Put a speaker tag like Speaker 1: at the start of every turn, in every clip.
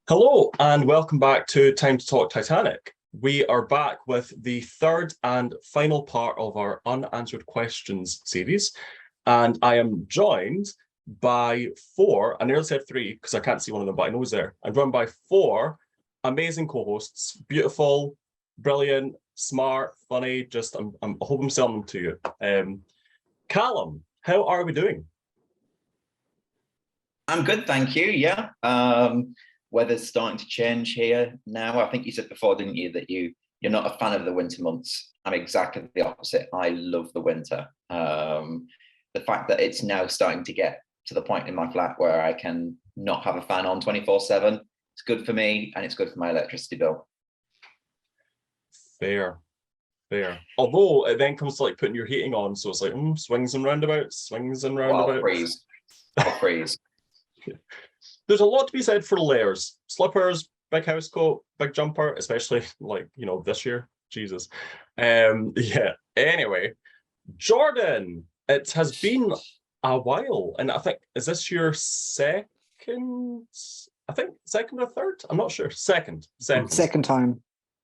Speaker 1: Hello and welcome back to Time to Talk Titanic. We are back with the third and final part of our Unanswered Questions series. And I am joined by four, I nearly said three because I can't see one of them, but I know he's there. I'm joined by four amazing co-hosts, beautiful, brilliant, smart, funny, I hope I'm selling them to you. Callum, how are we doing?
Speaker 2: I'm good, thank you, yeah. Weather's starting to change here now. I think you said before, didn't you, that you're not a fan of the winter months. I'm exactly the opposite. I love the winter. The fact that it's now starting to get to the point in my flat where I can not have a fan on 24/7, it's good for me and it's good for my electricity bill.
Speaker 1: Fair. Although it then comes to like putting your heating on, so it's like swings and roundabouts.
Speaker 2: I'll freeze.
Speaker 1: There's a lot to be said for layers. Slippers, big house coat, big jumper, especially like, this year. Jesus. Yeah. Anyway, Jordan, it has been a while. And I think, is this your second or third? I'm not sure. Second
Speaker 3: time.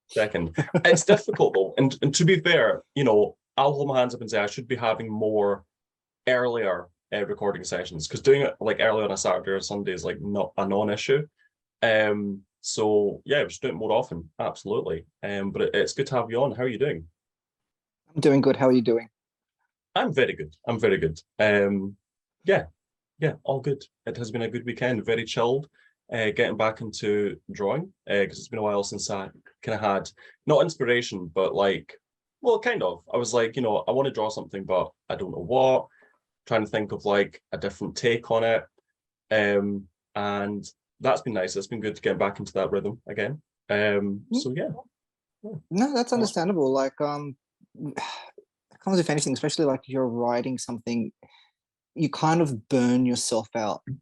Speaker 1: Second. It's difficult though. And to be fair, I'll hold my hands up and say I should be having more earlier recording sessions, because doing it like early on a Saturday or Sunday is like not a non-issue. So yeah, we should do it more often, absolutely. But it's good to have you on. How are you doing?
Speaker 3: I'm doing good. How are you doing?
Speaker 1: I'm very good. Yeah, all good. It has been a good weekend, very chilled. Getting back into drawing, because it's been a while since I kind of had not inspiration, but like, well, kind of. I was like, I want to draw something, but I don't know what. Trying to think of like a different take on it, and that's been nice. It's been good to get back into that rhythm again. So yeah.
Speaker 3: No, that's understandable. Like it comes with anything, especially like you're writing something, you kind of burn yourself out a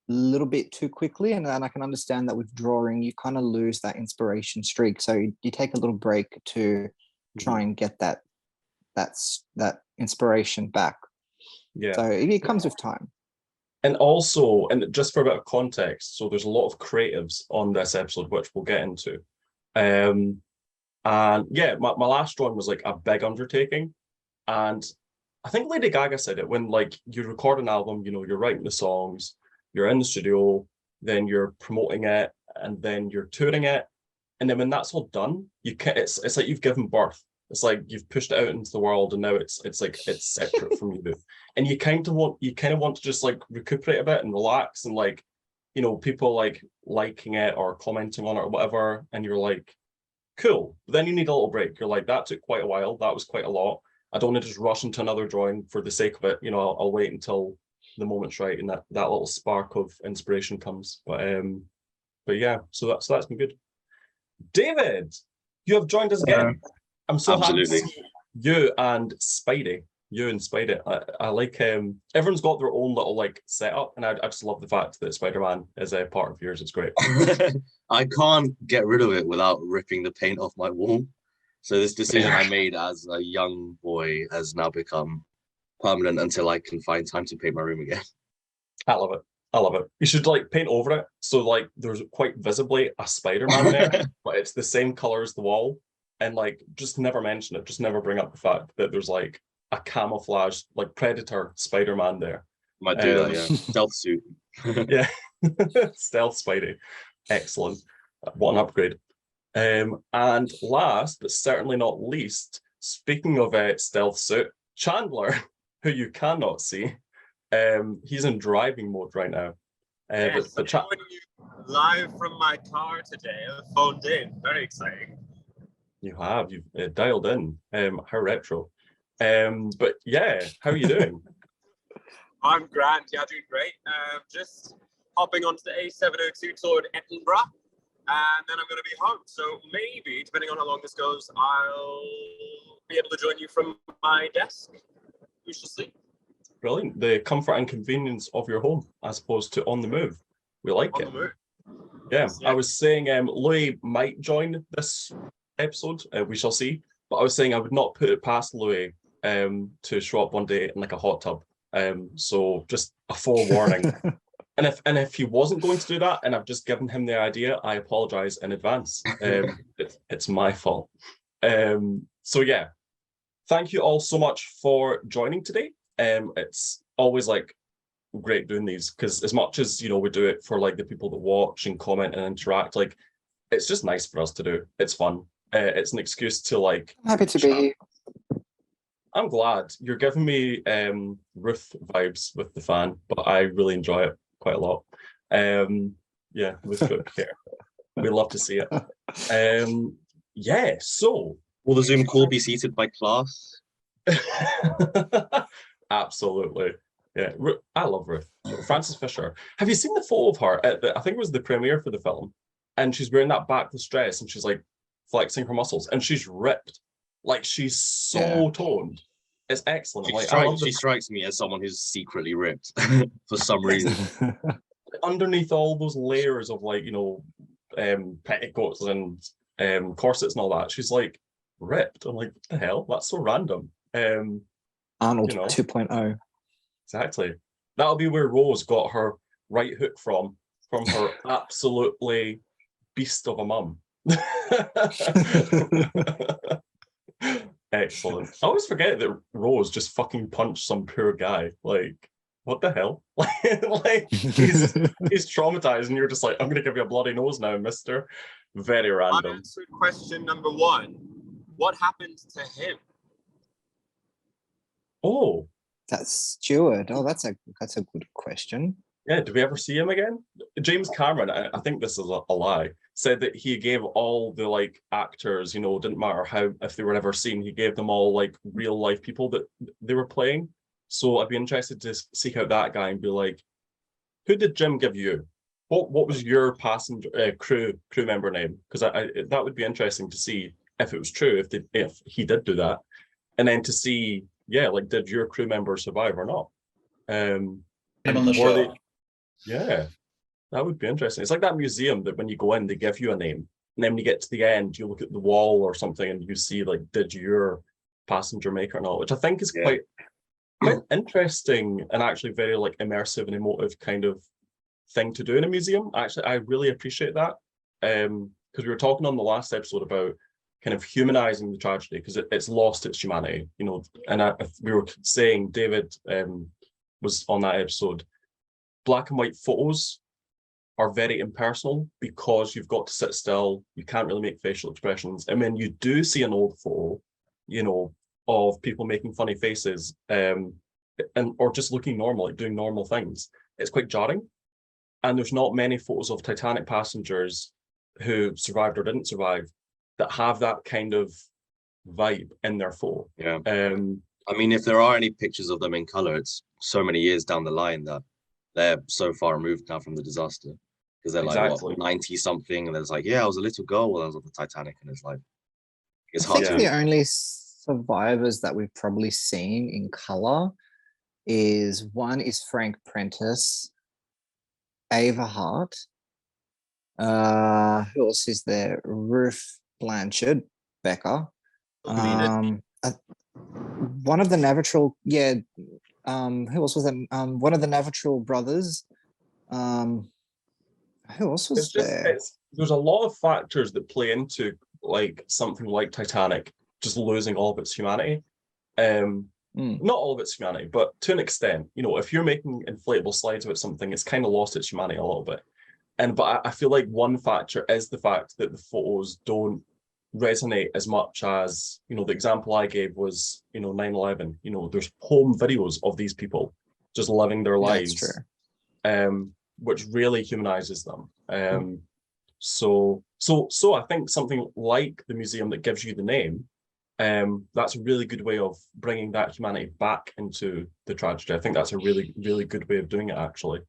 Speaker 3: little bit too quickly, and I can understand that with drawing you kind of lose that inspiration streak, so you take a little break to try and get that inspiration back.
Speaker 1: Yeah,
Speaker 3: so it comes with time.
Speaker 1: And also, and just for a bit of context, so there's a lot of creatives on this episode which we'll get into, and yeah, my last drawing was like a big undertaking, and I think Lady Gaga said it, when like you record an album, you're writing the songs, you're in the studio, then you're promoting it, and then you're touring it, and then when that's all done, it's like you've given birth. It's like you've pushed it out into the world, and now it's like it's separate from you. And you kind of want to just like recuperate a bit and relax, and like, people like liking it or commenting on it or whatever, and you're like, cool. But then you need a little break. You're like, that took quite a while. That was quite a lot. I don't want to just rush into another drawing for the sake of it. I'll wait until the moment's right and that little spark of inspiration comes. But yeah, so that's been good. David, you have joined us again. I'm so
Speaker 4: Absolutely.
Speaker 1: happy to see you and Spidey. I like everyone's got their own little like setup, and I just love the fact that Spider-Man is a part of yours. It's great.
Speaker 4: I can't get rid of it without ripping the paint off my wall. So this decision I made as a young boy has now become permanent until I can find time to paint my room again.
Speaker 1: I love it. You should like paint over it so like there's quite visibly a Spider-Man there, but it's the same color as the wall. And like, just never mention it. Just never bring up the fact that there's like a camouflage, like Predator Spider-Man there.
Speaker 4: Might do that, yeah. Stealth suit.
Speaker 1: Yeah, stealth Spidey. Excellent. What an upgrade. And last, but certainly not least, speaking of stealth suit, Chandler, who you cannot see, he's in driving mode right now.
Speaker 5: Yes, I'm joining you live from my car today. I phoned in. Very exciting.
Speaker 1: You've dialed in. How retro. But yeah, how are you doing?
Speaker 5: I'm grand. Yeah, doing great. Just hopping onto the A702 toward Edinburgh, and then I'm going to be home. So maybe, depending on how long this goes, I'll be able to join you from my desk. We shall see.
Speaker 1: Brilliant. The comfort and convenience of your home as opposed to on the move. We like it.
Speaker 5: On the move.
Speaker 1: Yeah, I was saying Louis might join this episode. We shall see. But I was saying I would not put it past Louis to show up one day in like a hot tub. So just a forewarning. And if he wasn't going to do that, and I've just given him the idea, I apologize in advance. It's my fault. So yeah, thank you all so much for joining today. It's always like great doing these, because as much as, you know, we do it for like the people that watch and comment and interact, like it's just nice for us to do. It's fun. It's an excuse to like.
Speaker 3: I'm happy to be here.
Speaker 1: I'm glad. You're giving me Ruth vibes with the fan, but I really enjoy it quite a lot. Yeah, with good care. We love to see it. Yeah, so
Speaker 4: Will the Zoom call be seated by class?
Speaker 1: absolutely. Yeah, I love Ruth. Frances Fisher. Have you seen the photo of her at I think it was the premiere for the film, and she's wearing that backless dress and she's like flexing her muscles and she's ripped. Like she's so toned. It's excellent.
Speaker 4: She strikes me as someone who's secretly ripped for some reason.
Speaker 1: Underneath all those layers of like, you know, petticoats and corsets and all that, she's like ripped. I'm like, what the hell? That's so random.
Speaker 3: Arnold,
Speaker 1: you know.
Speaker 3: 2.0.
Speaker 1: Exactly. That'll be where Rose got her right hook from her absolutely beast of a mum. Excellent. I always forget that Rose just fucking punched some poor guy. Like, what the hell? Like he's traumatized, and you're just like, I'm gonna give you a bloody nose now, mister. Very random.
Speaker 5: Unanswered question number 1. What happened to him?
Speaker 1: Oh,
Speaker 3: That's Stewart. Oh, that's a good question.
Speaker 1: yeah. Did we ever see him again? James Cameron, I think this is a lie, said that he gave all the like actors, you know, didn't matter how, if they were ever seen, he gave them all like real life people that they were playing. So I'd be interested to seek out that guy and be like, who did Jim give you? What was your passenger crew member name? Because I that would be interesting to see if it was true, if he did do that, and then to see, yeah, like, did your crew member survive or not?
Speaker 2: I'm on the show.
Speaker 1: Yeah, that would be interesting. It's like that museum that when you go in, they give you a name, and then when you get to the end, you look at the wall or something, and you see like, did your passenger make or not? Which I think is quite interesting and actually very like immersive and emotive kind of thing to do in a museum. Actually, I really appreciate that, because we were talking on the last episode about kind of humanizing the tragedy, because it's lost its humanity, you know. And we were saying, David was on that episode, black and white photos are very impersonal because you've got to sit still, you can't really make facial expressions, and when you do see an old photo, you know, of people making funny faces or just looking normal, like doing normal things, it's quite jarring. And there's not many photos of Titanic passengers who survived or didn't survive that have that kind of vibe in their photo.
Speaker 4: Yeah. I mean, if there are any pictures of them in color, it's so many years down the line that they're so far removed now from the disaster, because they're
Speaker 1: Exactly.
Speaker 4: like, what, 90 something, and it's like, yeah, I was a little girl when I was on the Titanic, and it's like, it's
Speaker 3: I
Speaker 4: hard
Speaker 3: think
Speaker 4: to.
Speaker 3: the only survivors that we've probably seen in color is Frank Prentice, Ava Hart. Who else is there? Ruth Blanchard, Becca. One of the Navitral, yeah. Who else was that? One of the Navitral brothers. Who else was there?
Speaker 1: There's a lot of factors that play into like something like Titanic just losing all of its humanity. Not all of its humanity, but to an extent. You know, if you're making inflatable slides about something, it's kind of lost its humanity a little bit. But I feel like one factor is the fact that the photos don't resonate as much as, you know, the example I gave was, you know, 9/11. You know, there's home videos of these people just living their lives.
Speaker 3: That's true.
Speaker 1: Which really humanizes them. So I think something like the museum that gives you the name, that's a really good way of bringing that humanity back into the tragedy. I think that's a really, really good way of doing it, actually.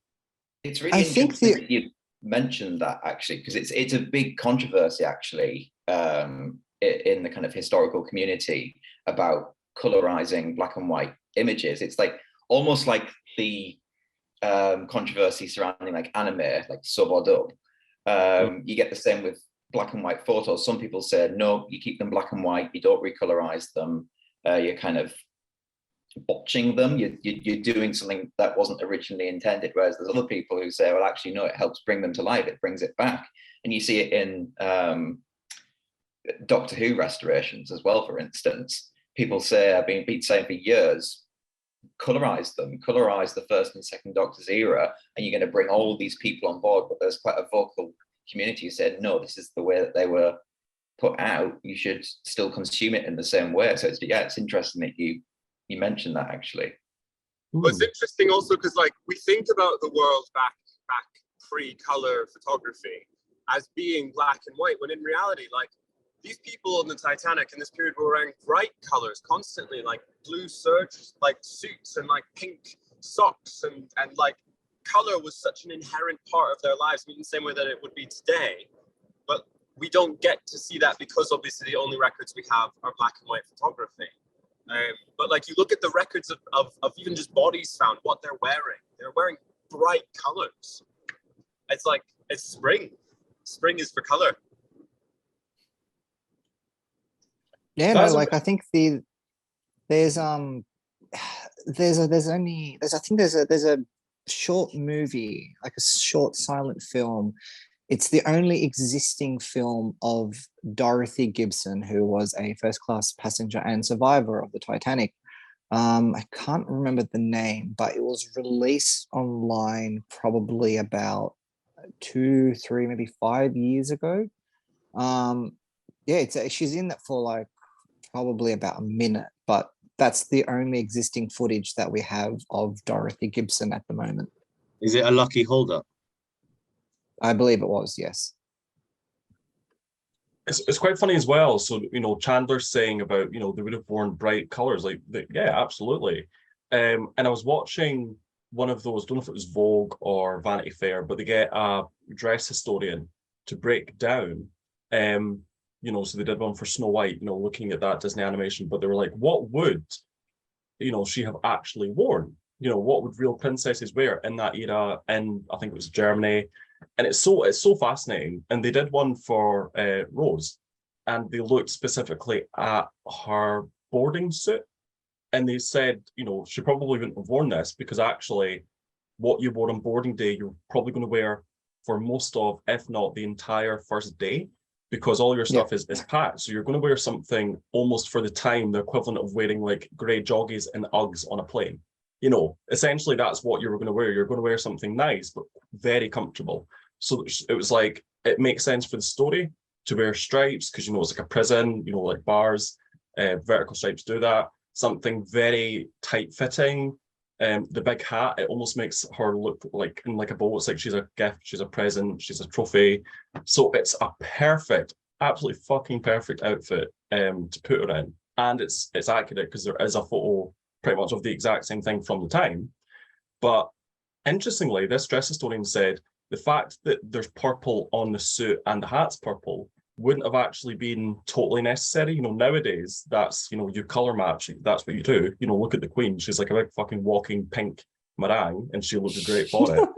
Speaker 2: It's really interesting that you mentioned that, actually, because it's a big controversy, actually, in the kind of historical community about colorizing black and white images. It's like almost like the controversy surrounding like anime, like sub or dub. You get the same with black and white photos. Some people say, no, you keep them black and white, you don't recolorize them, you're kind of botching them. You're doing something that wasn't originally intended. Whereas there's other people who say, well, actually, no, it helps bring them to life. It brings it back. And you see it in Doctor Who restorations as well, for instance. People say, I've been saying for years, colorize them, colorize the first and second Doctor's era, and you're going to bring all these people on board. But there's quite a vocal community who said, no, this is the way that they were put out. You should still consume it in the same way. So it's interesting that you mentioned that, actually.
Speaker 5: But it's interesting also because, like, we think about the world back pre-color photography as being black and white, when in reality, like, these people on the Titanic in this period were wearing bright colors constantly, like blue serge, like suits, and like pink socks, and like color was such an inherent part of their lives, in the same way that it would be today. But we don't get to see that because obviously the only records we have are black and white photography. But like, you look at the records of even just bodies found, what they're wearing bright colors. It's like, it's spring. Spring is for color.
Speaker 3: Yeah, no, like I think there's a short movie, like a short silent film. It's the only existing film of Dorothy Gibson, who was a first-class passenger and survivor of the Titanic. I can't remember the name, but it was released online probably about 2, 3, maybe 5 years ago. Yeah, she's in that for like probably about a minute, but that's the only existing footage that we have of Dorothy Gibson at the moment.
Speaker 4: Is it a lucky holdup?
Speaker 3: I believe it was, yes.
Speaker 1: It's quite funny as well. So, you know, Chandler's saying about, you know, they would have worn bright colors. Like, yeah, absolutely. And I was watching one of those, don't know if it was Vogue or Vanity Fair, but they get a dress historian to break down, you know, so they did one for Snow White, you know, looking at that Disney animation, but they were like, what would, you know, she have actually worn? You know, what would real princesses wear in that era? And I think it was Germany. And it's so fascinating. And they did one for Rose, and they looked specifically at her boarding suit, and they said, you know, she probably wouldn't have worn this because actually what you wore on boarding day, you're probably going to wear for most of, if not the entire first day, because all your stuff is packed. So you're going to wear something almost for the time, the equivalent of wearing like grey joggies and Uggs on a plane. You know, essentially that's what you were going to wear. You're going to wear something nice, but very comfortable. So it was like, it makes sense for the story to wear stripes because, you know, it's like a prison, you know, like bars, vertical stripes do that. Something very tight fitting. The big hat, it almost makes her look like in like a bow. It's like she's a gift, she's a present, she's a trophy. So it's a perfect, absolutely fucking perfect outfit to put her in. And it's accurate because there is a photo pretty much of the exact same thing from the time. But interestingly, this dress historian said the fact that there's purple on the suit and the hat's purple wouldn't have actually been totally necessary. You know, nowadays, that's, you know, you color match, that's what you do. You know, look at the Queen. She's like a big fucking walking pink meringue, and she looked great for it.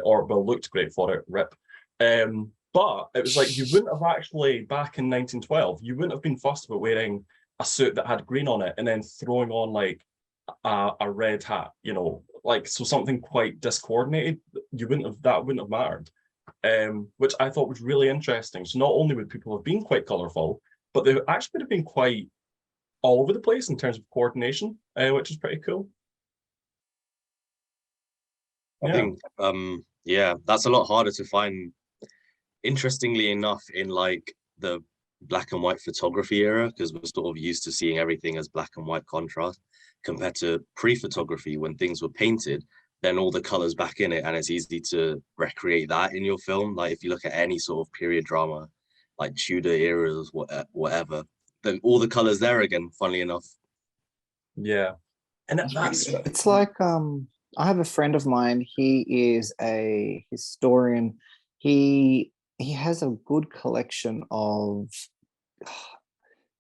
Speaker 1: Or, well, looked great for it, rip. But it was like, you wouldn't have actually, back in 1912, you wouldn't have been fussed about wearing a suit that had green on it and then throwing on like a red hat, you know, like, so something quite discoordinated, that wouldn't have mattered. Which I thought was really interesting. So not only would people have been quite colourful, but they actually would have been quite all over the place in terms of coordination, which is pretty cool.
Speaker 4: I think, yeah, that's a lot harder to find, interestingly enough, in like the black and white photography era, because we're sort of used to seeing everything as black and white contrast, compared to pre-photography when things were painted, then all the colors back in it, and it's easy to recreate that in your film. Like if you look at any sort of period drama, like Tudor eras, whatever, then all the colors there again, funnily enough.
Speaker 1: Yeah. And
Speaker 3: it's like I have a friend of mine, he is a historian. He has a good collection of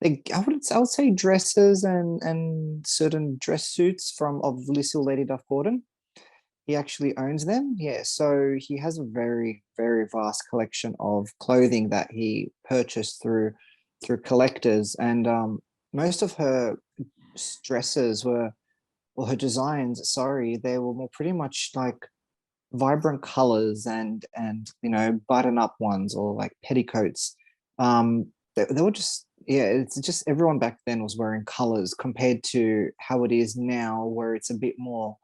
Speaker 3: I would say dresses and certain dress suits of Lucille Lady Duff Gordon. He actually owns them. Yeah, so he has a very, very vast collection of clothing that he purchased through collectors, and most of her dresses were or her designs, sorry, they were more pretty much like vibrant colors and button up ones or like petticoats. They were just, yeah, it's just everyone back then was wearing colors compared to how it is now, where it's a bit more,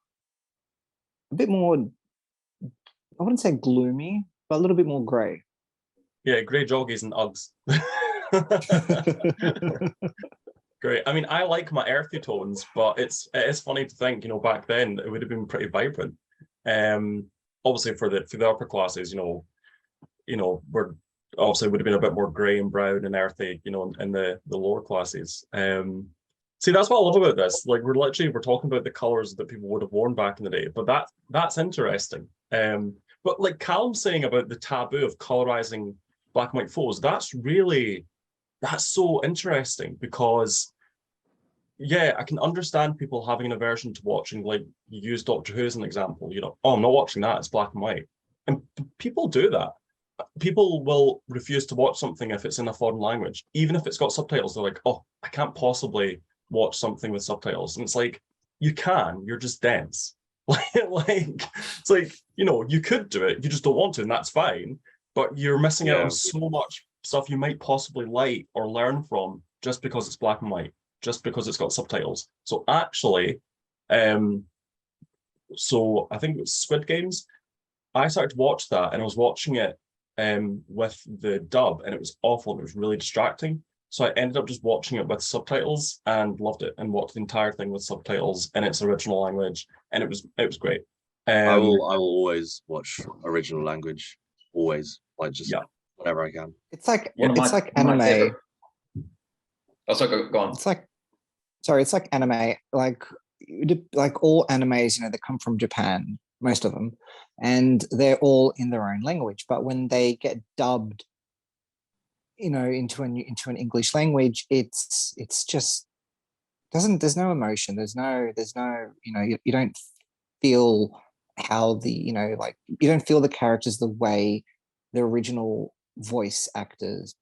Speaker 3: I wouldn't say gloomy, but a little bit more grey.
Speaker 1: Yeah, grey joggies and Uggs. Great. I mean, I like my earthy tones, but it is funny to think, back then it would have been pretty vibrant. Obviously for the upper classes, we're obviously would have been a bit more grey and brown and earthy, in the lower classes. See, that's what I love about this. Like we're talking about the colours that people would have worn back in the day, but that's interesting. But like Callum's saying about the taboo of colorizing black and white photos, that's so interesting because, yeah, I can understand people having an aversion to watching, like you use Doctor Who as an example, oh, I'm not watching that, it's black and white. And people do that. People will refuse to watch something if it's in a foreign language, even if it's got subtitles. They're like, oh, I can't possibly watch something with subtitles. And it's like, you can, you're just dense. It's like, you could do it, you just don't want to, and that's fine. But you're missing out on so much stuff you might possibly like or learn from just because it's black and white, just because it's got subtitles. So actually, so I think it was Squid Games. I started to watch that and I was watching it with the dub and it was awful and it was really distracting. So I ended up just watching it with subtitles and loved it and watched the entire thing with subtitles in its original language, and it was great.
Speaker 4: I will always watch original language, always, like just whenever I can.
Speaker 3: It's like anime.
Speaker 2: Also, go on.
Speaker 3: It's like anime. Like all animes, they come from Japan, most of them, and they're all in their own language. But when they get dubbed, into an English language, it's just there's no emotion. There's no you don't feel how you don't feel the characters the way the original voice actors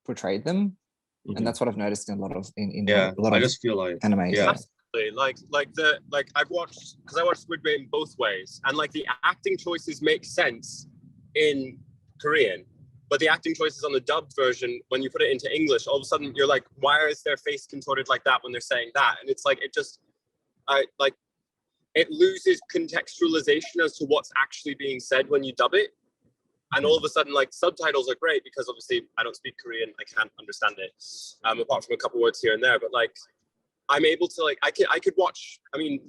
Speaker 3: portrayed them. And that's what I've noticed in a lot of
Speaker 4: I just feel like
Speaker 3: animes.
Speaker 4: Yeah.
Speaker 5: I've watched, because I watched Squid Game both ways, and like the acting choices make sense in Korean, but the acting choices on the dubbed version, when you put it into English, all of a sudden you're like, why is their face contorted like that when they're saying that? And it's like, it loses contextualization as to what's actually being said when you dub it. And all of a sudden, like, subtitles are great because obviously I don't speak Korean, I can't understand it, apart from a couple words here and there. But like, I'm able to I could watch,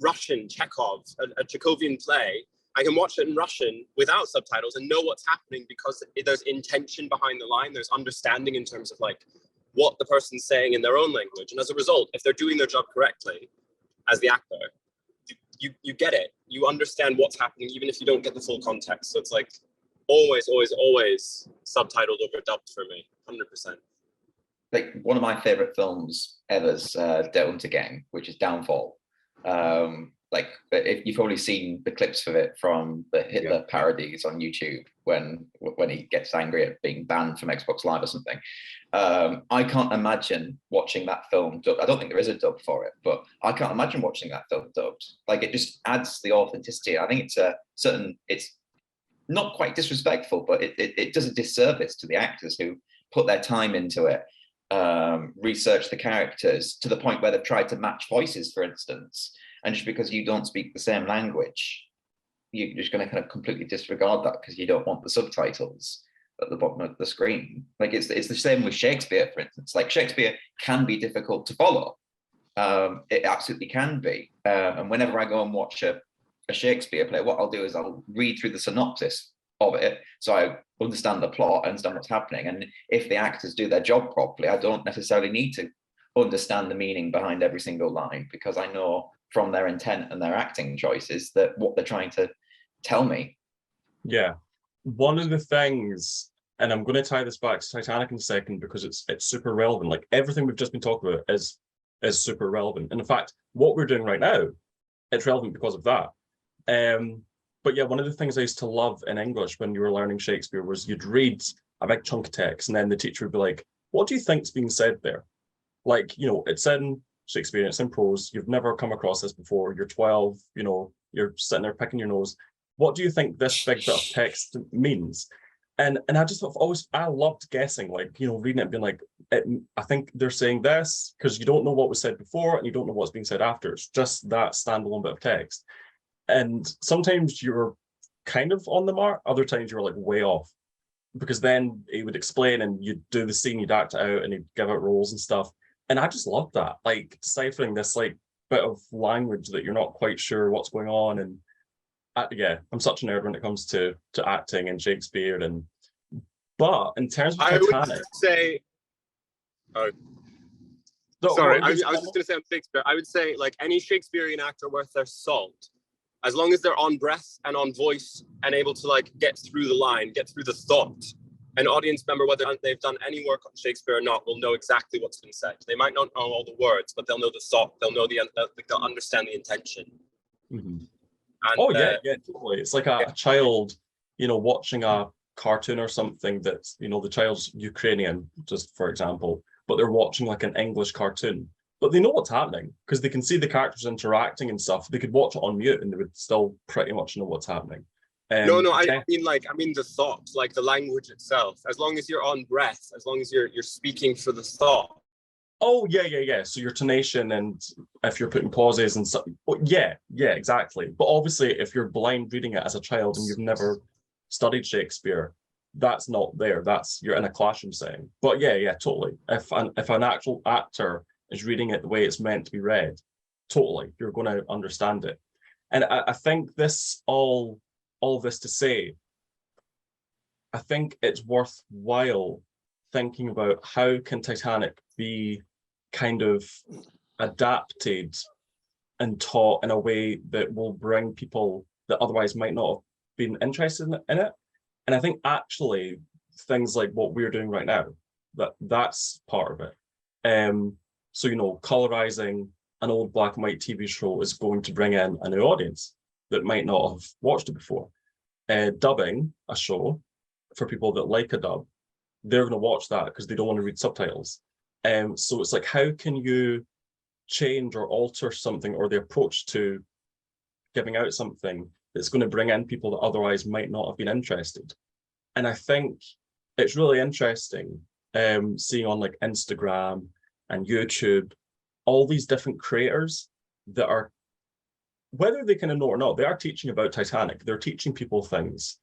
Speaker 5: Russian, Chekhov, a Chekhovian play. I can watch it in Russian without subtitles and know what's happening because there's intention behind the line. There's understanding in terms of like what the person's saying in their own language. And as a result, if they're doing their job correctly as the actor, you get it. You understand what's happening, even if you don't get the full context. So it's like always subtitled over dubbed for me, 100%.
Speaker 2: Like one of my favorite films ever is Gang, which is Downfall. If you've probably seen the clips of it from the Hitler parodies on YouTube when he gets angry at being banned from Xbox Live or something. I can't imagine watching that film dubbed. I don't think there is a dub for it, but I can't imagine watching that film dubbed. Like, it just adds the authenticity. I think it's not quite disrespectful, but it does a disservice to the actors who put their time into it, research the characters to the point where they've tried to match voices, for instance. And just because you don't speak the same language, you're just going to kind of completely disregard that because you don't want the subtitles at the bottom of the screen. Like it's the same with Shakespeare, for instance. Like, Shakespeare can be difficult to follow. It absolutely can be. And whenever I go and watch a Shakespeare play, what I'll do is I'll read through the synopsis of it, so I understand the plot, I understand what's happening. And if the actors do their job properly, I don't necessarily need to understand the meaning behind every single line, because I know from their intent and their acting choices that what they're trying to tell me.
Speaker 1: Yeah. One of the things, and I'm going to tie this back to Titanic in a second because it's super relevant. Like, everything we've just been talking about is super relevant. And in fact, what we're doing right now, it's relevant because of that. But yeah, one of the things I used to love in English when you were learning Shakespeare was you'd read a big chunk of text and then the teacher would be like, what do you think's being said there? Like, it's in Shakespeare, it's in prose, you've never come across this before, you're 12, you're sitting there picking your nose. What do you think this big bit of text means? And I just always, I loved guessing, like, reading it, being like, I think they're saying this, because you don't know what was said before and you don't know what's being said after. It's just that standalone bit of text. And sometimes you're kind of on the mark, other times you're like way off, because then he would explain and you'd do the scene, you'd act it out, and he'd give out roles and stuff. And I just loved that, like deciphering this like bit of language that you're not quite sure what's going on. And yeah, I'm such a nerd when it comes to acting and Shakespeare. But in terms of Titanic,
Speaker 5: I would say, I was just going to say on Shakespeare, I would say like any Shakespearean actor worth their salt, as long as they're on breath and on voice and able to like get through the line, get through the thought, an audience member, whether they've done any work on Shakespeare or not, will know exactly what's been said. They might not know all the words, but they'll know the thought. They'll know they'll understand the intention.
Speaker 1: Mm-hmm.
Speaker 5: And,
Speaker 1: yeah, totally. It's like a child, watching a cartoon or something that's, the child's Ukrainian, just for example, but they're watching like an English cartoon, but they know what's happening because they can see the characters interacting and stuff. They could watch it on mute and they would still pretty much know what's happening. I mean the thought, like the language itself. As long as you're on breath, as long as you're speaking for the thought. Oh yeah. So your tonation, and if you're putting pauses and stuff. Yeah, exactly. But obviously, if you're blind reading it as a child and you've never studied Shakespeare, that's not there. You're in a classroom setting. But yeah, totally. If an actual actor is reading it the way it's meant to be read, totally, you're going to understand it. And I think all this to say, I think it's worthwhile thinking about how can Titanic be kind of adapted and taught in a way that will bring people that otherwise might not have been interested in it. And I think actually things like what we're doing right now, that's part of it. So, colorizing an old black and white TV show is going to bring in a new audience that might not have watched it before. Dubbing a show for people that like a dub, they're going to watch that because they don't want to read subtitles. So it's like, how can you change or alter something, or the approach to giving out something that's going to bring in people that otherwise might not have been interested? And I think it's really interesting seeing on like Instagram and YouTube, all these different creators that are, whether they kind of know or not, they are teaching about Titanic. They're teaching people things,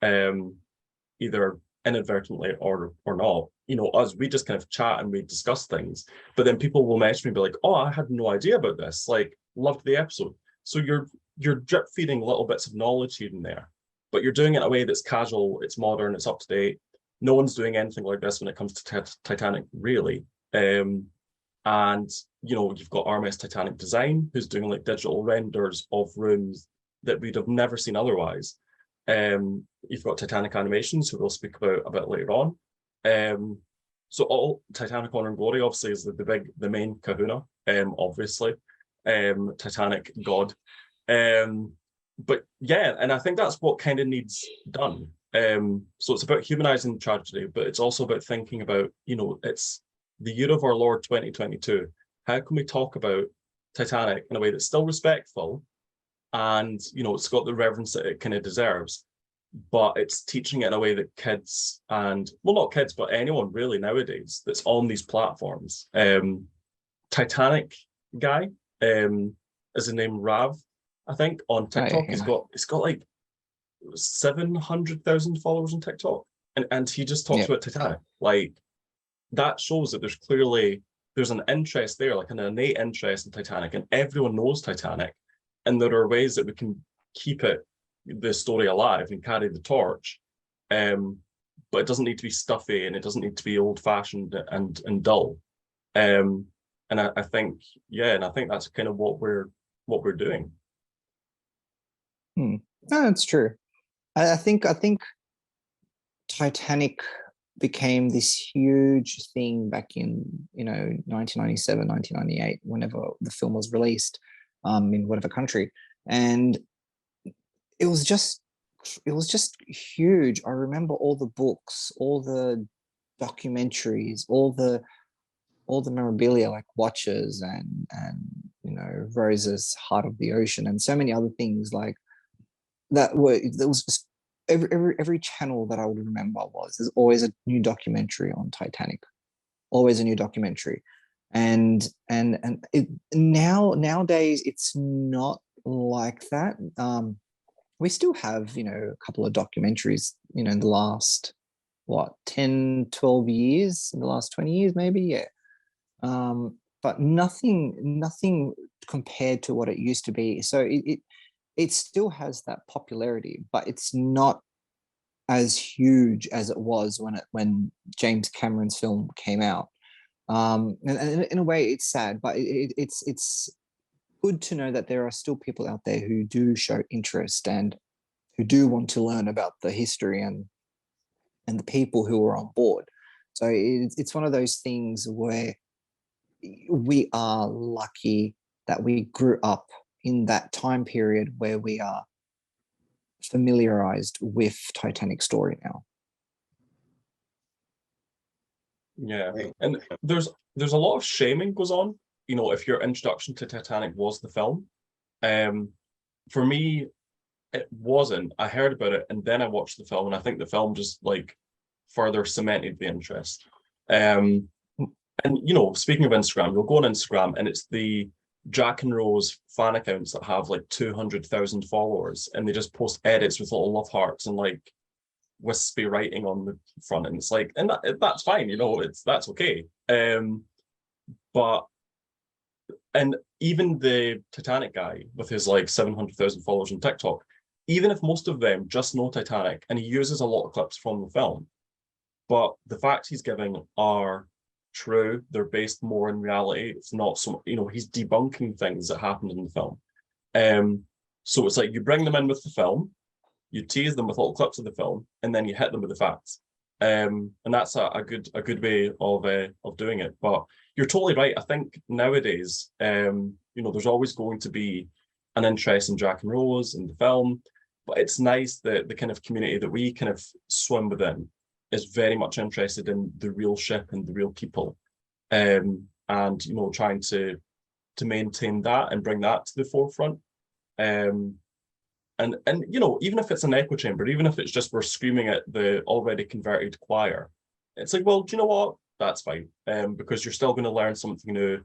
Speaker 1: either inadvertently or not. Us, we just kind of chat and we discuss things, but then people will message me and be like, oh, I had no idea about this, like, loved the episode. So you're drip feeding little bits of knowledge here and there, but you're doing it in a way that's casual, it's modern, it's up to date. No one's doing anything like this when it comes to Titanic, really. And you've got RMS Titanic Design, who's doing like digital renders of rooms that we'd have never seen otherwise. You've got Titanic Animations, who we'll speak about a bit later on. So all Titanic Honor and Glory obviously is the main kahuna, obviously. Titanic God. But yeah, and I think that's what kind of needs done. So it's about humanizing tragedy, but it's also about thinking about, it's the year of our Lord 2022. How can we talk about Titanic in a way that's still respectful, and it's got the reverence that it kind of deserves, but it's teaching it in a way that kids, and well, not kids, but anyone really nowadays that's on these platforms. Titanic guy, is his name Rav, I think, on TikTok. Yeah. He's got like 700,000 followers on TikTok, and he just talks about Titanic. Like, that shows that there's an interest there, like an innate interest in Titanic, and everyone knows Titanic, and there are ways that we can keep the story alive and carry the torch, but it doesn't need to be stuffy, and it doesn't need to be old-fashioned and dull. And I think that's kind of what we're doing.
Speaker 3: No, that's true. I think Titanic became this huge thing back in 1997, 1998, whenever the film was released, in whatever country, and it was just huge. I remember all the books, all the documentaries, all the all the memorabilia like watches and Rose's Heart of the Ocean and so many other things like that there was just every channel that I would remember there's always a new documentary on Titanic, always a new documentary, and nowadays it's not like that. We still have a couple of documentaries in the last 10-12 years, in the last 20 years maybe, yeah. But nothing compared to what it used to be. So it still has that popularity, but it's not as huge as it was when James Cameron's film came out. And in a way, it's sad, but it's good to know that there are still people out there who do show interest and who do want to learn about the history and the people who are on board. So it's one of those things where we are lucky that we grew up in that time period where we are familiarized with Titanic story now.
Speaker 1: Yeah, and there's a lot of shaming goes on, if your introduction to Titanic was the film. For me, it wasn't. I heard about it and then I watched the film, and I think the film just like further cemented the interest. And speaking of Instagram, you'll go on Instagram and it's the Jack and Rose fan accounts that have like 200,000 followers, and they just post edits with little love hearts and like wispy writing on the front, and it's like, and that's fine, that's okay. But even the Titanic guy with his like 700,000 followers on TikTok, even if most of them just know Titanic, and he uses a lot of clips from the film, but the facts he's giving are true, they're based more in reality. It's not so, he's debunking things that happened in the film. So it's like you bring them in with the film, you tease them with little clips of the film, and then you hit them with the facts. And that's a good way of doing it. But you're totally right. I think nowadays, there's always going to be an interest in Jack and Rose and the film, but it's nice that the kind of community that we kind of swim within is very much interested in the real ship and the real people, and trying to maintain that and bring that to the forefront. And even if it's an echo chamber, even if it's just we're screaming at the already converted choir, it's like, well, do you know what? That's fine, because you're still going to learn something new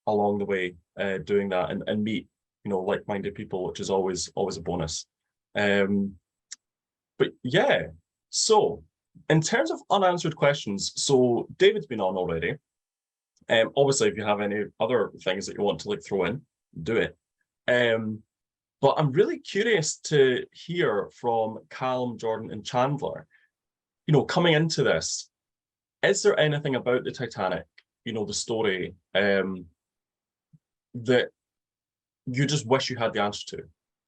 Speaker 1: along the way, doing that, and meet like-minded people, which is always a bonus. But yeah, so in terms of unanswered questions, so David's been on already. Obviously, if you have any other things that you want to like throw in, do it. But I'm really curious to hear from Callum, Jordan, and Chandler. Coming into this, is there anything about the Titanic, the story, that you just wish you had the answer to?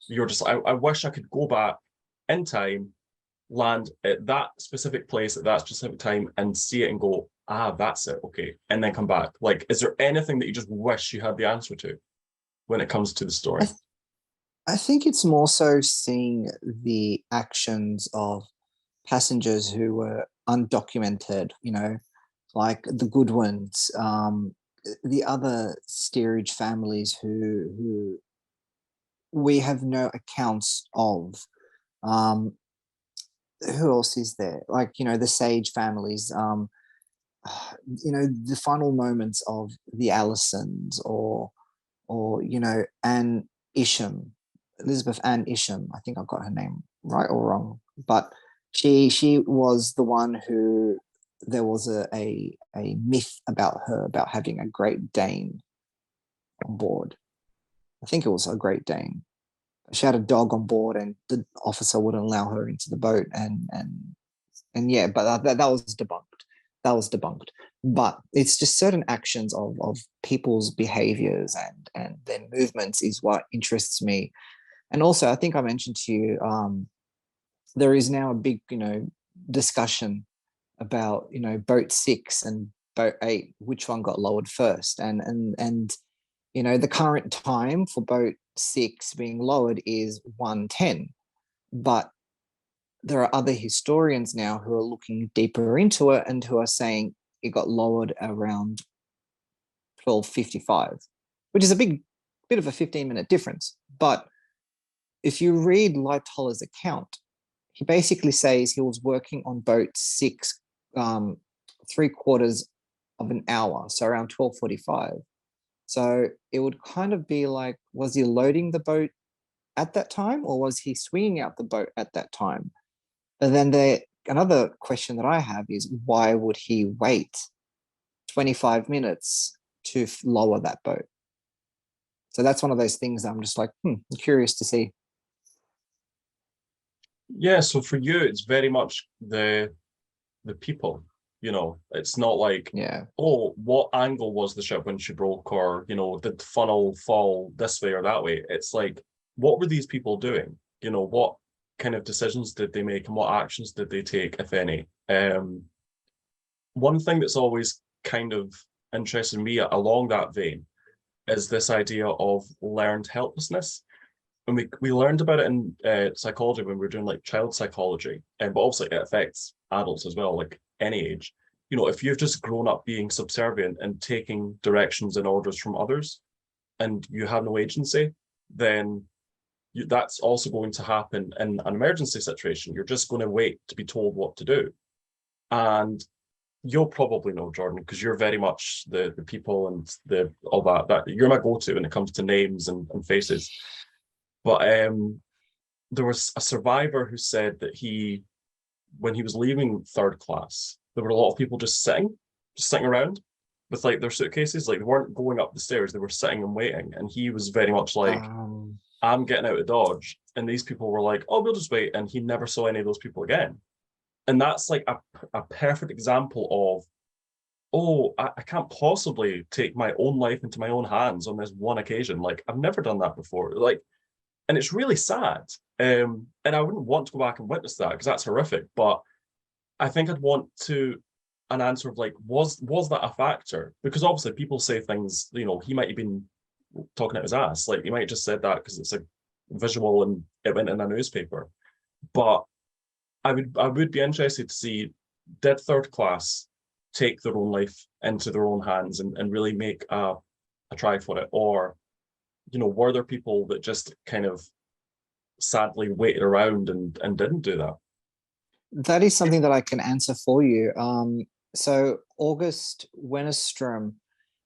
Speaker 1: You're just, I wish I could go back in time, land at that specific place at that specific time, and see it and go, that's it, okay, and then come back. Like, is there anything that you just wish you had the answer to when it comes to the story?
Speaker 3: I think it's more so seeing the actions of passengers who were undocumented, like the Goodwins, the other steerage families who we have no accounts of. Who else is there? Like, the Sage families, the final moments of the Allisons or Anne Isham, Elizabeth Ann Isham. I think I've got her name right or wrong, but she was the one who there was a myth about her about having a Great Dane on board. I think it was a Great Dane. She had a dog on board, and the officer wouldn't allow her into the boat, and yeah, but that was debunked. That was debunked. But it's just certain actions of people's behaviors and their movements is what interests me. And also, I think I mentioned to you, there is now a big, discussion about, boat 6 and boat 8, which one got lowered first. And the current time for boat 6 being lowered is 1:10. But there are other historians now who are looking deeper into it and who are saying it got lowered around 12:55, which is a bit of a 15-minute difference. But if you read Lightoller's account, he basically says he was working on boat 6, 3/4 of an hour, so around 12:45. So it would kind of be like, was he loading the boat at that time, or was he swinging out the boat at that time? But then another question that I have is, why would he wait 25 minutes to lower that boat? So that's one of those things I'm just like, I'm curious to see.
Speaker 1: Yeah, so for you, it's very much the people, it's not like, oh, what angle was the ship when she broke, or, did the funnel fall this way or that way? It's like, what were these people doing? What kind of decisions did they make and what actions did they take, if any? One thing that's always kind of interested me along that vein is this idea of learned helplessness. And we learned about it in psychology when we were doing like child psychology, but obviously it affects adults as well, like any age. If you've just grown up being subservient and taking directions and orders from others, and you have no agency, then that's also going to happen in an emergency situation. You're just going to wait to be told what to do. And you'll probably know, Jordan, because you're very much the people and all that you're my go-to when it comes to names and faces. But there was a survivor who said that when he was leaving third class, there were a lot of people just sitting around with like their suitcases. Like, they weren't going up the stairs, they were sitting and waiting. And he was very much like, I'm getting out of Dodge. And these people were like, oh, we'll just wait. And he never saw any of those people again. And that's like a perfect example of, oh, I can't possibly take my own life into my own hands on this one occasion. Like, I've never done that before. Like, and it's really sad. And I wouldn't want to go back and witness that, because that's horrific. But I think I'd want an answer of like, was that a factor? Because obviously people say things, he might have been talking out his ass. Like, he might have just said that because it's a visual and it went in a newspaper. But I would be interested to see, did third class take their own life into their own hands and really make a try for it? Or, were there people that just kind of sadly waited around and didn't do that?
Speaker 3: That is something that I can answer for you. So August Wennerstrom,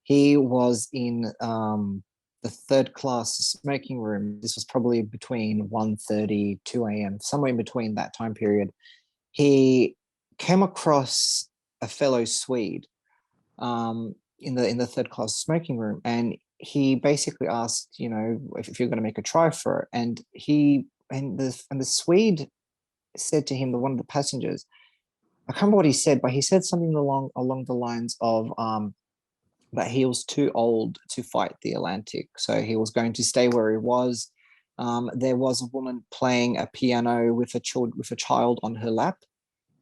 Speaker 3: he was in the third class smoking room. This was probably between 1:30, 2 a.m., somewhere in between that time period. He came across a fellow Swede in the third class smoking room, and he basically asked, if you're going to make a try for it. And the Swede said to him, one of the passengers, I can't remember what he said, but he said something along the lines of that he was too old to fight the Atlantic, so he was going to stay where he was. There was a woman playing a piano with a child on her lap.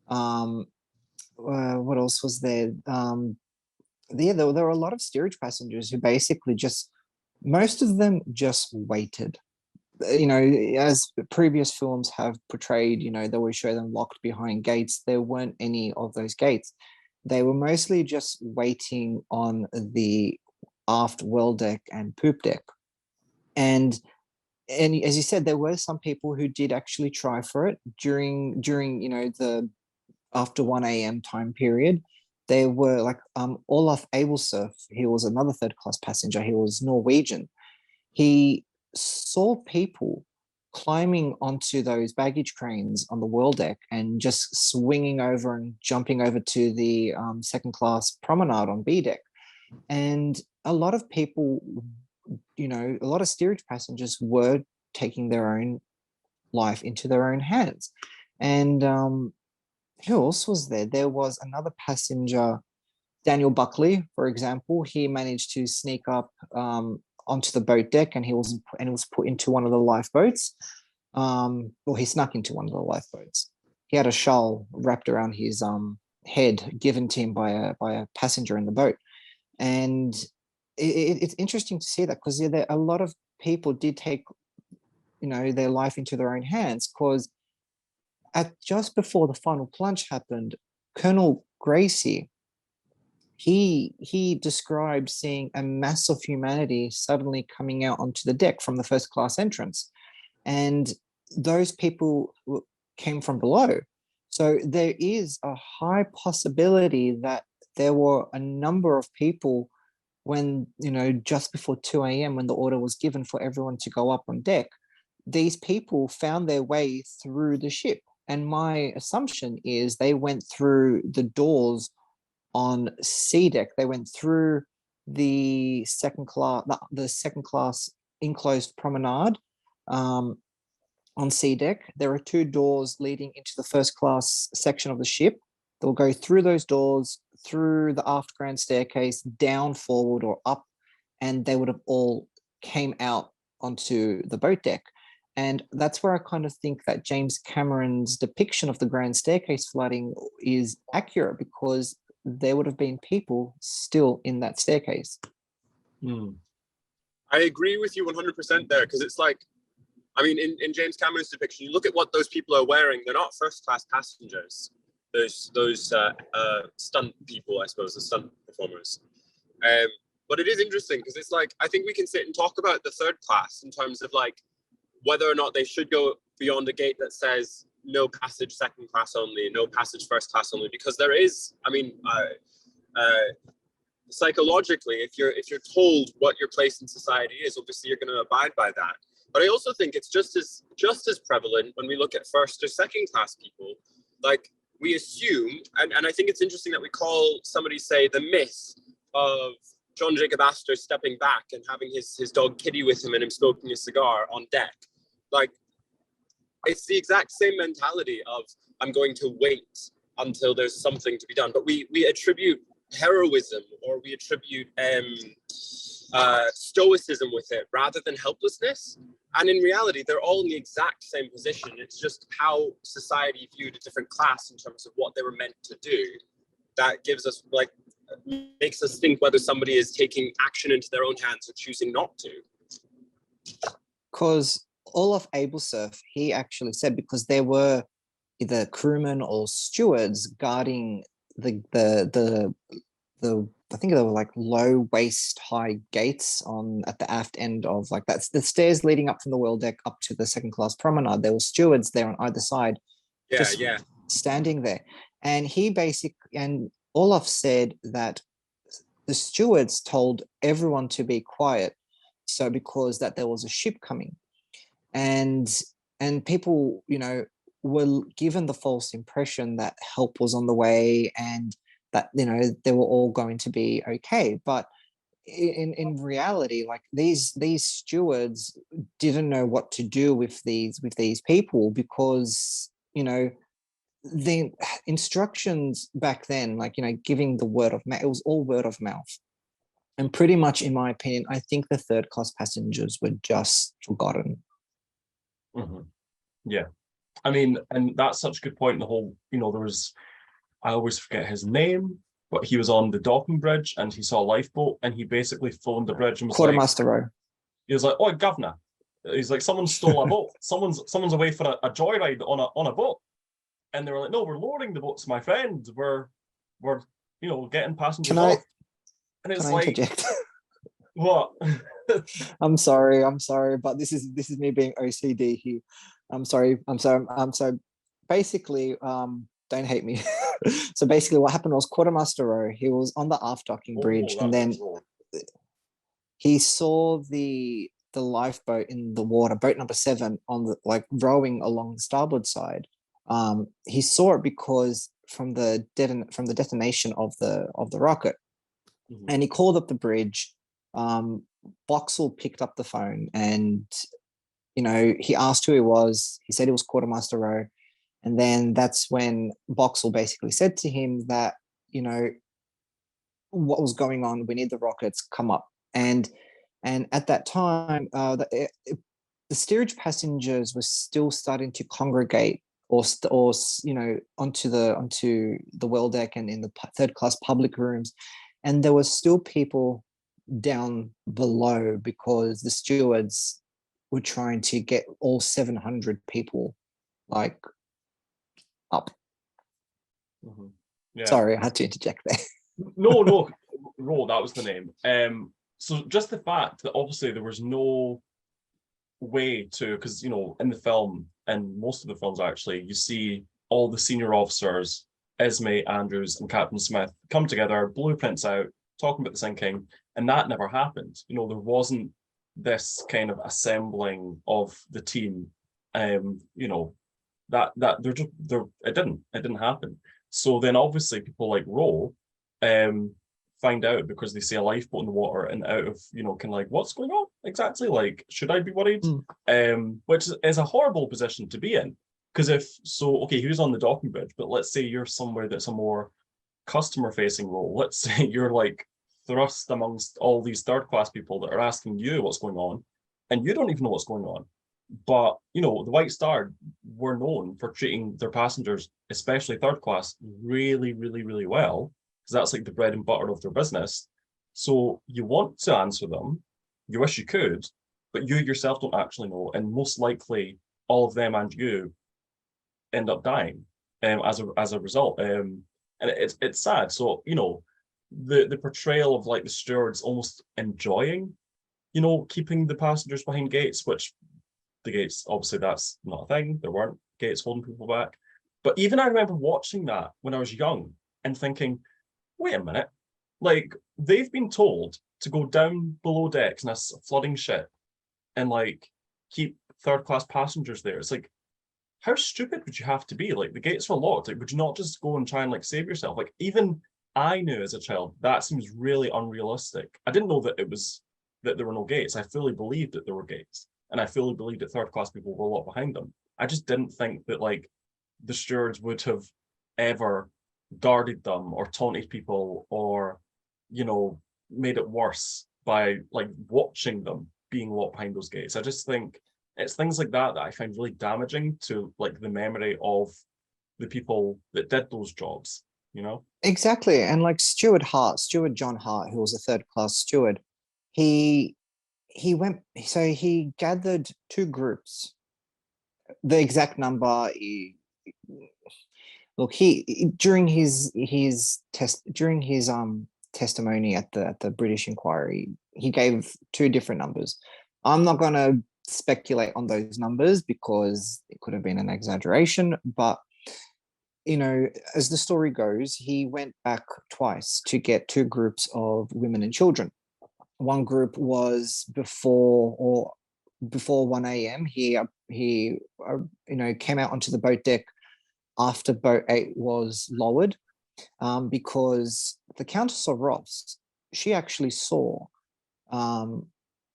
Speaker 3: What else was there? There were a lot of steerage passengers who basically most of them just waited. As previous films have portrayed, they always show them locked behind gates. There weren't any of those gates. They were mostly just waiting on the aft well deck and poop deck. And as you said, there were some people who did actually try for it during the after 1 a.m. time period. There were like Olaf Abelsurf. He was another third class passenger. He was Norwegian. He saw people climbing onto those baggage cranes on the world deck and just swinging over and jumping over to the second class promenade on B deck. And a lot of people, a lot of steerage passengers were taking their own life into their own hands. And who else was there? There was another passenger, Daniel Buckley, for example. He managed to sneak up onto the boat deck, and he was put into one of the lifeboats. He snuck into one of the lifeboats. He had a shawl wrapped around his head, given to him by a passenger in the boat. And it's interesting to see that, because a lot of people did take their life into their own hands, because just before the final plunge happened, Colonel Gracie, he described seeing a mass of humanity suddenly coming out onto the deck from the first class entrance, and those people came from below. So there is a high possibility that there were a number of people when, just before 2 a.m. when the order was given for everyone to go up on deck, these people found their way through the ship. And my assumption is they went through the doors on C deck. They went through the second class enclosed promenade on C deck. There are 2 doors leading into the first class section of the ship. They'll go through those doors, through the aft grand staircase, down, forward, or up, and they would have all came out onto the boat deck. And that's where I kind of think that James Cameron's depiction of the grand staircase flooding is accurate, because there would have been people still in that staircase.
Speaker 5: I agree with you 100% there, because it's like, I mean, in James Cameron's depiction, you look at what those people are wearing, they're not first-class passengers. Those stunt people, I suppose, the stunt performers. But it is interesting, because it's like, I think we can sit and talk about the third class in terms of like whether or not they should go beyond a gate that says no passage second class only, no passage first class only, because there is, I mean, psychologically, if you're told what your place in society is, obviously you're going to abide by that. But I also think it's just as prevalent when we look at first or second class people. Like, we assume, and I think it's interesting that we call somebody, say, the myth of John Jacob Astor stepping back and having his dog Kitty with him and him smoking a cigar on deck. Like, it's the exact same mentality of, I'm going to wait until there's something to be done. But we attribute heroism, or we attribute stoicism with it rather than helplessness. And in reality, they're all in the exact same position. It's just how society viewed a different class in terms of what they were meant to do that gives us, like, makes us think whether somebody is taking action into their own hands or choosing not to.
Speaker 3: Because Olaf Abelsurf, he actually said, because there were either crewmen or stewards guarding the I think they were like low waist high gates at the aft end of, like, that's the stairs leading up from the well deck up to the second class promenade. There were stewards there on either side, standing there. And and Olaf said that the stewards told everyone to be quiet, so because that there was a ship coming, and people, were given the false impression that help was on the way and that, they were all going to be okay. But in reality, like, these stewards didn't know what to do with these people, because, the instructions back then, like, giving the word of mouth, it was all word of mouth. And pretty much, in my opinion, I think the third class passengers were just forgotten.
Speaker 1: Yeah. I mean, and that's such a good point. The whole, there was, I always forget his name, but he was on the docking bridge and he saw a lifeboat, and he basically phoned the bridge and was
Speaker 3: Quartermaster Row.
Speaker 1: He was like, "Oh, governor," he's like, "Someone stole a boat. Someone's away for a joyride on a boat." And they were like, "No, we're lowering the boats, my friend. We're getting passengers off." And it's like, interject? What?
Speaker 3: I'm sorry, but this is me being OCD here. I'm sorry. Basically, don't hate me. So basically what happened was, Quartermaster Row, he was on the aft docking bridge, and then he saw the lifeboat in the water, boat number 7, on the, like, rowing along the starboard side. He saw it because from the detonation of the rocket. And he called up the bridge. Boxall picked up the phone, and he asked who he was. He said it was Quartermaster Row. And then that's when Boxall basically said to him that, what was going on, we need the rockets, come up. And at that time, the steerage passengers were still starting to congregate onto the well deck and in the third class public rooms. And there were still people down below, because the stewards were trying to get all 700 people, like, up.
Speaker 1: Yeah.
Speaker 3: Sorry, I had to interject there.
Speaker 1: No, Ro, that was the name. So just the fact that obviously there was no way to, because in the film, and most of the films actually, you see all the senior officers, Esme, Andrews, and Captain Smith come together, blueprints out, talking about the sinking, and that never happened. There wasn't this kind of assembling of the team. That it didn't happen. So then obviously people like Ro find out because they see a lifeboat in the water, and out of kind of like, what's going on exactly, like, should I be worried? Which is a horrible position to be in, because okay, he was on the docking bridge, but let's say you're somewhere that's a more customer facing role. Let's say you're like thrust amongst all these third class people that are asking you what's going on, and you don't even know what's going on. But the White Star were known for treating their passengers, especially third class, really, really, really well, because that's like the bread and butter of their business. So you want to answer them, you wish you could, but you yourself don't actually know, and most likely all of them and you end up dying as a result. And it's sad. So the portrayal of like the stewards almost enjoying keeping the passengers behind gates, which the gates, obviously that's not a thing. There weren't gates holding people back. But even I remember watching that when I was young and thinking, wait a minute, like, they've been told to go down below decks in a flooding ship and like keep third class passengers there. It's like, how stupid would you have to be? Like, the gates were locked. Like, would you not just go and try and like save yourself? Like, even I knew as a child that seems really unrealistic. I didn't know that there were no gates. I fully believed that there were gates, and I fully believed that third class people were locked behind them. I just didn't think that like the stewards would have ever guarded them or taunted people or made it worse by like watching them being locked behind those gates. I just think it's things like that I find really damaging to like the memory of the people that did those jobs.
Speaker 3: Exactly. And like Steward John Hart, who was a third class steward, he gathered two groups. The exact number, during his testimony at the British inquiry, he gave two different numbers. I'm not going to speculate on those numbers because it could have been an exaggeration, but as the story goes, he went back twice to get two groups of women and children. One group was before 1 a.m. He came out onto the boat deck after boat 8 was lowered, because the Countess of Ross, she actually saw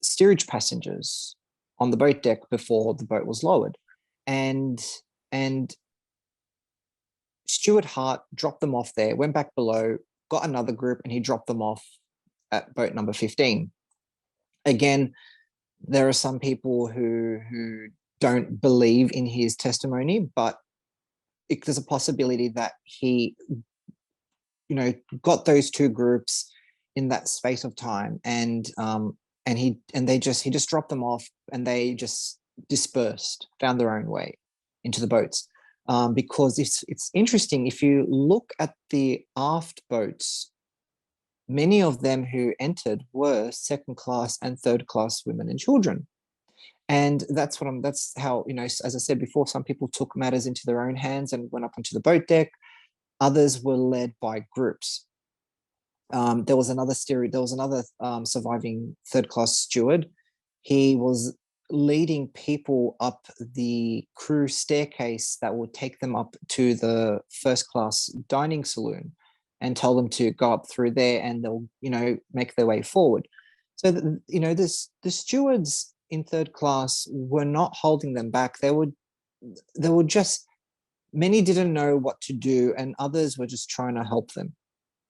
Speaker 3: steerage passengers on the boat deck before the boat was lowered, and Steward Hart dropped them off there, went back below, got another group, and he dropped them off at boat number 15. Again, there are some people who don't believe in his testimony, but there's a possibility that he, got those two groups in that space of time, and he just dropped them off, and they just dispersed, found their own way into the boats. Because it's interesting, if you look at the aft boats, many of them who entered were second class and third class women and children. And that's how, as I said before, some people took matters into their own hands and went up onto the boat deck. Others were led by groups. There was another surviving third class steward. He was leading people up the crew staircase that would take them up to the first class dining saloon and tell them to go up through there, and they'll make their way forward. So the stewards in third class were not holding them back. They were just, many didn't know what to do, and others were just trying to help them,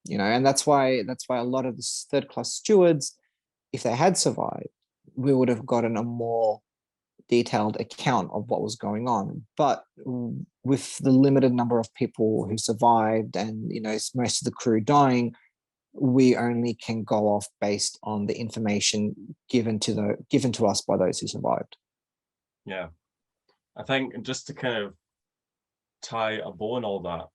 Speaker 3: and that's why a lot of the third class stewards, if they had survived, we would have gotten a more detailed account of what was going on. But with the limited number of people who survived and most of the crew dying, we only can go off based on the information given to us by those who survived.
Speaker 1: Yeah, I think just to kind of tie a bow on all that,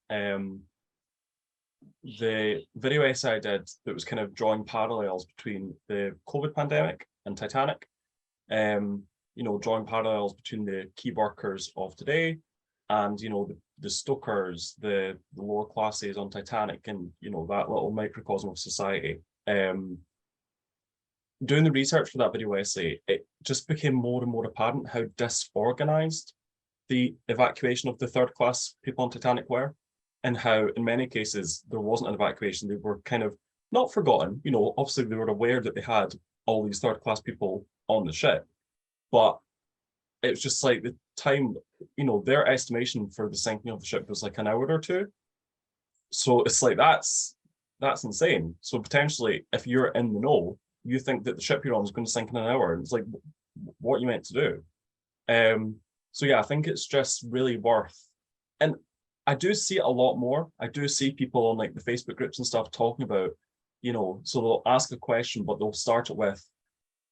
Speaker 1: the video essay I did that was kind of drawing parallels between the COVID pandemic and Titanic. You know, drawing parallels between the key workers of today and, you know, the stokers, the lower classes on Titanic, and, you know, that little microcosm of society. Doing the research for that video essay, it just became more and more apparent how disorganized the evacuation of the third class people on Titanic were, and how in many cases there wasn't an evacuation. They were kind of not forgotten, you know, obviously they were aware that they had all these third class people on the ship, but it's just like the time, you know, their estimation for the sinking of the ship was like an hour or two. So it's like, that's insane. So potentially, if you're in the know, you think that the ship you're on is going to sink in an hour, and it's like, what are you meant to do? So yeah, I think it's just really worth, and I do see it a lot more. I do see people on like the Facebook groups and stuff talking about, you know, so they'll ask a question, but they'll start it with,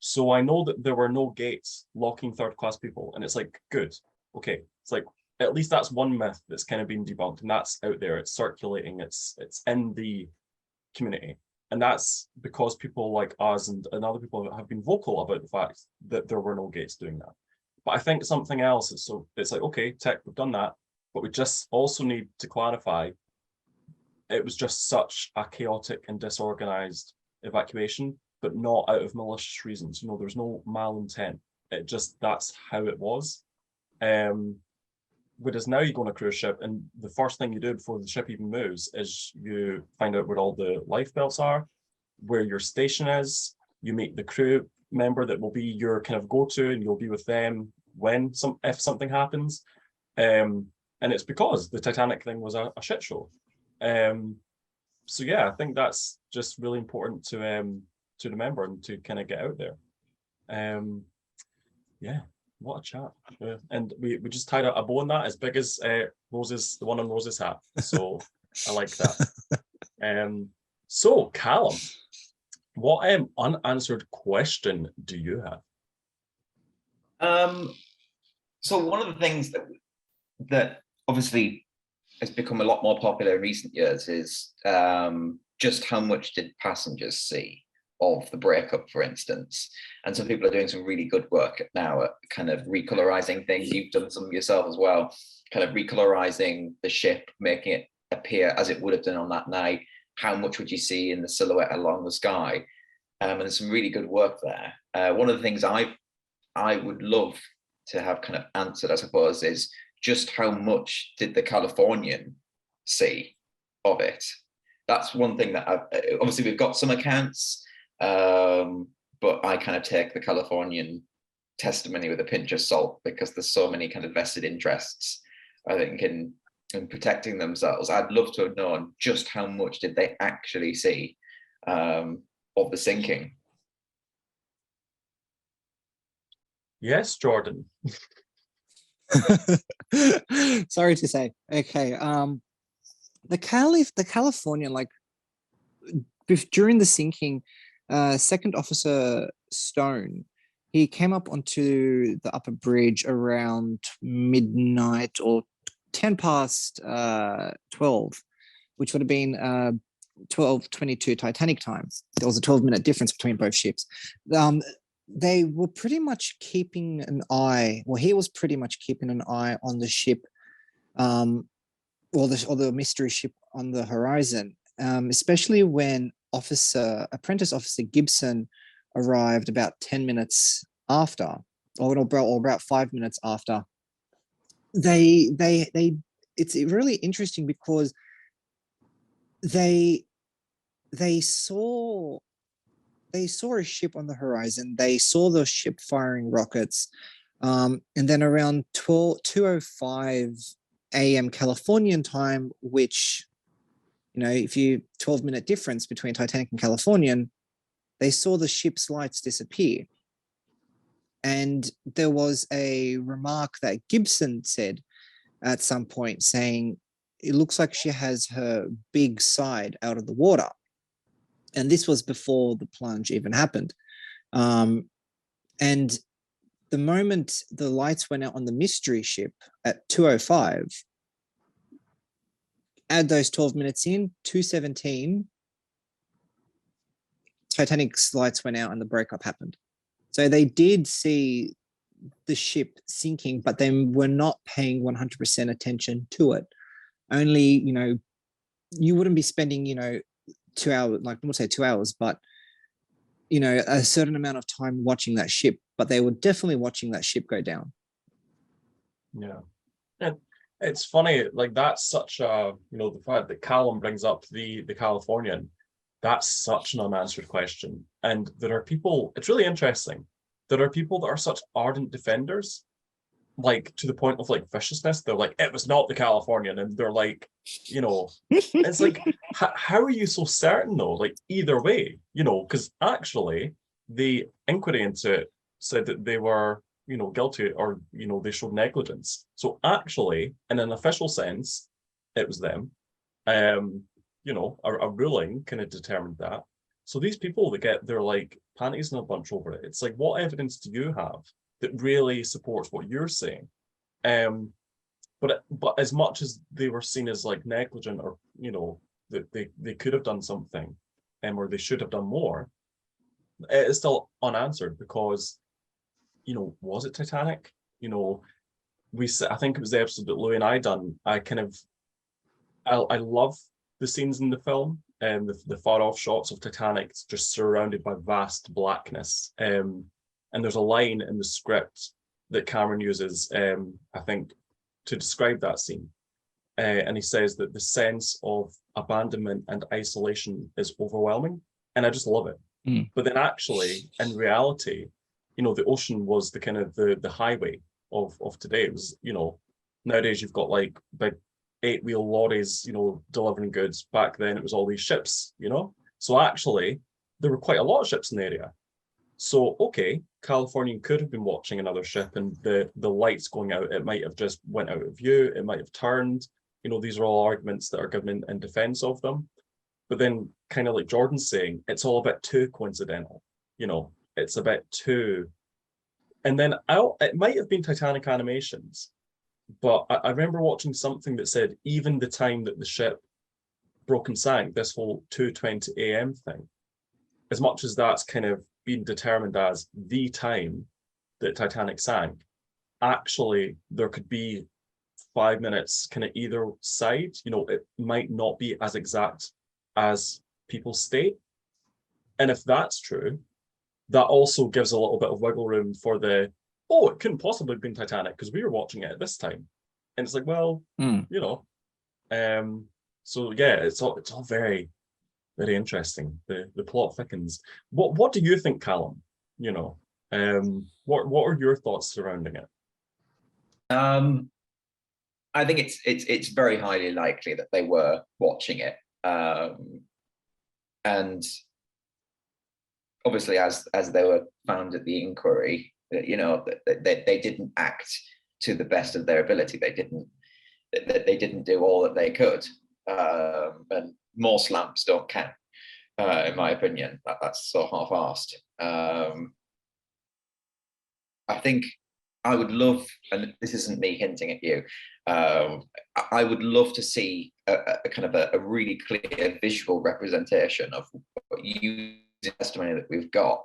Speaker 1: so I know that there were no gates locking third class people. And it's like, good, okay. It's like, at least that's one myth that's kind of been debunked, and that's out there, it's circulating, it's in the community. And that's because people like us and other people have been vocal about the fact that there were no gates doing that. But I think something else is, so it's like, okay, tech, we've done that, but we just also need to clarify it was just such a chaotic and disorganized evacuation, but not out of malicious reasons. You know, there's no malintent. It just, that's how it was. Whereas now you go on a cruise ship, and the first thing you do before the ship even moves is you find out where all the life belts are, where your station is. You meet the crew member that will be your kind of go-to, and you'll be with them when if something happens. And it's because the Titanic thing was a shit show. So yeah, I think that's just really important to remember and to kind of get out there. Yeah, what a chat. Yeah. And we just tied a bow on that as big as Rose's, the one on Rose's hat. So I like that. So Callum, what unanswered question do you have?
Speaker 2: So one of the things that obviously has become a lot more popular in recent years is just how much did passengers see of the breakup, for instance. And some people are doing some really good work now at kind of recolorizing things. You've done some yourself as well, kind of recolorizing the ship, making it appear as it would have done on that night. How much would you see in the silhouette along the sky? And there's some really good work there. One of the things I would love to have kind of answered, I suppose, is just how much did the Californian see of it? That's one thing that obviously we've got some accounts, but I kind of take the Californian testimony with a pinch of salt, because there's so many kind of vested interests, I think, in protecting themselves. I'd love to have known just how much did they actually see of the sinking.
Speaker 1: Yes, Jordan.
Speaker 3: Sorry to say. Okay. The Californian, like during the sinking, Second Officer Stone, he came up onto the upper bridge around midnight or 10 past 12, which would have been 12:22 Titanic time. There was a 12-minute difference between both ships. They were pretty much keeping an eye, well, he was pretty much keeping an eye on the ship, or the mystery ship on the horizon, especially when Apprentice Officer Gibson arrived about 10 minutes after, or about 5 minutes after. It's really interesting because they saw a ship on the horizon. They saw the ship firing rockets. And then around 2:05 a.m. Californian time, which, you know, if you 12-minute difference between Titanic and Californian, they saw the ship's lights disappear. And there was a remark that Gibson said at some point saying, it looks like she has her big side out of the water. And this was before the plunge even happened. And the moment the lights went out on the mystery ship at 2:05, add those 12 minutes in, 2:17, Titanic's lights went out and the breakup happened. So they did see the ship sinking, but they were not paying 100% attention to it. Only, you wouldn't be spending, 2 hours, like we'll say 2 hours, but, a certain amount of time watching that ship, but they were definitely watching that ship go down.
Speaker 1: Yeah. And it's funny, like that's such a, the fact that Callum brings up the Californian, that's such an unanswered question. And there are people, it's really interesting. There are people that are such ardent defenders, like to the point of like viciousness. They're like, it was not the Californian. And they're like, it's like, how are you so certain though? Like either way, because actually the inquiry into it said that they were, guilty or, they showed negligence. So actually, in an official sense, it was them. A ruling kind of determined that. So these people that get their like panties in a bunch over it, it's like, what evidence do you have that really supports what you're saying? But as much as they were seen as like negligent or that they could have done something, or they should have done more, it is still unanswered because was it Titanic? I think it was the episode that Louis and I done. I love the scenes in the film and the far off shots of Titanic just surrounded by vast blackness. And there's a line in the script that Cameron uses, I think, to describe that scene. And he says that the sense of abandonment and isolation is overwhelming. And I just love it.
Speaker 3: Mm.
Speaker 1: But then actually, in reality, the ocean was the kind of the highway of today. It was, nowadays you've got like big 8-wheel lorries, delivering goods. Back then it was all these ships, So actually, there were quite a lot of ships in the area. So, okay, Californian could have been watching another ship and the lights going out, it might have just went out of view, it might have turned. These are all arguments that are given in defense of them. But then, kind of like Jordan's saying, it's all a bit too coincidental. It's a bit too... And then it might have been Titanic animations, but I remember watching something that said even the time that the ship broke and sank, this whole 2:20 a.m. thing, as much as that's kind of been determined as the time that Titanic sank, actually there could be 5 minutes kind of either side. It might not be as exact as people state. And if that's true, that also gives a little bit of wiggle room for it couldn't possibly have been Titanic because we were watching it at this time. And it's like, well, so yeah, it's all very, very interesting. The plot thickens. What do you think, Callum? What are your thoughts surrounding it?
Speaker 2: I think it's very highly likely that they were watching it. And obviously, as they were found at the inquiry, they didn't act to the best of their ability. They didn't do all that they could, and more slams don't count, in my opinion. That's so half-assed. I think I would love, and this isn't me hinting at you, I would love to see a kind of a really clear visual representation of what you testimony that we've got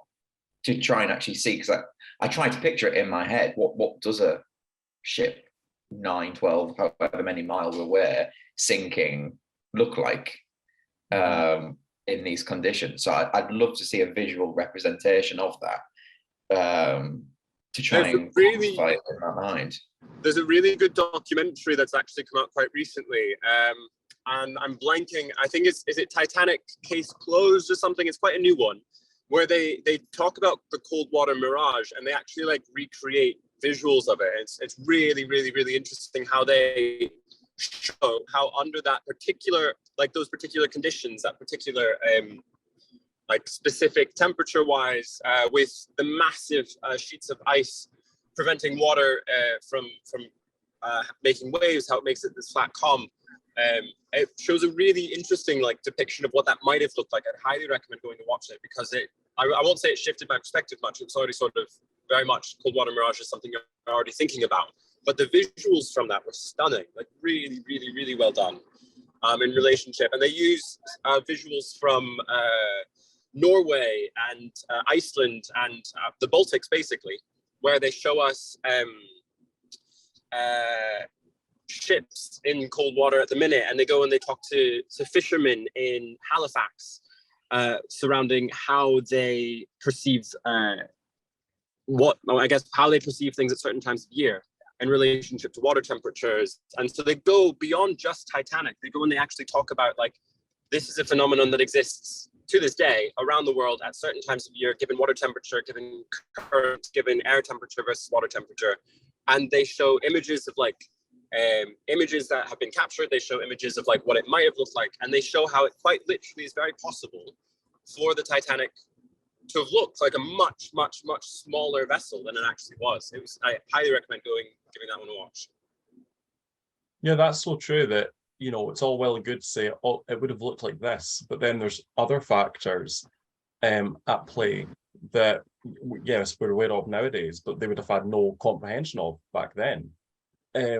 Speaker 2: to try and actually see, because I tried to picture it in my head. What does a ship 9, 12, however many miles away sinking look like in these conditions? So I'd love to see a visual representation of that to try and quantify it in my mind.
Speaker 5: There's a really good documentary that's actually come out quite recently. And I'm blanking. I think is it Titanic Case Closed or something? It's quite a new one where they talk about the cold water mirage and they actually like recreate visuals of it. It's really, really, really interesting how they show how under that particular, like those particular conditions, that particular like specific temperature wise, with the massive sheets of ice preventing water from making waves, how it makes it this flat calm. It shows a really interesting like depiction of what that might have looked like. I'd highly recommend going to watch it because I won't say it shifted my perspective much. It's already sort of very much cold water mirage is something you're already thinking about. But the visuals from that were stunning, like really, really, really well done. in relationship, and they use visuals from Norway and Iceland and the Baltics, basically, where they show us ships in cold water at the minute, and they go and they talk to fishermen in Halifax surrounding how they perceive how they perceive things at certain times of year in relationship to water temperatures. And so they go beyond just Titanic. They go and they actually talk about, like, this is a phenomenon that exists to this day around the world at certain times of year, given water temperature, given current, given air temperature versus water temperature. And they show images of like images that have been captured. They show images of like what it might have looked like, and they show how it quite literally is very possible for the Titanic to have looked like a much, much, much smaller vessel than it actually was. I highly recommend giving that one a watch.
Speaker 1: Yeah, that's so true that, you know, it's all well and good to say, oh, it would have looked like this, but then there's other factors at play that, yes, we're aware of nowadays, but they would have had no comprehension of back then. I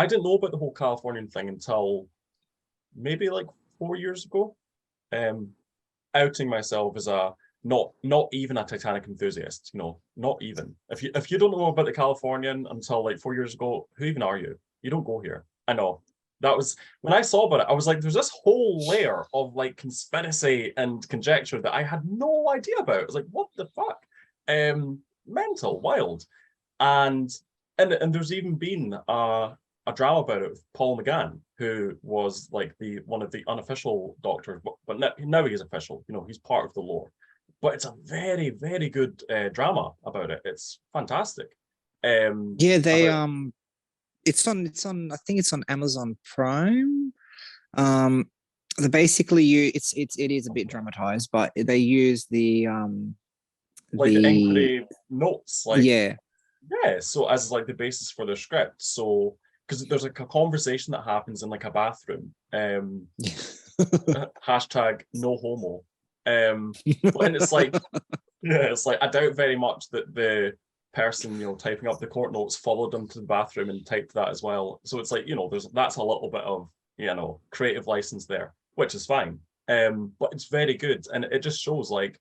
Speaker 1: didn't know about the whole Californian thing until maybe like 4 years ago. Outing myself as a not even a Titanic enthusiast, you know, not even. If you don't know about the Californian until like 4 years ago, who even are you? You don't go here. I know. That was when I saw about it, I was like, there's this whole layer of like conspiracy and conjecture that I had no idea about. I was like, what the fuck? Mental, wild. And there's even been a drama about it with Paul McGann, who was like one of the unofficial doctors, but now he is official. You know, he's part of the lore. But it's a very, very good drama about it. It's fantastic.
Speaker 3: Yeah, they it's on I think it's on Amazon Prime. It is a bit dramatized, but they use the
Speaker 1: like the inquiry notes, like
Speaker 3: yeah.
Speaker 1: So as like the basis for their script. So because there's like a conversation that happens in like a bathroom. Hashtag no homo. And it's like, yeah, it's like I doubt very much that the person, you know, typing up the court notes followed them to the bathroom and typed that as well. So it's like, you know, that's a little bit of, you know, creative license there, which is fine. But it's very good, and it just shows like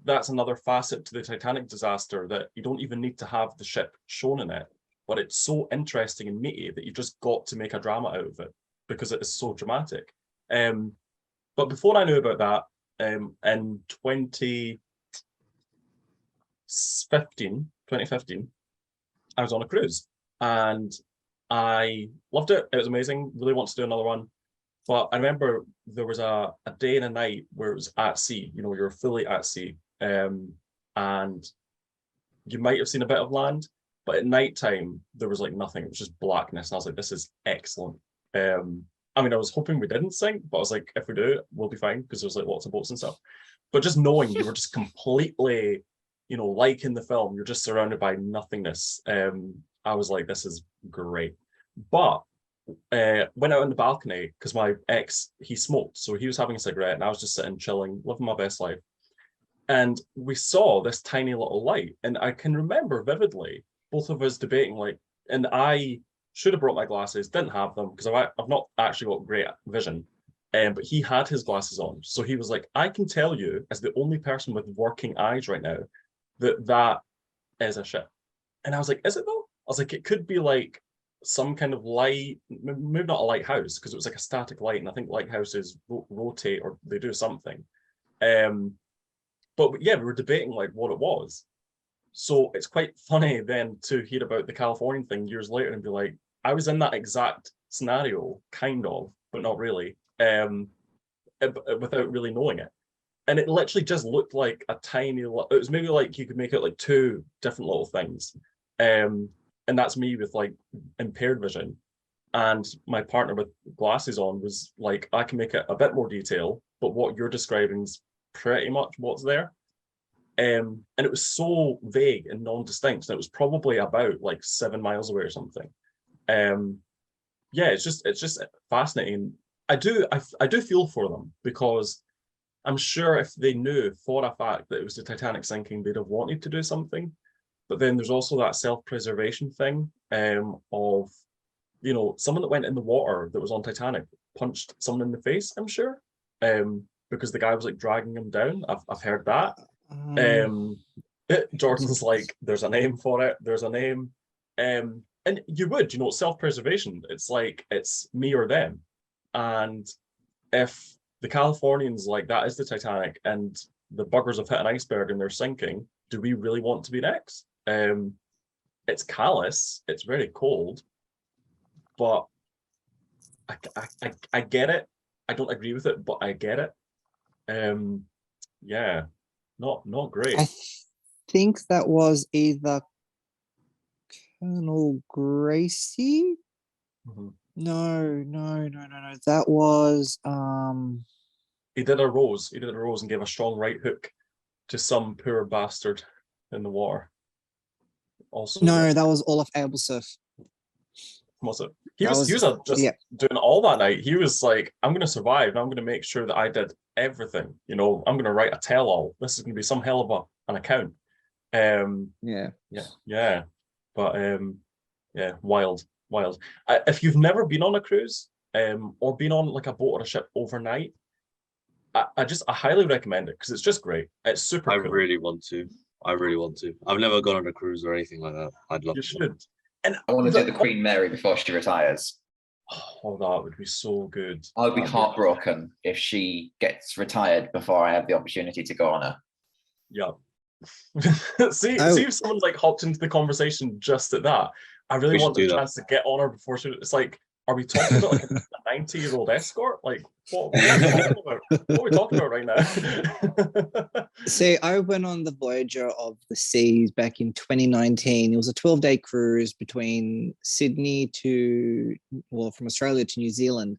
Speaker 1: that's another facet to the Titanic disaster, that you don't even need to have the ship shown in it, but it's so interesting and meaty that you just got to make a drama out of it because it is so dramatic. But before I knew about that, in 2015, I was on a cruise and I loved it. It was amazing. Really want to do another one. But I remember there was a day and a night where it was at sea, you know, you're fully at sea. And you might have seen a bit of land, but at nighttime there was like nothing. It was just blackness. And I was like, this is excellent. I mean, I was hoping we didn't sink, but I was like, if we do, we'll be fine, because there's like lots of boats and stuff. But just knowing you were just completely, you know, like in the film, you're just surrounded by nothingness. I was like, this is great. But went out on the balcony because my ex, he smoked, so he was having a cigarette and I was just sitting chilling, living my best life. And we saw this tiny little light, and I can remember vividly both of us debating, like, and I should have brought my glasses, didn't have them because I've not actually got great vision. But he had his glasses on, so he was like, I can tell you as the only person with working eyes right now that is a ship. And I was like, is it though? I was like, it could be like some kind of light, maybe not a lighthouse, because it was like a static light, and I think lighthouses rotate or they do something. But yeah, we were debating like what it was. So it's quite funny then to hear about the Californian thing years later and be like, I was in that exact scenario, kind of, but not really, without really knowing it. And it literally just looked like a tiny, it was maybe like you could make it like two different little things. And that's me with like impaired vision. And my partner with glasses on was like, I can make it a bit more detail, but what you're describing is pretty much what's there. And it was so vague and non-distinct, and it was probably about like 7 miles away or something. Yeah, it's just fascinating. I do feel for them, because I'm sure if they knew for a fact that it was the Titanic sinking, they'd have wanted to do something. But then there's also that self-preservation thing of, you know, someone that went in the water that was on Titanic punched someone in the face, I'm sure, because the guy was like dragging him down. I've heard that. Jordan's like, there's a name for it. There's a name. And you would, self-preservation. It's like, it's me or them. And if the Californians, like, that is the Titanic, and the buggers have hit an iceberg and they're sinking, do we really want to be next? It's callous. It's very cold. But I get it. I don't agree with it, but I get it. Yeah, not great.
Speaker 3: I think that was either Colonel Gracie.
Speaker 1: Mhm.
Speaker 3: No. That was
Speaker 1: He did a rose. He did a rose and gave a strong right hook to some poor bastard in the water. Also,
Speaker 3: no, that was Olaf Abelseth.
Speaker 1: was it? He was just doing all that night. He was like, I'm going to survive, and I'm going to make sure that I did everything. I'm going to write a tell-all. This is going to be some hell of an account. Yeah. But wild. If you've never been on a cruise, or been on like a boat or a ship overnight, I highly recommend it because it's just great. It's super cool.
Speaker 4: I really want to. I've never gone on a cruise or anything like that. I'd love
Speaker 1: You
Speaker 4: to.
Speaker 1: should. And
Speaker 2: I want to do the Queen Mary before she retires.
Speaker 1: Oh, that would be so good.
Speaker 2: I would be heartbroken if she gets retired before I have the opportunity to go on her.
Speaker 1: Yeah. see if someone like hopped into the conversation just at that. I really want the chance to get on her before she. It's like, are we talking about like a 90-year-old escort? Like, what are we talking about right now?
Speaker 3: See, I went on the Voyager of the Seas back in 2019. It was a 12-day cruise between Sydney from Australia to New Zealand.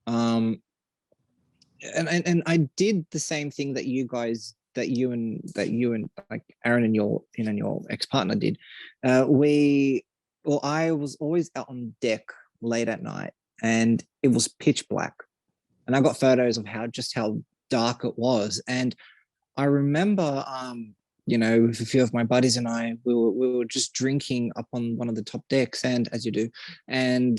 Speaker 3: And I did the same thing that you guys, that you and like Arron and your ex-partner did. I was always out on deck late at night, and it was pitch black, and I got photos of how dark it was. And I remember with a few of my buddies and I, we were just drinking up on one of the top decks, and as you do, and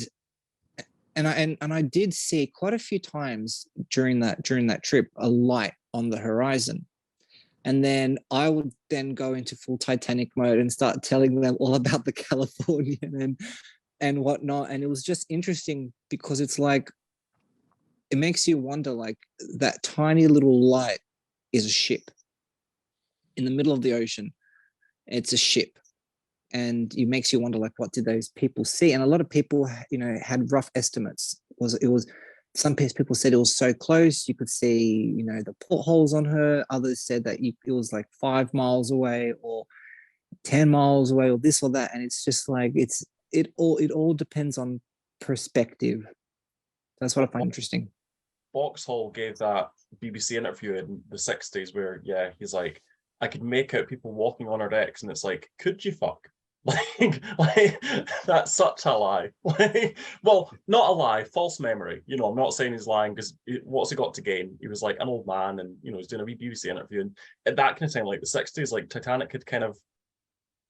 Speaker 3: I did see quite a few times during that trip a light on the horizon. And then I would then go into full Titanic mode and start telling them all about the Californian and whatnot. And it was just interesting because it's like, it makes you wonder, like, that tiny little light is a ship in the middle of the ocean. It's a ship. And it makes you wonder, like, what did those people see? And a lot of people, had rough estimates. It was some people said it was so close you could see, the portholes on her. Others said that it was like 5 miles away or 10 miles away or this or that. And it's just like, it all depends on perspective. That's what I find interesting.
Speaker 1: Vauxhall gave that BBC interview in the 60s where, he's like, I could make out people walking on our decks, and it's like, could you fuck? Like that's such a lie. Well, not a lie, false memory. I'm not saying he's lying, because what's he got to gain? He was like an old man, and he's doing a wee BBC interview, and at that kind of time, like the 60s, like Titanic had kind of,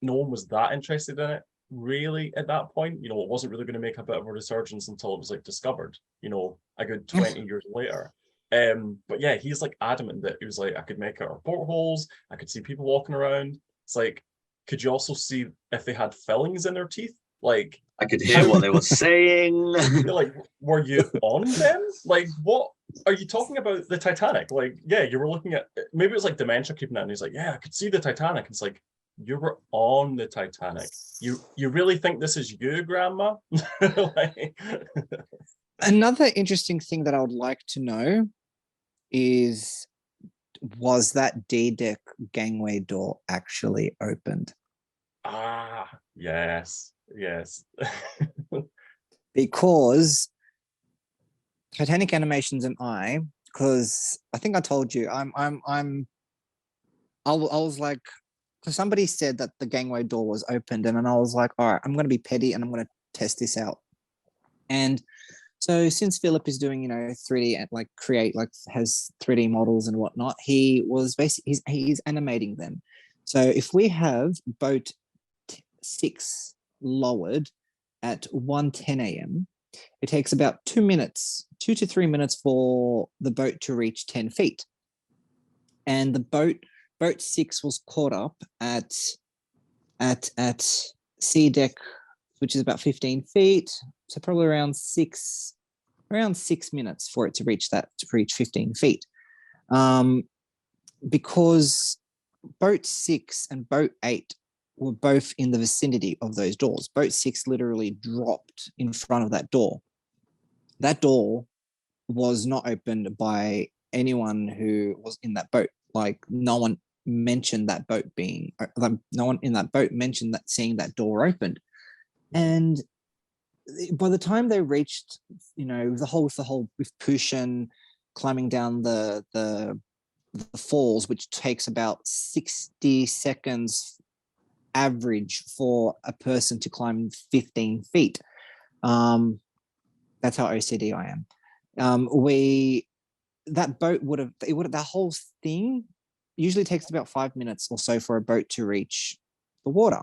Speaker 1: no one was that interested in it really at that point. It wasn't really going to make a bit of a resurgence until it was like discovered, a good 20 years later. But yeah, he's like adamant that he was like, I could make out our portholes, I could see people walking around. It's like, could you also see if they had fillings in their teeth? Like,
Speaker 4: I could hear what they were saying.
Speaker 1: Like, were you on them? Like, what are you talking about? The Titanic? Like, yeah, you were looking at, maybe it was like dementia creeping out, and he's like, yeah, I could see the Titanic. It's like, you were on the Titanic. You really think this is you, Grandma?
Speaker 3: Another interesting thing that I would like to know was that D-deck gangway door actually opened?
Speaker 1: Yes.
Speaker 3: Because Titanic Animations and because I think I told you, I was like, because somebody said that the gangway door was opened, and then I was like, all right, I'm going to be petty and I'm going to test this out. And so since Philip is doing, 3D and like has 3D models and whatnot, he's animating them. So if we have boat 6 lowered at 1:10 a.m. it takes about 2 minutes, 2 to 3 minutes for the boat to reach 10 feet. And the boat 6 was caught up at sea deck, which is about 15 feet. So probably around 6 minutes for it to reach 15 feet. Because boat 6 and boat 8 were both in the vicinity of those doors. Boat 6 literally dropped in front of that door. That door was not opened by anyone who was in that boat. Like, no one mentioned that boat being, no one in that boat mentioned that seeing that door opened. And by the time they reached, with Pushin climbing down the falls, which takes about 60 seconds average for a person to climb 15 feet. That's how OCD I am. That boat that whole thing usually takes about 5 minutes or so for a boat to reach the water.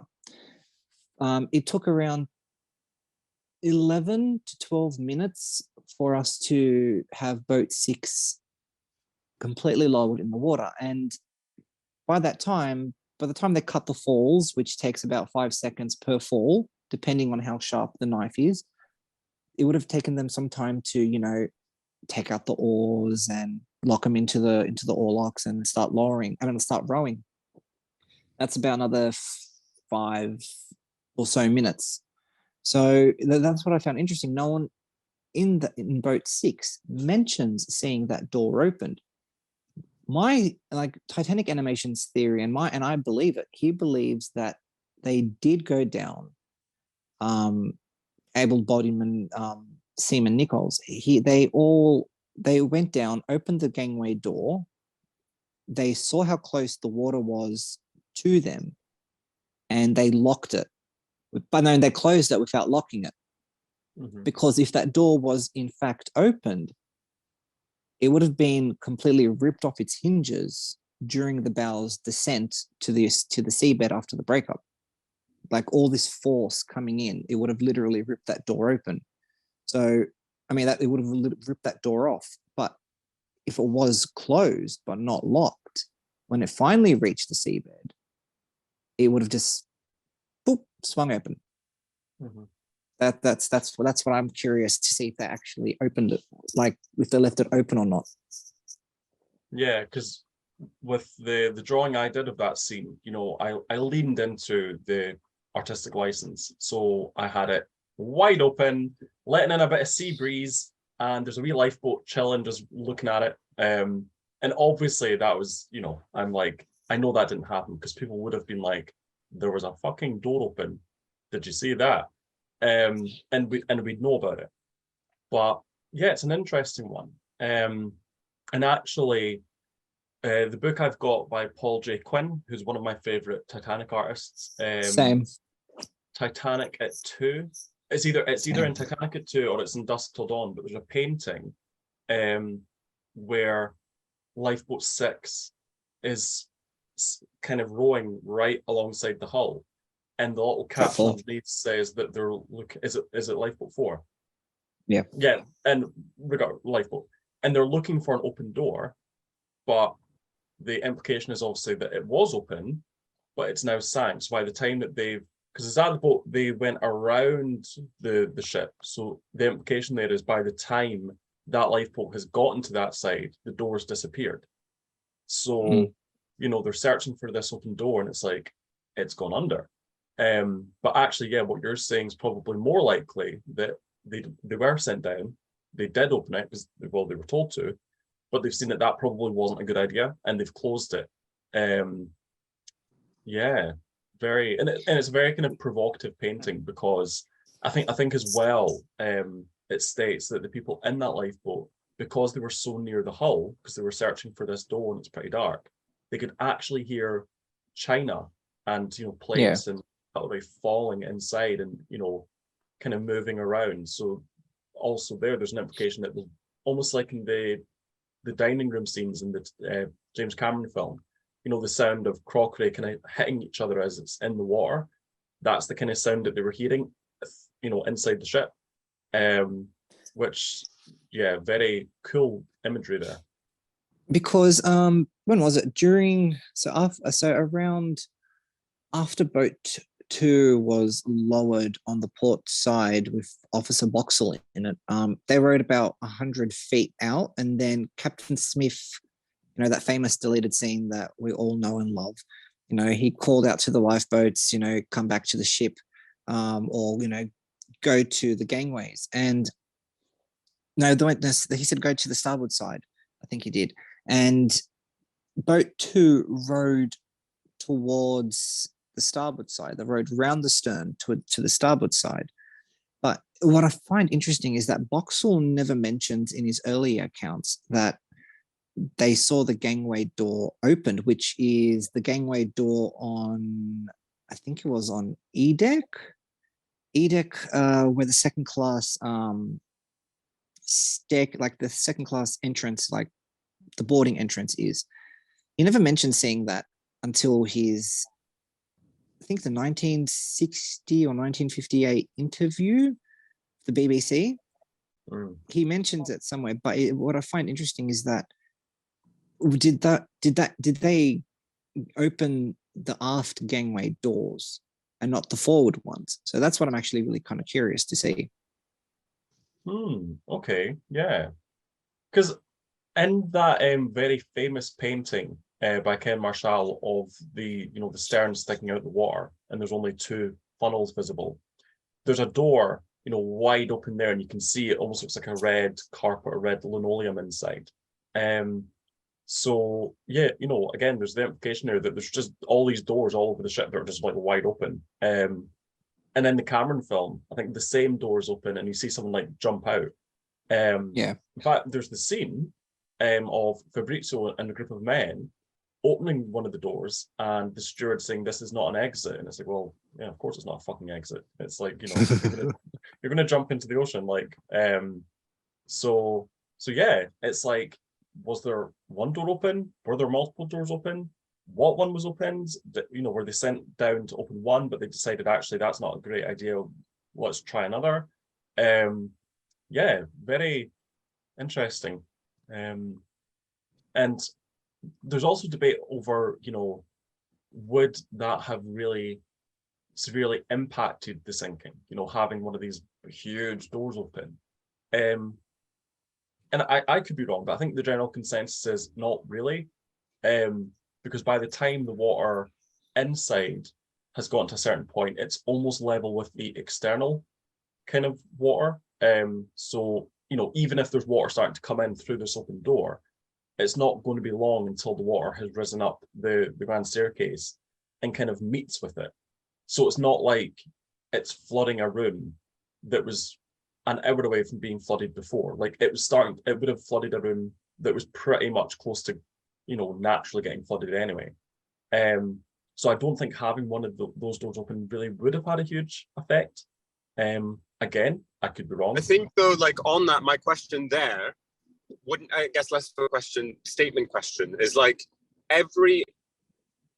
Speaker 3: It took around 11 to 12 minutes for us to have boat 6 completely lowered in the water. And by the time they cut the falls, which takes about 5 seconds per fall, depending on how sharp the knife is, it would have taken them some time to, take out the oars and lock them into the oar locks and start rowing. That's about another 5 or so minutes. So that's what I found interesting. No one in boat 6 mentions seeing that door opened. My Titanic Animation's theory, and I believe it. He believes that they did go down. Abel Bodyman, Seaman Nichols. They went down, opened the gangway door. They saw how close the water was to them, and they locked it. But no, they closed it without locking it. Mm-hmm. Because if that door was in fact opened, it would have been completely ripped off its hinges during the bow's descent to the seabed after the breakup. Like, all this force coming in, it would have literally ripped that door open. So, it would have ripped that door off. But if it was closed but not locked, when it finally reached the seabed, it would have just swung open. Mm-hmm. That's what I'm curious to see, if they actually opened it, like if they left it open or not.
Speaker 1: Yeah, because with the drawing I did of that scene, I leaned into the artistic license, so I had it wide open, letting in a bit of sea breeze, and there's a wee lifeboat chilling, just looking at it. And obviously that was, I'm like, I know that didn't happen, because people would have been like, there was a fucking door open. Did you see that? And we'd know about it. But yeah, it's an interesting one. And actually, the book I've got by Paul J. Quinn, who's one of my favorite Titanic artists.
Speaker 3: Same.
Speaker 1: Titanic at 2. It's either in Titanic at 2 or it's in Dusk Till Dawn. But there's a painting where Lifeboat 6 is kind of rowing right alongside the hull, and the little caption underneath says that they're is it Lifeboat 4? Yeah, and regard Lifeboat, and they're looking for an open door, but the implication is obviously that it was open, but it's now sank. So by the time that because it's at the boat, they went around the ship. So the implication there is, by the time that lifeboat has gotten to that side, the door's disappeared. So they're searching for this open door, and it's like, it's gone under. But actually, yeah, what you're saying is probably more likely that they were sent down. They did open it because, well, they were told to, but they've seen that probably wasn't a good idea, and they've closed it. Yeah, very, and it's a very kind of provocative painting, because I think as well, it states that the people in that lifeboat, because they were so near the hull, because they were searching for this door and it's pretty dark, they could actually hear china and plates and cutlery falling inside and kind of moving around. So also there's an implication that was almost like in the dining room scenes in the James Cameron film, the sound of crockery kind of hitting each other as it's in the water. That's the kind of sound that they were hearing, inside the ship. And which, yeah, very cool imagery there.
Speaker 3: Because when was it? Around after boat 2 was lowered on the port side with Officer Boxall in it, they rowed about 100 feet out, and then Captain Smith, that famous deleted scene that we all know and love, he called out to the lifeboats, come back to the ship, or go to the gangways. And no, he said go to the starboard side. I think he did. And boat 2 rowed towards the starboard side. They rowed round the stern to the starboard side. But what I find interesting is that Boxall never mentions in his earlier accounts that they saw the gangway door opened, which is the gangway door on, I think it was on E deck, where the second class like the second class entrance, like the boarding entrance is. He never mentioned seeing that until his, I think, the 1960 or 1958 interview, the BBC. He mentions it somewhere, but what I find interesting is that did they open the aft gangway doors and not the forward ones? So that's what I'm actually really kind of curious to see.
Speaker 1: Okay, yeah, because in that very famous painting by Ken Marshall of the the stern sticking out the water, and there's only 2 funnels visible. There's a door wide open there, and you can see it almost looks like a red carpet or red linoleum inside. So yeah, again, there's the implication there that there's just all these doors all over the ship that are just like wide open. And in the Cameron film, I think the same doors open and you see someone like jump out.
Speaker 3: Yeah.
Speaker 1: In fact, there's the scene of Fabrizio and a group of men opening one of the doors and the steward saying, "This is not an exit." And it's like, well, yeah, of course it's not a fucking exit. It's like, you're gonna jump into the ocean. Like, so yeah, it's like, was there one door open? Were there multiple doors open? What one was opened? Were they sent down to open one, but they decided actually that's not a great idea, let's try another? Yeah, very interesting. And there's also debate over, would that have really severely impacted the sinking, having one of these huge doors open? And I could be wrong, but I think the general consensus is not really. Because by the time the water inside has gotten to a certain point, it's almost level with the external kind of water. So, even if there's water starting to come in through this open door, it's not going to be long until the water has risen up the grand staircase and kind of meets with it. So it's not like it's flooding a room that was an hour away from being flooded before. Like it would have flooded a room that was pretty much close to naturally getting flooded anyway. So I don't think having one of those doors open really would have had a huge effect. Again, I could be wrong.
Speaker 5: I think though, like on that, my question there wouldn't, I guess less of a question, statement question, is like every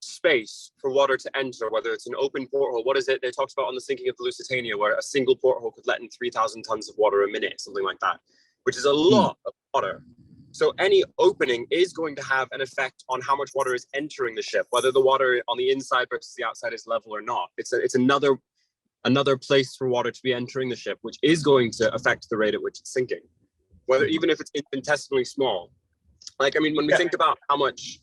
Speaker 5: space for water to enter, whether it's an open porthole, what is it they talked about on the sinking of the Lusitania, where a single porthole could let in 3,000 tons of water a minute, something like that, which is a lot of water. So any opening is going to have an effect on how much water is entering the ship, whether the water on the inside versus the outside is level or not. It's another place for water to be entering the ship, which is going to affect the rate at which it's sinking, whether even if it's infinitesimally small. Like, I mean, when we think about how much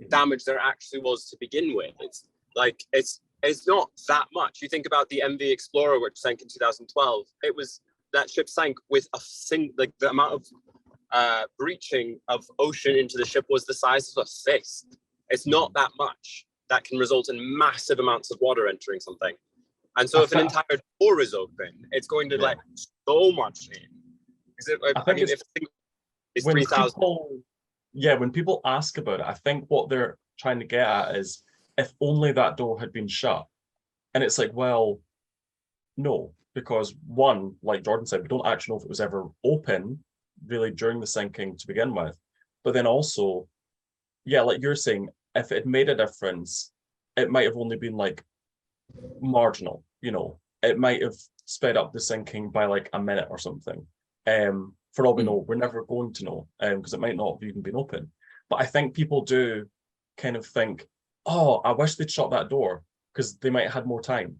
Speaker 5: damage there actually was to begin with, it's like it's not that much. You think about the MV Explorer, which sank in 2012. That ship sank with the amount of breaching of ocean into the ship was the size of a fist. It's not that much that can result in massive amounts of water entering something. And so if an entire door is open, it's going to let so much in. If it's 3,000.
Speaker 1: When people ask about it, I think what they're trying to get at is if only that door had been shut. And it's like, well, no, because one, like Jordan said, we don't actually know if it was ever open really during the sinking to begin with. But then also, like you're saying, if it made a difference, it might have only been like marginal, it might have sped up the sinking by like a minute or something. For all we know, we're never going to know, because it might not have even been open. But I think people do kind of think, oh, I wish they'd shut that door because they might have had more time.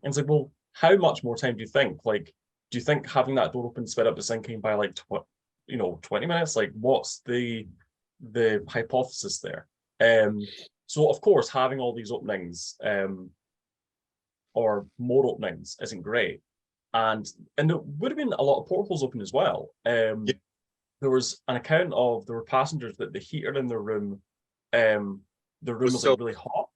Speaker 1: And it's like, well, how much more time do you think? Like, do you think having that door open sped up the sinking by like 20 minutes? Like, what's the hypothesis there? So of course, having all these openings or more openings isn't great. And there would have been a lot of portholes open as well. There was an account of there were passengers that the heater in their room, the room was like really hot.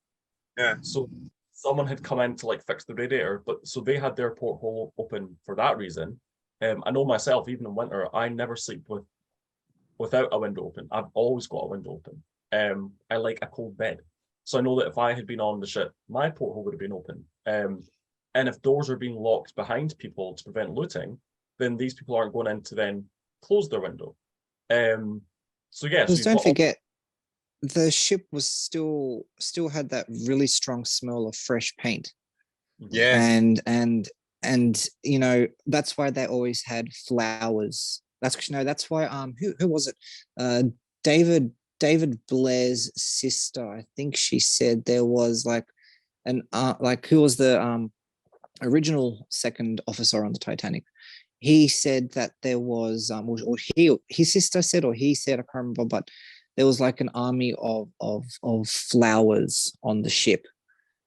Speaker 5: Yeah.
Speaker 1: So someone had come in to like fix the radiator, but so they had their porthole open for that reason. I know myself, even in winter, I never sleep without a window open. I've always got a window open. I like a cold bed. So I know that if I had been on the ship, my porthole would have been open. And if doors are being locked behind people to prevent looting, then these people aren't going in to then close their window. So yeah.
Speaker 3: Because don't forget, the ship was still had that really strong smell of fresh paint.
Speaker 5: Yes.
Speaker 3: And you know, that's why they always had flowers. That's why who was it? David Blair's sister, I think she said there was like like who was the original second officer on the Titanic. He said that there was or his sister said, or he said, I can't remember, but there was like an army of flowers on the ship.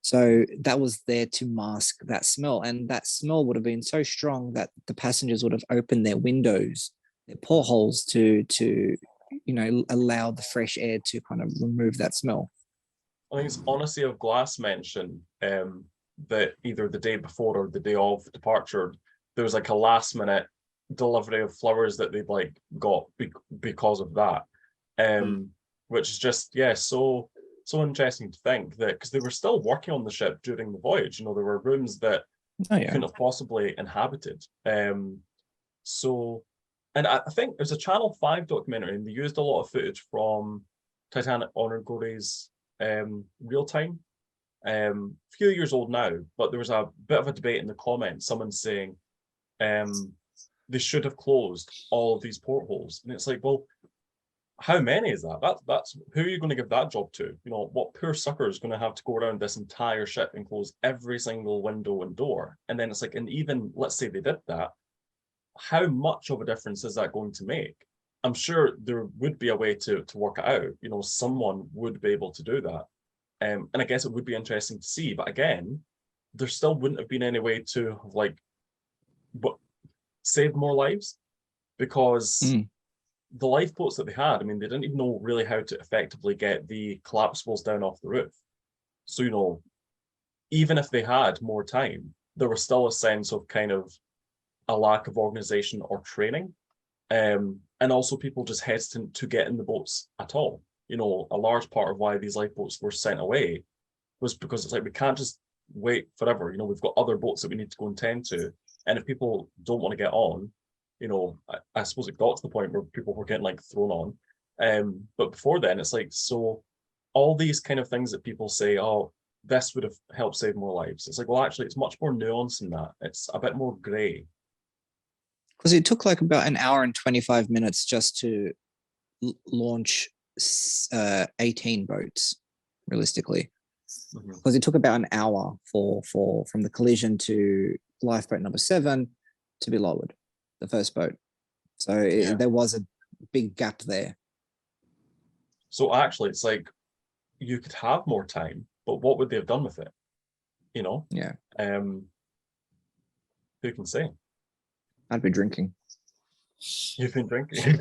Speaker 3: So that was there to mask that smell, and that smell would have been so strong that the passengers would have opened their windows, their portholes to you know, allow the fresh air to kind of remove that smell.
Speaker 1: I think it's Honesty of Glass mentioned that either the day before or the day of departure, there was like a last minute delivery of flowers that they'd like got because of that. Which is just, so interesting to think that, because they were still working on the ship during the voyage, you know, there were rooms that couldn't have possibly inhabited. So, and I think there's a Channel 5 documentary, and they used a lot of footage from Titanic Honor Glory's real time. A few years old now, but there was a bit of a debate in the comments, someone saying they should have closed all of these portholes. And it's like, well, how many is that? That's who are you going to give that job to? You know, what poor sucker is going to have to go around this entire ship and close every single window and door? And then it's like, and even let's say they did that, how much of a difference is that going to make? I'm sure there would be a way to work it out. You know, someone would be able to do that. And I guess it would be interesting to see. But again, there still wouldn't have been any way to have like saved more lives, because the lifeboats that they had, I mean, they didn't even know really how to effectively get the collapsibles down off the roof. So, you know, even if they had more time, there was still a sense of kind of a lack of organization or training. And also people just hesitant to get in the boats at all. You know, a large part of why these lifeboats were sent away was because it's like, we can't just wait forever. You know, we've got other boats that we need to go and tend to. And if people don't want to get on, you know, I suppose it got to the point where people were getting like thrown on. But before then, it's like, so all these kind of things that people say, oh, this would have helped save more lives. It's like, well, actually, it's much more nuanced than that. It's a bit more grey.
Speaker 3: Because it took like about an hour and 25 minutes just to launch 18 boats, realistically. Because it took about an hour for from the collision to lifeboat number 7 to be lowered, the first boat. So there was a big gap there.
Speaker 1: So actually, it's like you could have more time, but what would they have done with it? You know?
Speaker 3: Yeah.
Speaker 1: Who can say?
Speaker 3: I'd be drinking.
Speaker 1: You've been drinking.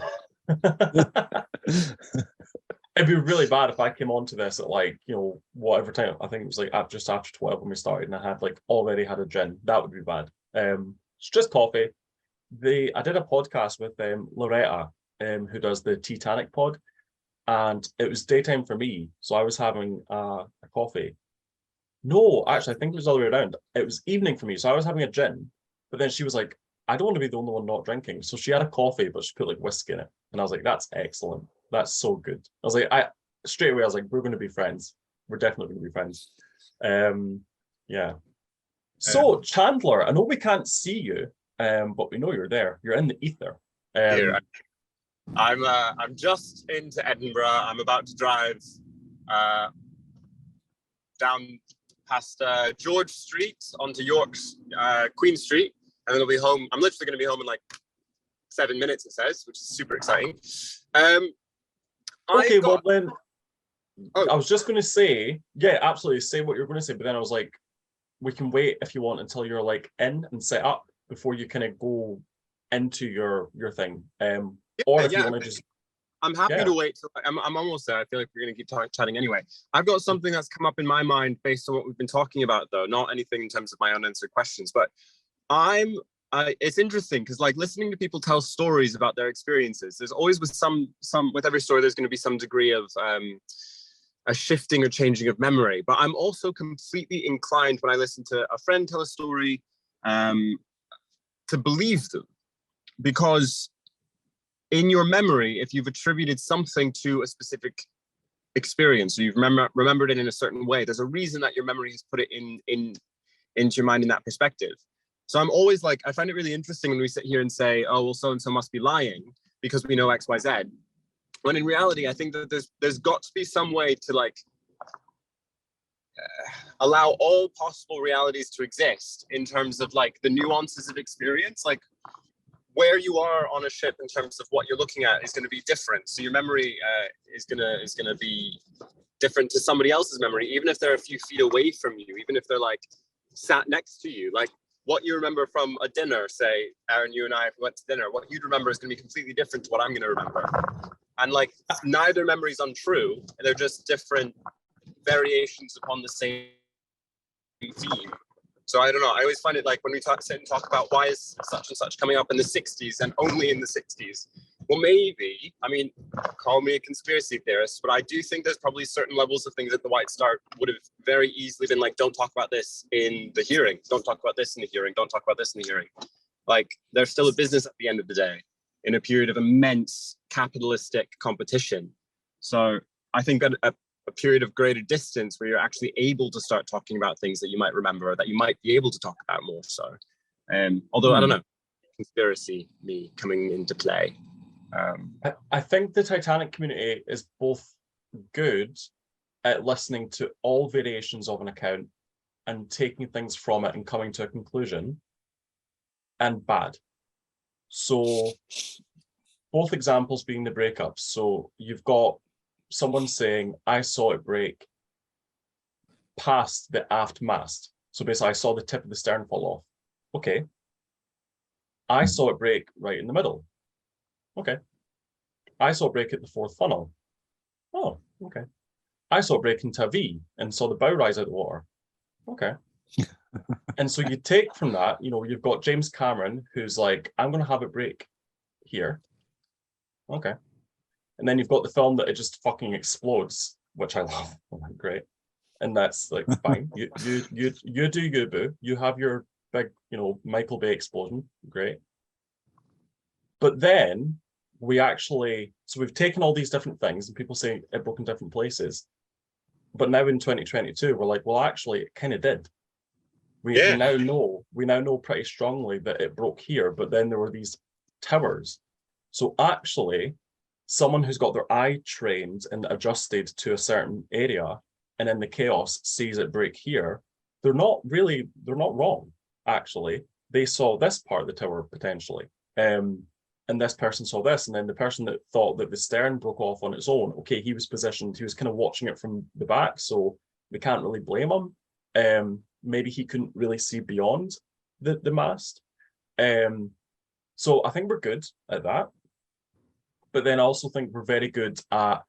Speaker 1: It'd be really bad if I came onto this at like, you know, whatever time. I think it was like just after 12 when we started, and I had like already had a gin. That would be bad. It's just coffee. I did a podcast with Loretta, who does the Ti-tonic pod, and it was daytime for me, so I was having a coffee. No, actually, I think it was the other way around. It was evening for me, so I was having a gin, but then she was like, I don't want to be the only one not drinking. So she had a coffee, but she put like whiskey in it. And I was like, that's excellent. That's so good. I was like, straight away, I was like, we're going to be friends. We're definitely going to be friends. Yeah. So Chandler, I know we can't see you, but we know you're there. You're in the ether.
Speaker 5: Here, I'm just into Edinburgh. I'm about to drive down past George Street onto York's Queen Street, and then I'll be home. I'm literally going to be home in like 7 minutes, it says, which is super exciting.
Speaker 1: Okay, well then, I was just going to say, yeah, absolutely, say what you're going to say, but then I was like, we can wait if you want until you're like in and set up before you kind of go into your thing. Or if you want to just...
Speaker 5: I'm happy to wait till I'm almost there. I feel like we're going to keep chatting anyway. I've got something that's come up in my mind based on what we've been talking about, though, not anything in terms of my unanswered questions, but it's interesting because like listening to people tell stories about their experiences, there's always with with every story, there's going to be some degree of a shifting or changing of memory. But I'm also completely inclined when I listen to a friend tell a story to believe them, because in your memory, if you've attributed something to a specific experience, or you've remembered it in a certain way, there's a reason that your memory has put it into your mind in that perspective. So I'm always like, I find it really interesting when we sit here and say, oh, well, so-and-so must be lying because we know X, Y, Z. When in reality, I think that there's got to be some way to like allow all possible realities to exist in terms of like the nuances of experience. Like where you are on a ship in terms of what you're looking at is going to be different. So your memory is gonna be different to somebody else's memory, even if they're a few feet away from you, even if they're like sat next to you. Like what you remember from a dinner, say, Arron, you and I, if we went to dinner, what you'd remember is going to be completely different to what I'm going to remember. And like neither memory is untrue. They're just different variations upon the same theme. So I don't know. I always find it like when we sit and talk about why is such and such coming up in the 60s and only in the 60s. Well, maybe, I mean, call me a conspiracy theorist, but I do think there's probably certain levels of things that the White Star would have very easily been like, don't talk about this in the hearing. Don't talk about this in the hearing. Don't talk about this in the hearing. Like there's still a business at the end of the day in a period of immense capitalistic competition. So I think that a period of greater distance where you're actually able to start talking about things that you might remember, or that you might be able to talk about more so. Although I don't know, conspiracy me coming into play.
Speaker 1: I think the Titanic community is both good at listening to all variations of an account and taking things from it and coming to a conclusion, and bad. So both examples being the breakups. So you've got someone saying, I saw it break past the aft mast. So basically, I saw the tip of the stern fall off. Okay. I saw it break right in the middle. Okay. I saw it break at the fourth funnel. Oh, okay. I saw it break into a V and saw the bow rise out of the water. Okay. And so you take from that, you know, you've got James Cameron, who's like, I'm going to have it break here. Okay. And then you've got the film that it just fucking explodes, which I love. I'm like, great. And that's like, fine. You do you, boo. You have your big, you know, Michael Bay explosion. Great. But then so we've taken all these different things and people say it broke in different places. But now in 2022, we're like, well, actually, it kind of did. We now know pretty strongly that it broke here, but then there were these towers. So actually, someone who's got their eye trained and adjusted to a certain area, and in the chaos sees it break here, they're not wrong, actually. They saw this part of the tower potentially. And this person saw this, and then the person that thought that the stern broke off on its own, okay, he was positioned, he was kind of watching it from the back, so we can't really blame him. Maybe he couldn't really see beyond the mast. So I think we're good at that. But then I also think we're very good at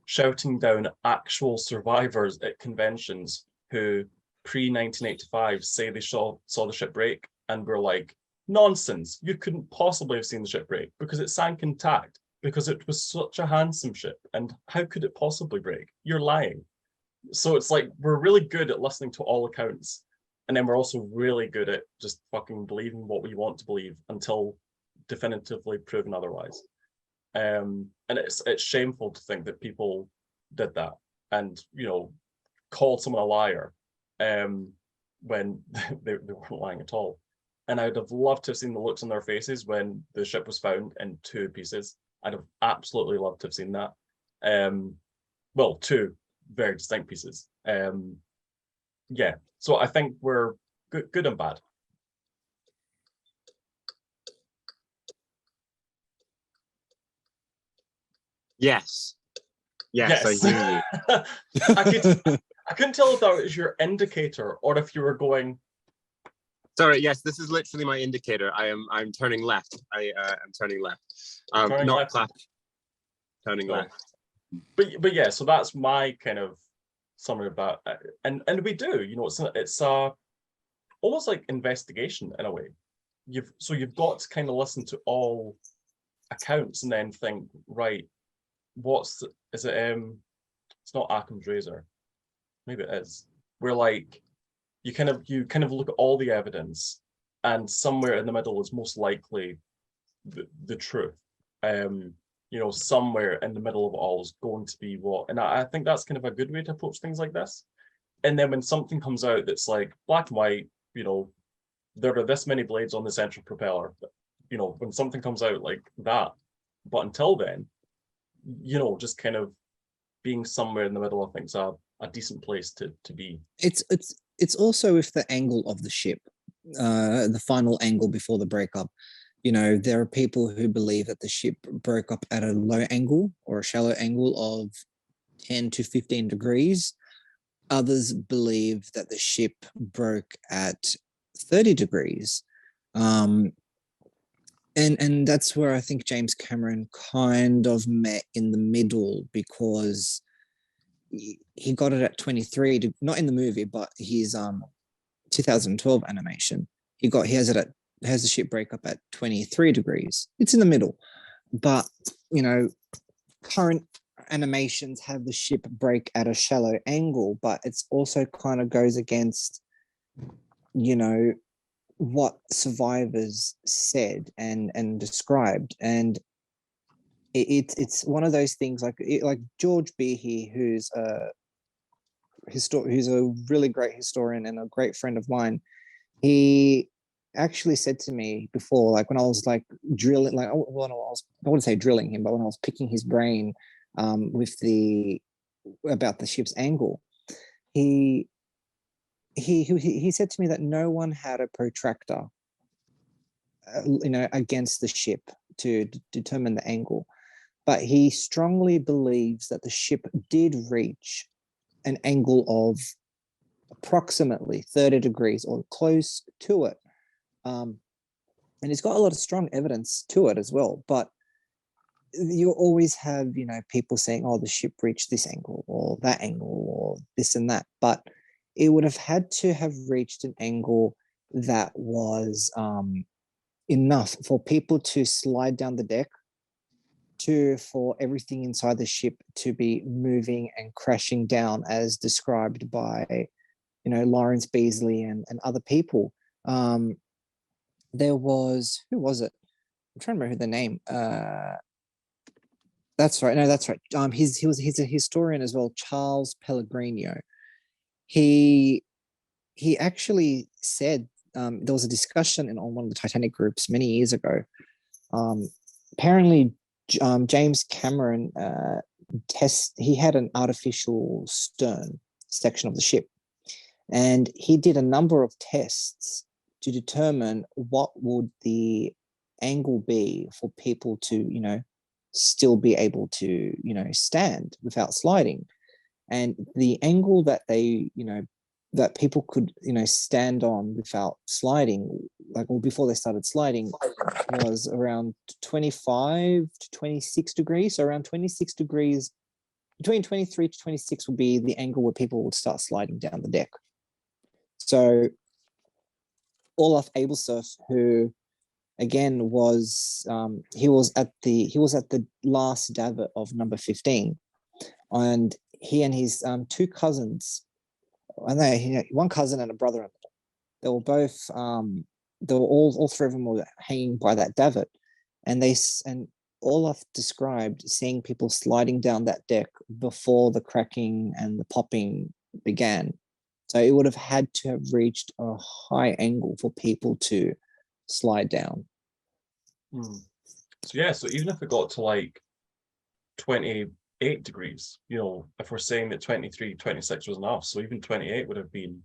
Speaker 1: shouting down actual survivors at conventions who pre-1985 say they saw the ship break, and we're like, nonsense, you couldn't possibly have seen the ship break because it sank intact, because it was such a handsome ship, and how could it possibly break? You're lying. So it's like, we're really good at listening to all accounts, and then we're also really good at just fucking believing what we want to believe until definitively proven otherwise. And it's shameful to think that people did that and, you know, called someone a liar when they weren't lying at all. and I'd have loved to have seen the looks on their faces when the ship was found in two pieces. I'd have absolutely loved to have seen that. Well, two very distinct pieces. Yeah, so I think we're good and bad.
Speaker 5: Yes. Yes, I hear you.
Speaker 1: I couldn't tell if that was your indicator or if you were going.
Speaker 5: Sorry, yes, this is literally my indicator. I'm turning left. I'm turning left.
Speaker 1: Turning
Speaker 5: not
Speaker 1: left.
Speaker 5: clap. Turning
Speaker 1: No.
Speaker 5: left.
Speaker 1: But yeah, so that's my kind of summary of that. And we do, you know, it's almost like investigation in a way. You've got to kind of listen to all accounts and then think, right, it's not Occam's razor. Maybe it is. Where like you kind of look at all the evidence, and somewhere in the middle is most likely the truth. You know, somewhere in the middle of it all is going to be what, and I think that's kind of a good way to approach things like this. And then when something comes out that's like black and white, you know, there are this many blades on the central propeller. You know, when something comes out like that, but until then, you know, just kind of being somewhere in the middle, I think is a decent place to be.
Speaker 3: It's also with the angle of the ship, the final angle before the breakup. You know, there are people who believe that the ship broke up at a low angle or a shallow angle of 10 to 15 degrees. Others believe that the ship broke at 30 degrees. And that's where I think James Cameron kind of met in the middle, because he got it at 23, not in the movie, but his 2012 animation. He has the ship break up at 23 degrees. It's in the middle. But, you know, current animations have the ship break at a shallow angle, but it's also kind of goes against, you know, what survivors said and described. And it's one of those things like George Behe, who's a really great historian and a great friend of mine. He actually said to me before, like when I was like drilling, like I wouldn't say drilling him, but when I was picking his brain about the ship's angle, he said to me that no one had a protractor, you know, against the ship to determine the angle, but he strongly believes that the ship did reach an angle of approximately 30 degrees or close to it. And it's got a lot of strong evidence to it as well. But you always have, you know, people saying, oh, the ship reached this angle or that angle or this and that. But it would have had to have reached an angle that was enough for people to slide down the deck, for everything inside the ship to be moving and crashing down as described by, you know, Lawrence Beasley and other people. There was, who was it? I'm trying to remember the name. That's right. No, that's right. He's a historian as well, Charles Pellegrino. He actually said there was a discussion on one of the Titanic groups many years ago. Apparently, James Cameron he had an artificial stern section of the ship, and he did a number of tests to determine what would the angle be for people to, you know, still be able to, you know, stand without sliding. And the angle that they, you know, that people could, you know, stand on without sliding, like, well, before they started sliding, was around 25 to 26 degrees. So around 26 degrees, between 23 to 26 would be the angle where people would start sliding down the deck. So Olaf Abelsurf, who again was he was at the last davit of number 15, and he and his two cousins, and one cousin and a brother, they were both they were all three of them were hanging by that davit, and Olaf described seeing people sliding down that deck before the cracking and the popping began. So it would have had to have reached a high angle for people to slide down.
Speaker 1: So yeah, so even if it got to like 28 degrees, you know, if we're saying that 23, 26 was enough, so even 28 would have been,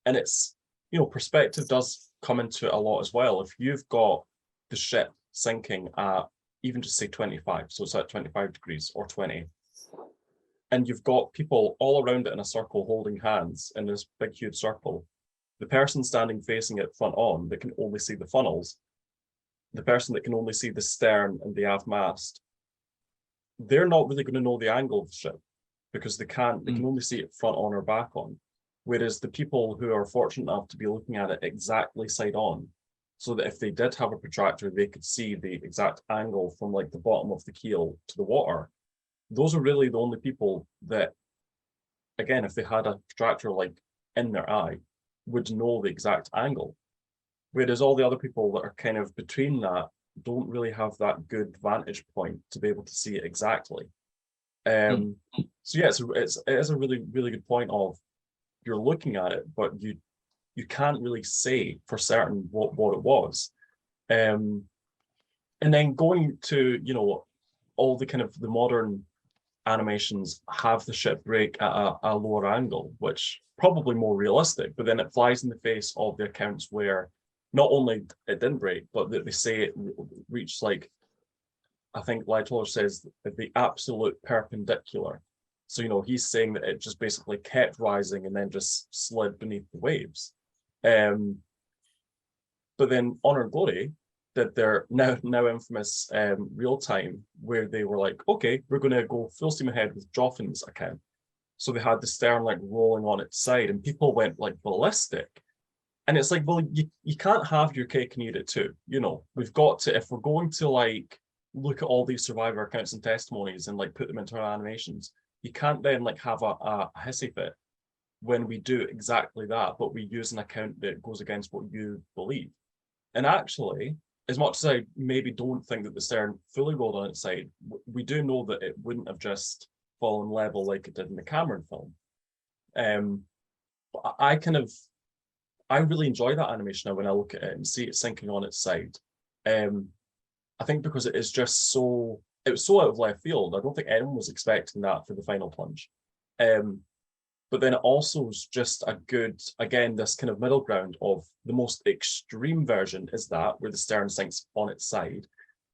Speaker 1: and it's, you know, perspective does come into it a lot as well. If you've got the ship sinking at even just say 25, so it's at 25 degrees or 20, and you've got people all around it in a circle holding hands in this big huge circle, the person standing facing it front on that can only see the funnels, the person that can only see the stern and the aft mast, they're not really going to know the angle of the ship because they can only see it front on or back on. Whereas the people who are fortunate enough to be looking at it exactly side on, so that if they did have a protractor, they could see the exact angle from like the bottom of the keel to the water. Those are really the only people that, again, if they had a protractor like in their eye, would know the exact angle. Whereas all the other people that are kind of between that don't really have that good vantage point to be able to see it exactly. So yeah, it is a really, really good point of you're looking at it, but you can't really say for certain what it was. And then going to, you know, all the kind of the modern animations have the ship break at a lower angle, which probably more realistic, but then it flies in the face of the accounts where not only it didn't break, but that they say it reached, like, I think Lightoller says the absolute perpendicular. So, you know, he's saying that it just basically kept rising and then just slid beneath the waves. But then Honor and Glory did their now infamous real time where they were like, okay, we're going to go full steam ahead with Joffin's account. So they had the stern like rolling on its side and people went like ballistic. And it's like, well, you can't have your cake and eat it too. You know, we've got to, if we're going to like look at all these survivor accounts and testimonies and like put them into our animations, you can't then like have a hissy fit when we do exactly that, but we use an account that goes against what you believe. And actually, as much as I maybe don't think that the stern fully rolled on its side, we do know that it wouldn't have just fallen level like it did in the Cameron film. I really enjoy that animation now when I look at it and see it sinking on its side. I think because it is just so, it was so out of left field. I don't think anyone was expecting that for the final plunge. But then it also is just a good, again, this kind of middle ground of the most extreme version is that where the stern sinks on its side.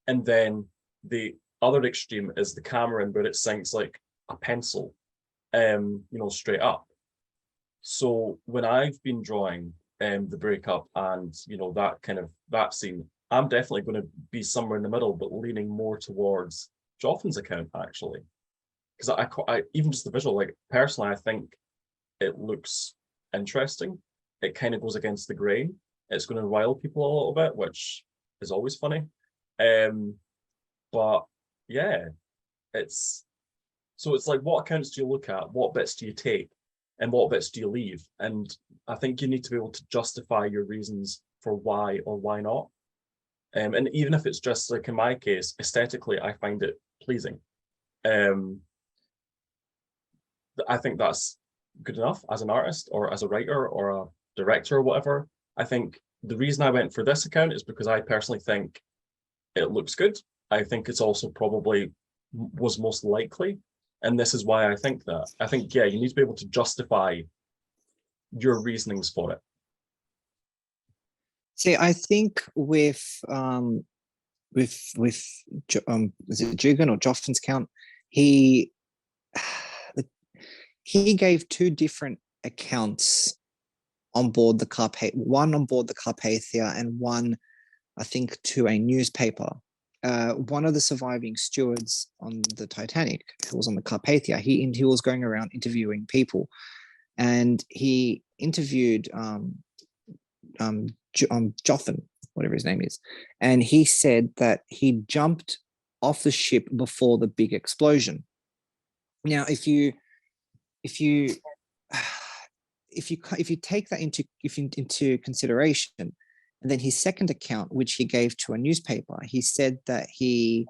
Speaker 1: And then the other extreme is the Cameron where it sinks like a pencil, you know, straight up. So when I've been drawing the breakup and, you know, that kind of, that scene, I'm definitely going to be somewhere in the middle, but leaning more towards Joffin's account, actually. Because I even just the visual, like, personally, I think it looks interesting. It kind of goes against the grain. It's going to rile people a little bit, which is always funny. But yeah, it's like, what accounts do you look at? What bits do you take? And what bits do you leave? And I think you need to be able to justify your reasons for why or why not. And even if it's just like in my case, aesthetically, I find it pleasing. I think that's good enough as an artist or as a writer or a director or whatever. I think the reason I went for this account is because I personally think it looks good. I think it's also probably was most likely. And this is why I think that. I think, yeah, you need to be able to justify your reasonings for it.
Speaker 3: See, I think with is it Jugan or Joffin's count, he gave two different accounts on board the one on board the Carpathia and one, I think, to a newspaper. One of the surviving stewards on the Titanic, who was on the Carpathia, he was going around interviewing people, and he interviewed Joffin, whatever his name is, and he said that he jumped off the ship before the big explosion. Now, if you take that into consideration, and then his second account, which he gave to a newspaper, he said that he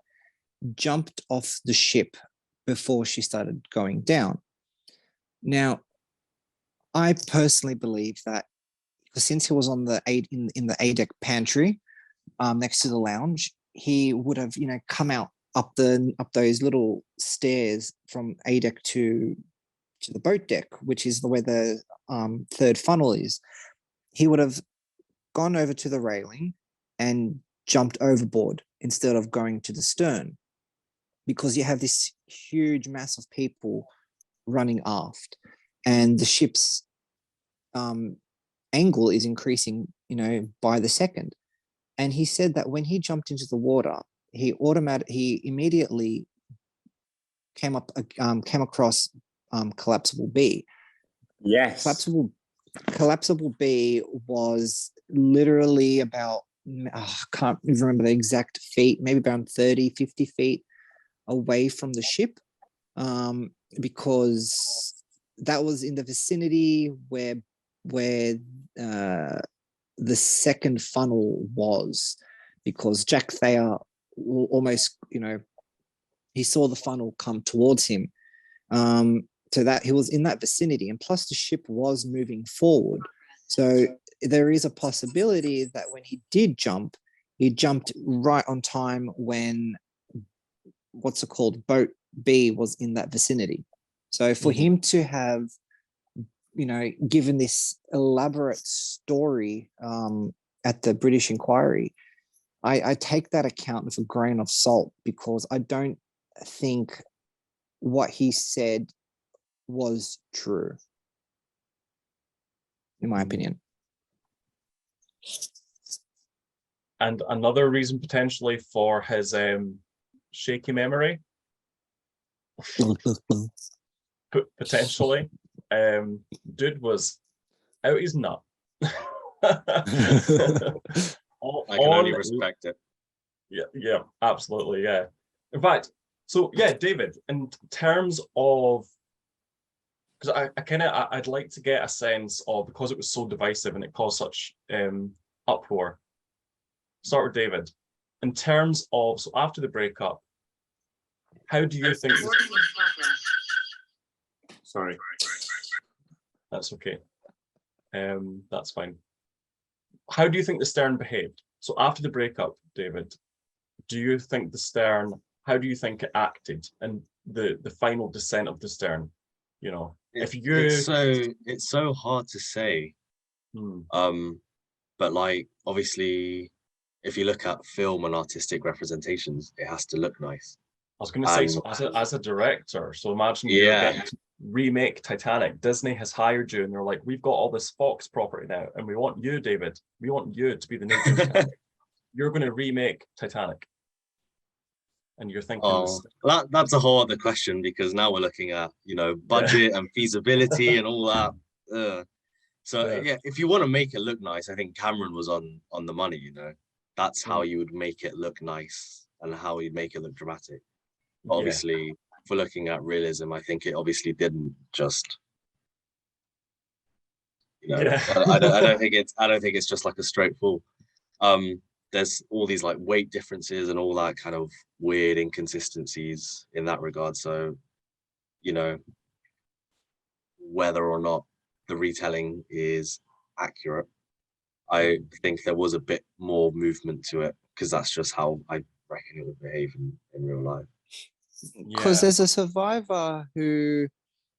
Speaker 3: jumped off the ship before she started going down. Now, I personally believe that since he was on the in the A deck pantry, next to the lounge, he would have, come out up those little stairs from A deck to the boat deck, which is where the third funnel is. He would have gone over to the railing and jumped overboard instead of going to the stern, because you have this huge mass of people running aft, and the ship's angle is increasing, by the second. And he said that when he jumped into the water, he immediately came across collapsible B.
Speaker 6: Yes.
Speaker 3: Collapsible B was literally about, I can't remember the exact feet, maybe around 30, 50 feet away from the ship, because that was in the vicinity where the second funnel was, because Jack Thayer almost, he saw the funnel come towards him. So that he was in that vicinity, and plus the ship was moving forward. So there is a possibility that when he did jump, he jumped right on time when boat B was in that vicinity. So for him to have, given this elaborate story at the British Inquiry, I take that account with a grain of salt, because I don't think what he said was true, in my opinion.
Speaker 1: And another reason potentially for his shaky memory, potentially, dude was out his nut.
Speaker 4: I can only respect it.
Speaker 1: Yeah, absolutely, yeah. In fact, so yeah, David, in terms of, because I'd like to get a sense of, because it was so divisive and it caused such uproar. Start with David. In terms of, so after the breakup, how do you think? Sorry, that's okay. That's fine. How do you think the stern behaved? So after the breakup, David, do you think the stern? How do you think it acted and the final descent of the stern?
Speaker 4: It's so hard to say. But like, obviously, if you look at film and artistic representations, it has to look nice.
Speaker 1: I was going to say, so as a director, so imagine you're getting to remake Titanic. Disney has hired you, and they're like, "We've got all this Fox property now, and we want you, David. We want you to be the new Titanic. You're going to remake Titanic." And you're thinking,
Speaker 4: that's a whole other question, because now we're looking at budget and feasibility and all that. If you want to make it look nice, I think Cameron was on the money. That's how you would make it look nice and how you'd make it look dramatic. But obviously, if we're looking at realism, I think it obviously didn't just. I don't think it's just like a straight fall. There's all these like weight differences and all that kind of weird inconsistencies in that regard. So, whether or not the retelling is accurate, I think there was a bit more movement to it, because that's just how I reckon it would behave in real life.
Speaker 3: Because there's a survivor who,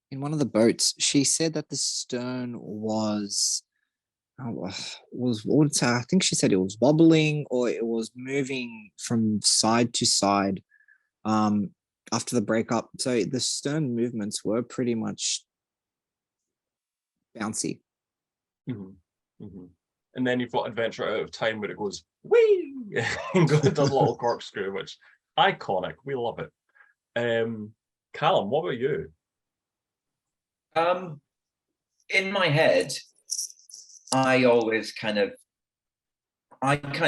Speaker 3: in one of the boats, she said that the stern was I think she said it was wobbling, or it was moving from side to side after the breakup. So the stern movements were pretty much bouncy.
Speaker 1: And then you've got Adventure Out of Time, where it goes whee and does a little corkscrew, which iconic. We love it. Callum, what about you?
Speaker 2: In my head, I kind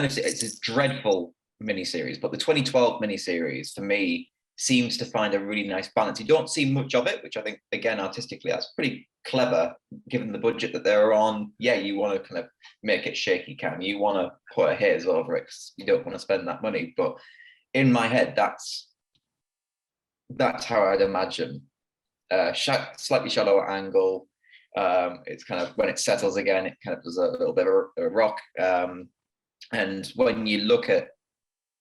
Speaker 2: of say it's a dreadful miniseries, but the 2012 miniseries for me seems to find a really nice balance. You don't see much of it, which I think, again, artistically, that's pretty clever given the budget that they're on. Yeah, you want to kind of make it shaky cam. You want to put a haze over it because you don't want to spend that money. But in my head, that's how I'd imagine. Slightly shallower angle. It's kind of, when it settles again, it kind of does a little bit of a rock. And when you look at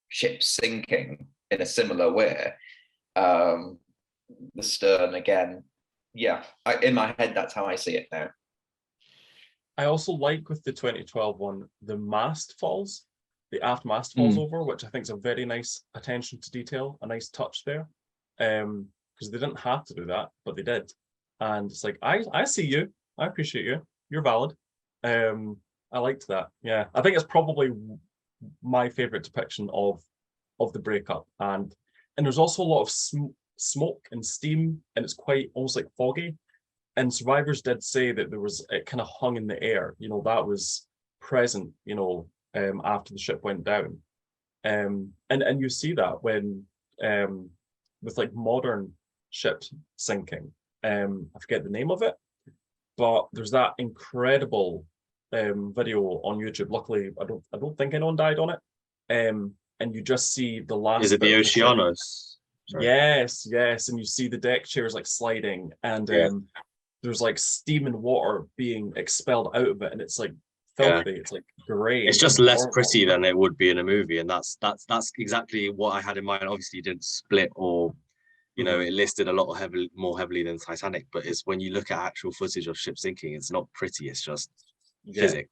Speaker 2: ships sinking in a similar way, the stern again, yeah, in my head, that's how I see it now.
Speaker 1: I also like with the 2012 one, the mast falls, the aft mast falls over, which I think is a very nice attention to detail, a nice touch there. Because they didn't have to do that, but they did. And it's like, I see you, I appreciate you, you're valid. I liked that. Yeah, I think it's probably my favorite depiction of the breakup. And there's also a lot of smoke and steam, and it's quite almost like foggy. And survivors did say that it kind of hung in the air, you know, that was present, you know, after the ship went down. And you see that when with like modern ships sinking. I forget the name of it, but there's that incredible video on YouTube. Luckily, I don't think anyone died on it. And you just see the last.
Speaker 4: Is it the Oceanos?
Speaker 1: Yes, and you see the deck chairs like sliding, and there's like steam and water being expelled out of it, and it's like filthy. It's like grey.
Speaker 4: It's just less pretty than it would be in a movie, and that's exactly what I had in mind. Obviously, it didn't split, or you know, it listed a lot more heavily than Titanic. But it's when you look at actual footage of ships sinking, it's not pretty. It's just physics.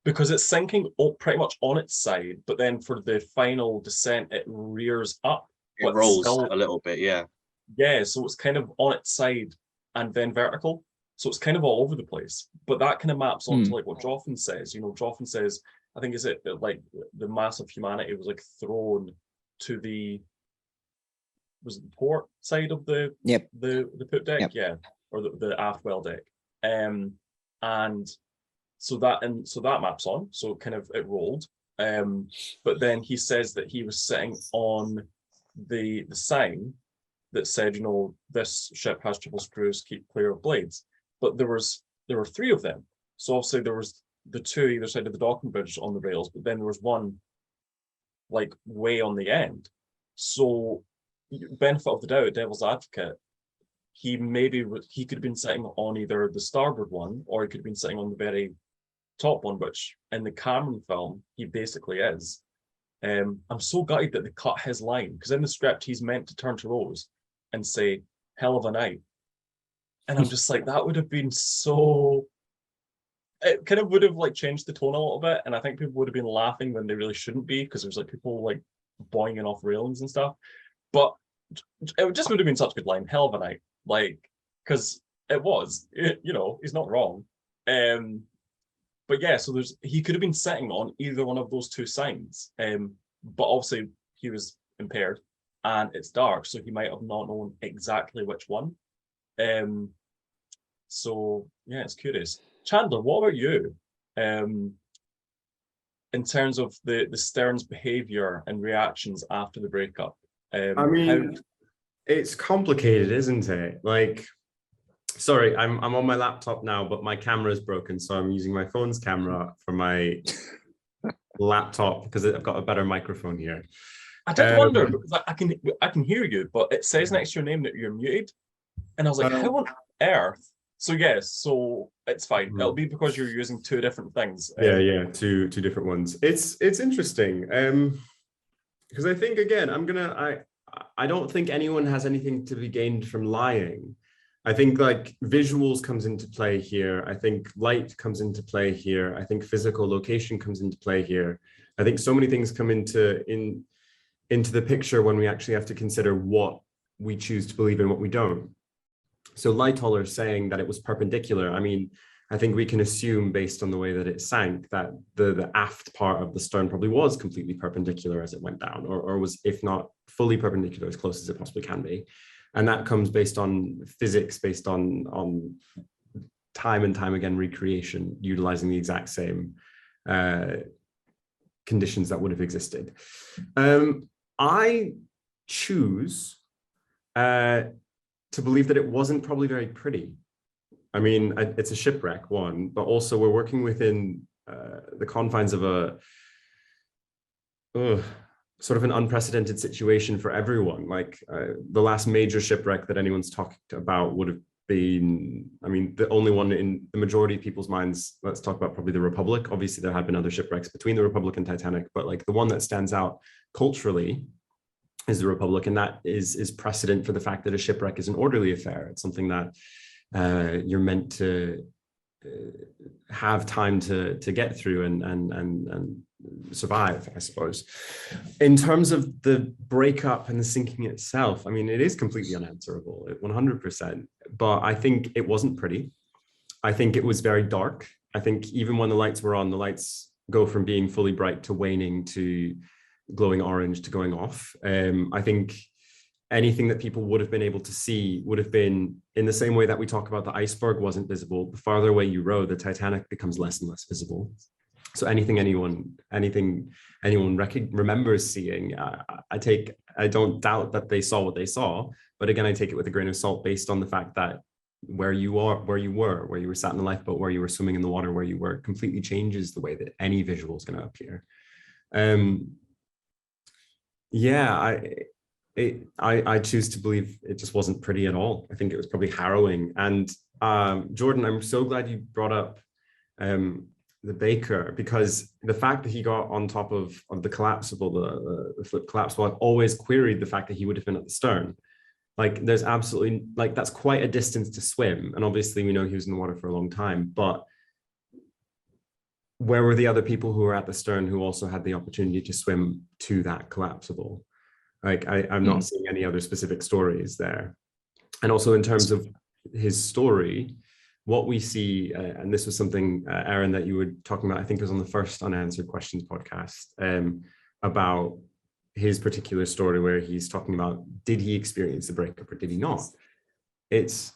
Speaker 1: Because it's sinking pretty much on its side, but then for the final descent, it rears up.
Speaker 4: It rolls a little bit, yeah.
Speaker 1: Yeah, so it's kind of on its side and then vertical. So it's kind of all over the place. But that kind of maps onto like what Joffin says. You know, Joffin says, I think is it like the mass of humanity was like thrown to the port side of the poop deck, or the aft well deck. And so that maps on, so kind of it rolled. But then he says that he was sitting on the sign that said, you know, this ship has triple screws, keep clear of blades. But there were three of them. So obviously there was the two either side of the docking bridge on the rails, but then there was one like way on the end. So benefit of the doubt, devil's advocate, he could have been sitting on either the starboard one, or he could have been sitting on the very top one, which in the Cameron film he basically is. I'm so gutted that they cut his line, because in the script he's meant to turn to Rose and say hell of a night, and I'm just like, that would have been so, it kind of would have like changed the tone a little bit, and I think people would have been laughing when they really shouldn't be, because there's like people like boinging off railings and stuff. But it just would have been such a good line, hell of a night, like, because it was, you know, he's not wrong. But yeah, so he could have been sitting on either one of those two signs, but obviously he was impaired and it's dark, so he might have not known exactly which one. So yeah, it's curious. Chandler, what about you? In terms of the Stern's behavior and reactions after the breakup?
Speaker 6: I mean, it's complicated, isn't it? Like, sorry, I'm on my laptop now, but my camera is broken, so I'm using my phone's camera for my laptop because I've got a better microphone here.
Speaker 1: I did wonder, because I can hear you, but it says next to your name that you're muted, and I was like, how on earth? So yes, so it's fine. It'll be because you're using two different things.
Speaker 6: Two different ones. It's interesting, because I think again, I don't think anyone has anything to be gained from lying. I think like visuals comes into play here. I think light comes into play here. I think physical location comes into play here. I think so many things come into the picture when we actually have to consider what we choose to believe and what we don't. So Lightoller saying that it was perpendicular, I mean, I think we can assume based on the way that it sank that the aft part of the stern probably was completely perpendicular as it went down, or was, if not fully perpendicular, as close as it possibly can be. And that comes based on physics, based on time and time again recreation, utilizing the exact same conditions that would have existed. I choose to believe that it wasn't probably very pretty. I mean, it's a shipwreck, one, but also we're working within the confines of a sort of an unprecedented situation for everyone. Like the last major shipwreck that anyone's talked about would have been, I mean, the only one in the majority of people's minds, let's talk about probably the Republic. Obviously, there had been other shipwrecks between the Republic and Titanic, but like the one that stands out culturally is the Republic, and that is precedent for the fact that a shipwreck is an orderly affair. It's something that you're meant to have time to get through and survive, I suppose. In terms of the breakup and the sinking itself, I mean, it is completely unanswerable, 100%. But I think it wasn't pretty. I think it was very dark. I think even when the lights were on, the lights go from being fully bright to waning to glowing orange to going off. I think anything that people would have been able to see would have been in the same way that we talk about the iceberg wasn't visible. The farther away you row, the Titanic becomes less and less visible. So anything anyone remembers seeing, I don't doubt that they saw what they saw, but again, I take it with a grain of salt based on the fact that where you were sat in the lifeboat, where you were swimming in the water, where you were, completely changes the way that any visual is going to appear. I choose to believe it just wasn't pretty at all. I think it was probably harrowing. And Jordan, I'm so glad you brought up the baker, because the fact that he got on top of the collapsible, the flip collapsible, I've always queried the fact that he would have been at the stern. Like, there's absolutely, like, that's quite a distance to swim. And obviously we know he was in the water for a long time, but where were the other people who were at the stern who also had the opportunity to swim to that collapsible? Like, I'm not seeing any other specific stories there. And also in terms of his story, what we see, and this was something, Arron, that you were talking about, I think it was on the first Unanswered Questions podcast, about his particular story where he's talking about, did he experience the breakup or did he not? It's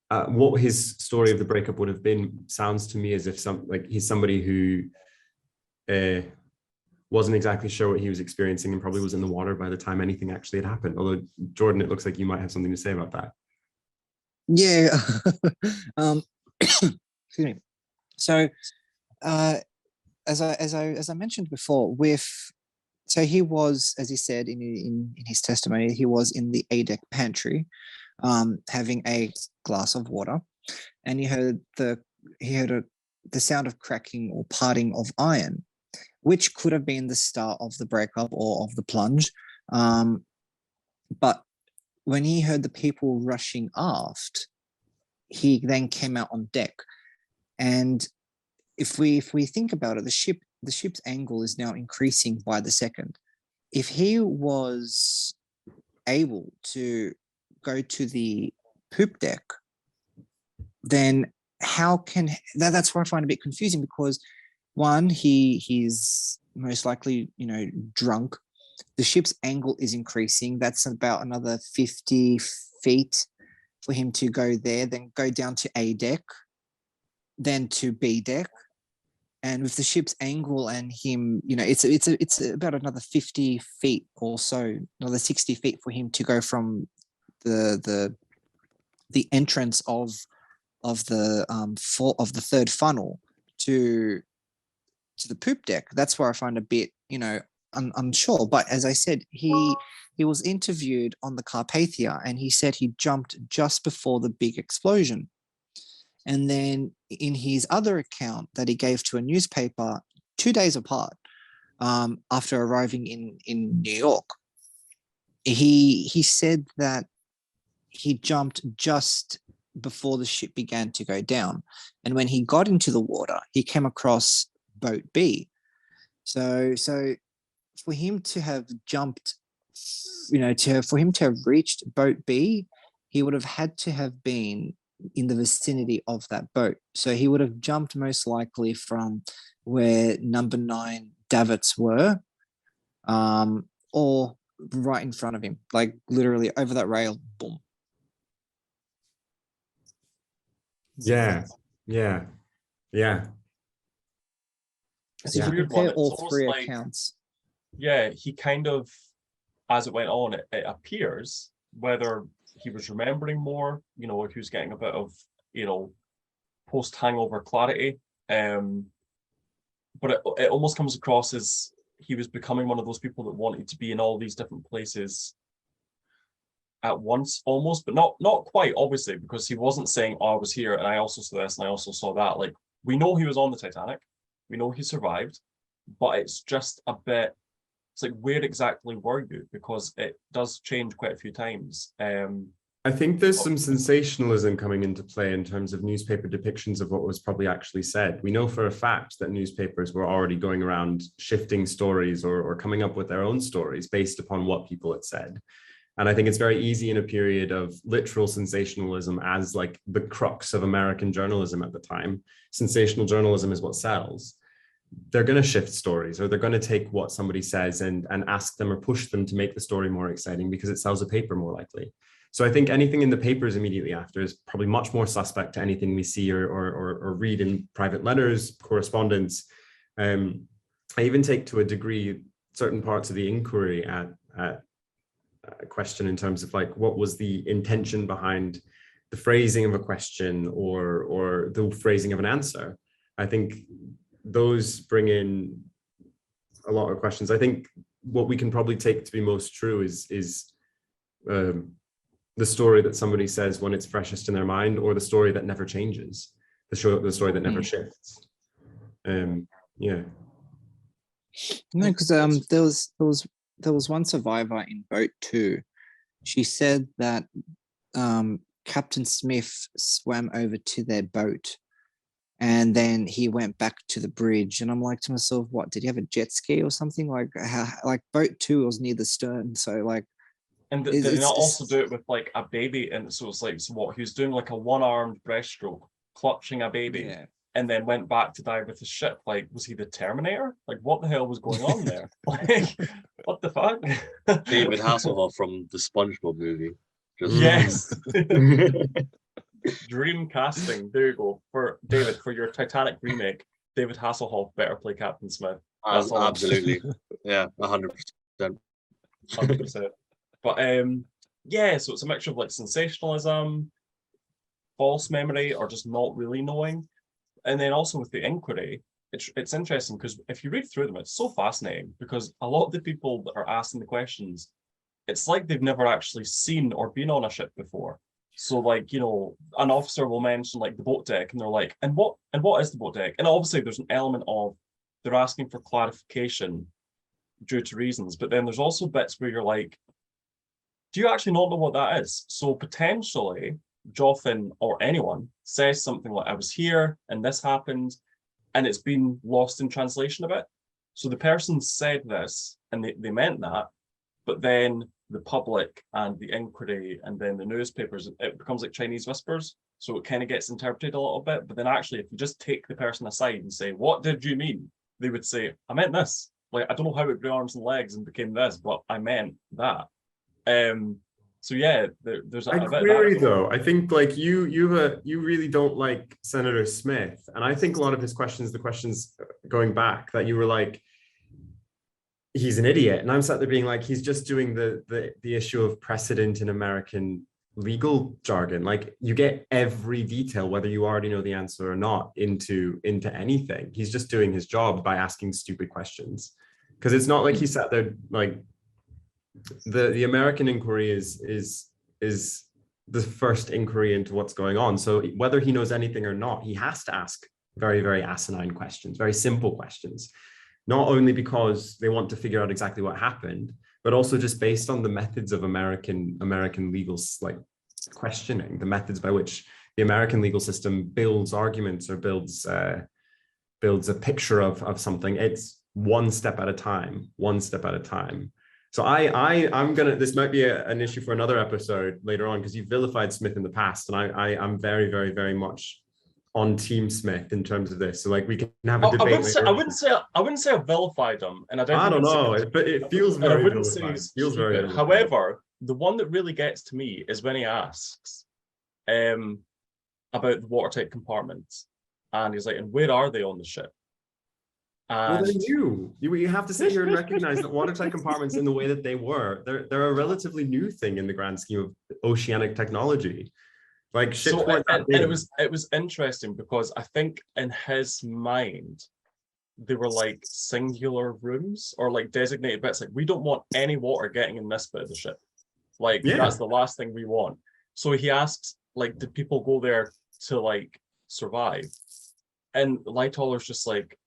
Speaker 6: what his story of the breakup would have been sounds to me as if he's somebody who wasn't exactly sure what he was experiencing and probably was in the water by the time anything actually had happened. Although, Jordan, it looks like you might have something to say about that.
Speaker 3: Yeah. Excuse me. So, as I mentioned before, so he was, as he said in his testimony, he was in the A-deck pantry, having a glass of water, and he heard the sound of cracking or parting of iron, which could have been the start of the breakup or of the plunge. But when he heard the people rushing aft, he then came out on deck. And if we think about it, the ship's angle is now increasing by the second. If he was able to go to the poop deck, then how can that's where I find it a bit confusing, because one, he's most likely, drunk. The ship's angle is increasing. That's about another 50 feet for him to go there, then go down to A deck, then to B deck. And with the ship's angle and him, it's about another 50 feet or so, another 60 feet for him to go from the entrance of the third funnel to the poop deck. That's where I find a bit, unsure. But as I said, he was interviewed on the Carpathia, and he said he jumped just before the big explosion. And then in his other account that he gave to a newspaper 2 days apart, after arriving in New York, he said that he jumped just before the ship began to go down. And when he got into the water, he came across boat B. So for him to have jumped, for him to have reached boat B, he would have had to have been in the vicinity of that boat. So he would have jumped most likely from where number 9 davits were, or right in front of him, like literally over that rail, boom.
Speaker 6: Yeah.
Speaker 3: So if you
Speaker 1: Weird
Speaker 3: compare
Speaker 1: one.
Speaker 3: all
Speaker 1: It's almost
Speaker 3: three
Speaker 1: like,
Speaker 3: accounts,
Speaker 1: yeah, he kind of, as it went on, it appears whether he was remembering more, if he was getting a bit of, post-hangover clarity. But it almost comes across as he was becoming one of those people that wanted to be in all these different places at once almost, but not quite, obviously, because he wasn't saying, oh, I was here and I also saw this and I also saw that. Like, we know he was on the Titanic, we know he survived, but it's just a bit, it's like, where exactly were you? Because it does change quite a few times.
Speaker 6: I think there's some sensationalism coming into play in terms of newspaper depictions of what was probably actually said. We know for a fact that newspapers were already going around shifting stories or coming up with their own stories based upon what people had said. And I think it's very easy in a period of literal sensationalism as like the crux of American journalism at the time. Sensational journalism is what sells. They're going to shift stories, or they're going to take what somebody says and ask them or push them to make the story more exciting because it sells a paper more likely. So I think anything in the papers immediately after is probably much more suspect to anything we see or read in private letters, correspondence. I even take to a degree certain parts of the inquiry at a question in terms of like, what was the intention behind the phrasing of a question or the phrasing of an answer. I think those bring in a lot of questions. I think what we can probably take to be most true is the story that somebody says when it's freshest in their mind, or the story that never changes, the story that never shifts. Yeah.
Speaker 3: No, because there was one survivor in boat 2. She said that Captain Smith swam over to their boat, and then he went back to the bridge. And I'm like to myself, what, did he have a jet ski or something? Like, like boat 2 was near the stern, so like.
Speaker 1: And did they not also do it with like a baby? And so it's like, so what, he was doing like a one-armed breaststroke, clutching a baby,
Speaker 3: Yeah.
Speaker 1: and then went back to dive with the ship. Like, was he the Terminator? Like, what the hell was going on there? Like, what the fuck?
Speaker 4: David Hasselhoff from the SpongeBob movie.
Speaker 1: Yes. Dream casting. There you go. For David, for your Titanic remake, David Hasselhoff better play Captain Smith.
Speaker 4: Absolutely. Yeah, 100%.
Speaker 1: 100%. But yeah, so it's a mixture of like sensationalism, false memory, or just not really knowing. And then also with the inquiry, it's interesting because if you read through them, it's so fascinating, because a lot of the people that are asking the questions, it's like they've never actually seen or been on a ship before. So like, you know, an officer will mention like the boat deck, and they're like, and what is the boat deck? And obviously there's an element of they're asking for clarification due to reasons, but then there's also bits where you're like, do you actually not know what that is? So potentially Joffin or anyone says something like, I was here and this happened, and it's been lost in translation a bit. So the person said this and they meant that, but then the public and the inquiry and then the newspapers, it becomes like Chinese whispers. So it kind of gets interpreted a little bit. But then actually, if you just take the person aside and say, what did you mean? They would say, I meant this. Like, I don't know how it grew arms and legs and became this, but I meant that. So yeah, there's
Speaker 6: I query though. I think like you really don't like Senator Smith, and I think a lot of his questions, the questions going back, that you were like, he's an idiot, and I'm sat there being like, he's just doing the issue of precedent in American legal jargon. Like, you get every detail, whether you already know the answer or not, into anything. He's just doing his job by asking stupid questions, because it's not like he sat there like. The American inquiry is the first inquiry into what's going on. So whether he knows anything or not, he has to ask very, very asinine questions, very simple questions, not only because they want to figure out exactly what happened, but also just based on the methods of American legal like questioning, the methods by which the American legal system builds arguments or builds a picture of something. It's one step at a time. So I'm gonna, this might be an issue for another episode later on, because you've vilified Smith in the past, and I'm very, very, very much on Team Smith in terms of this. So like, we can have a debate. I wouldn't
Speaker 1: say I vilified him, and
Speaker 6: I don't know, but it feels very.
Speaker 1: I wouldn't say he's stupid. However, the one that really gets to me is when he asks about the watertight compartments, and he's like, and where are they on the ship?
Speaker 6: Well, then you have to sit here and recognize that watertight compartments, in the way that they were, they're a relatively new thing in the grand scheme of oceanic technology. Like, ships weren't that big.
Speaker 1: And it was interesting because I think in his mind they were like singular rooms or like designated bits. Like, we don't want any water getting in this bit of the ship. Like,
Speaker 6: Yeah.
Speaker 1: that's the last thing we want. So he asks, like, did people go there to like survive? And Lightoller's just like,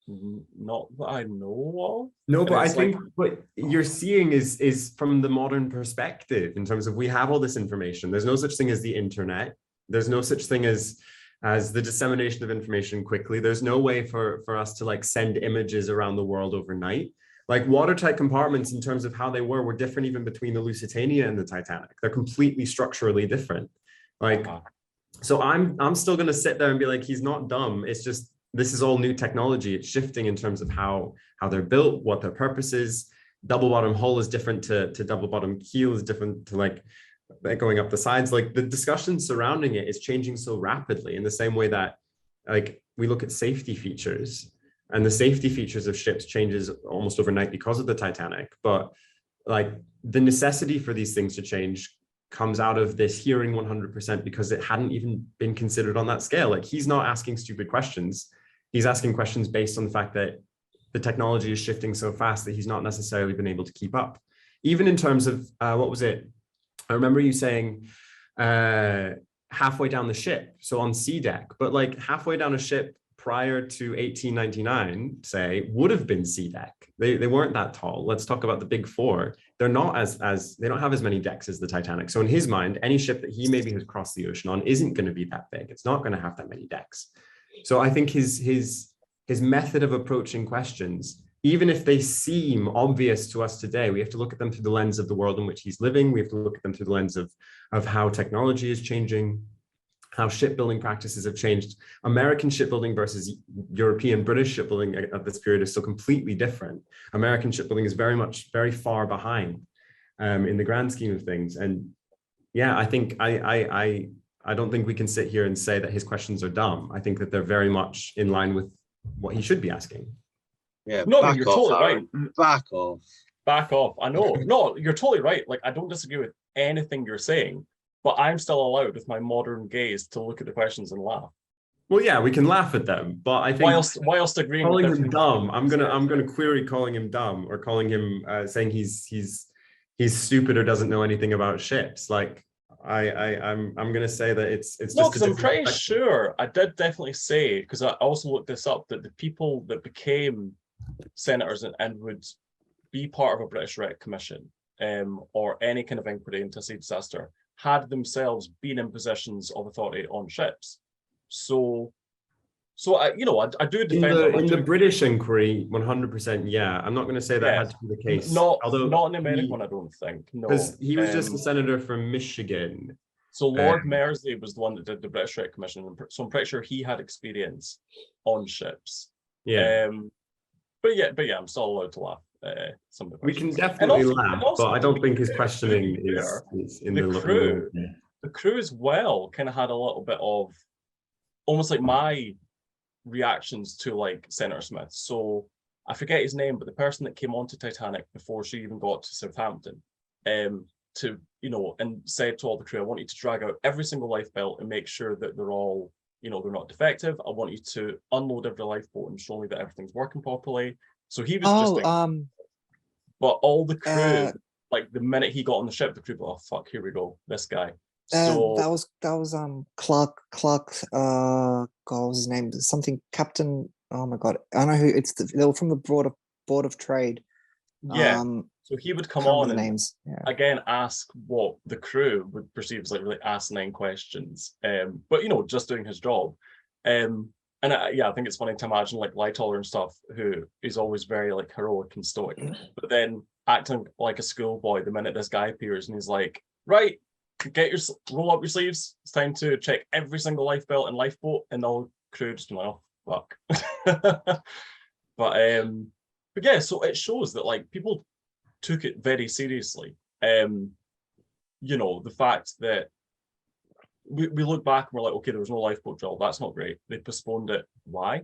Speaker 1: not that I know of.
Speaker 6: No,
Speaker 1: And
Speaker 6: but I
Speaker 1: it's
Speaker 6: think
Speaker 1: like,
Speaker 6: what you're seeing is from the modern perspective, in terms of we have all this information. There's no such thing as the internet. There's no such thing as the dissemination of information quickly. There's no way for us to like send images around the world overnight. Like watertight compartments in terms of how they were different even between the Lusitania and the Titanic. They're completely structurally different. Like, so I'm still going to sit there and be like, he's not dumb. It's just, this is all new technology. It's shifting in terms of how they're built, what their purpose is. Double bottom hull is different to double bottom keel, is different to like going up the sides. Like the discussion surrounding it is changing so rapidly, in the same way that like we look at safety features, and the safety features of ships changes almost overnight because of the Titanic. But like the necessity for these things to change comes out of this hearing 100% because it hadn't even been considered on that scale. Like he's not asking stupid questions. He's asking questions based on the fact that the technology is shifting so fast that he's not necessarily been able to keep up. Even in terms of, what was it? I remember you saying halfway down the ship, so on sea deck, but like halfway down a ship prior to 1899, say, would have been sea deck. They weren't that tall. Let's talk about the big four. They're not as they don't have as many decks as the Titanic. So in his mind, any ship that he maybe has crossed the ocean on isn't going to be that big. It's not going to have that many decks. So I think his method of approaching questions, even if they seem obvious to us today, we have to look at them through the lens of the world in which he's living. We have to look at them through the lens of how technology is changing, how shipbuilding practices have changed. American shipbuilding versus European, British shipbuilding at this period is so completely different. American shipbuilding is very far behind in the grand scheme of things. And yeah, I think I don't think we can sit here and say that his questions are dumb. I think that they're very much in line with what he should be asking.
Speaker 4: Yeah,
Speaker 1: no,
Speaker 4: back
Speaker 1: you're
Speaker 4: off,
Speaker 1: totally
Speaker 4: Arron.
Speaker 1: right.
Speaker 4: Back off.
Speaker 1: Back off. I know. No, you're totally right. Like, I don't disagree with anything you're saying, but I'm still allowed with my modern gaze to look at the questions and laugh.
Speaker 6: Well, yeah, we can laugh at them, but I think
Speaker 1: whilst agreeing
Speaker 6: calling
Speaker 1: with
Speaker 6: him dumb, I'm gonna query calling him dumb, or calling him saying he's stupid or doesn't know anything about ships. Like I'm gonna say that it's
Speaker 1: no,
Speaker 6: just
Speaker 1: because I'm pretty sure I did definitely say, because I also looked this up, that the people that became senators and would be part of a British Wreck Commission or any kind of inquiry into sea disaster had themselves been in positions of authority on ships. So I do defend
Speaker 6: in the British inquiry, 100%. Yeah, I'm not going to say that had to be the case.
Speaker 1: Not in the American one, I don't think. No,
Speaker 6: because he was just a senator from Michigan.
Speaker 1: So Lord Mersey was the one that did the British Wreck Commission, so I'm pretty sure he had experience on ships.
Speaker 6: Yeah.
Speaker 1: But yeah, I'm still allowed to laugh. Some of the
Speaker 6: we can
Speaker 1: questions.
Speaker 6: definitely laugh, but I don't think his questioning is in the
Speaker 1: crew. The crew as well kind of had a little bit of almost like my reactions to like Senator Smith. So I forget his name, but the person that came onto Titanic before she even got to Southampton, and said to all the crew, I want you to drag out every single lifebelt and make sure that they're all, they're not defective. I want you to unload every lifeboat and show me that everything's working properly. So he was but all the crew, like the minute he got on the ship, the crew go, oh fuck, here we go, this guy. So
Speaker 3: that was Clark what was his name? Something Captain. Oh my god, I know who it's. They were from the Board of Trade.
Speaker 1: Yeah. So he would come on and
Speaker 3: names.
Speaker 1: Again ask what the crew would perceive as like really asinine questions. But just doing his job. I think it's funny to imagine like Lightoller and stuff, who is always very like heroic and stoic, but then acting like a schoolboy the minute this guy appears and he's like, right, roll up your sleeves. It's time to check every single lifebelt and lifeboat, and the whole crew just like, oh fuck. but yeah, so it shows that like people took it very seriously. The fact that we look back and we're like, okay, there was no lifeboat drill. That's not great. They postponed it. Why?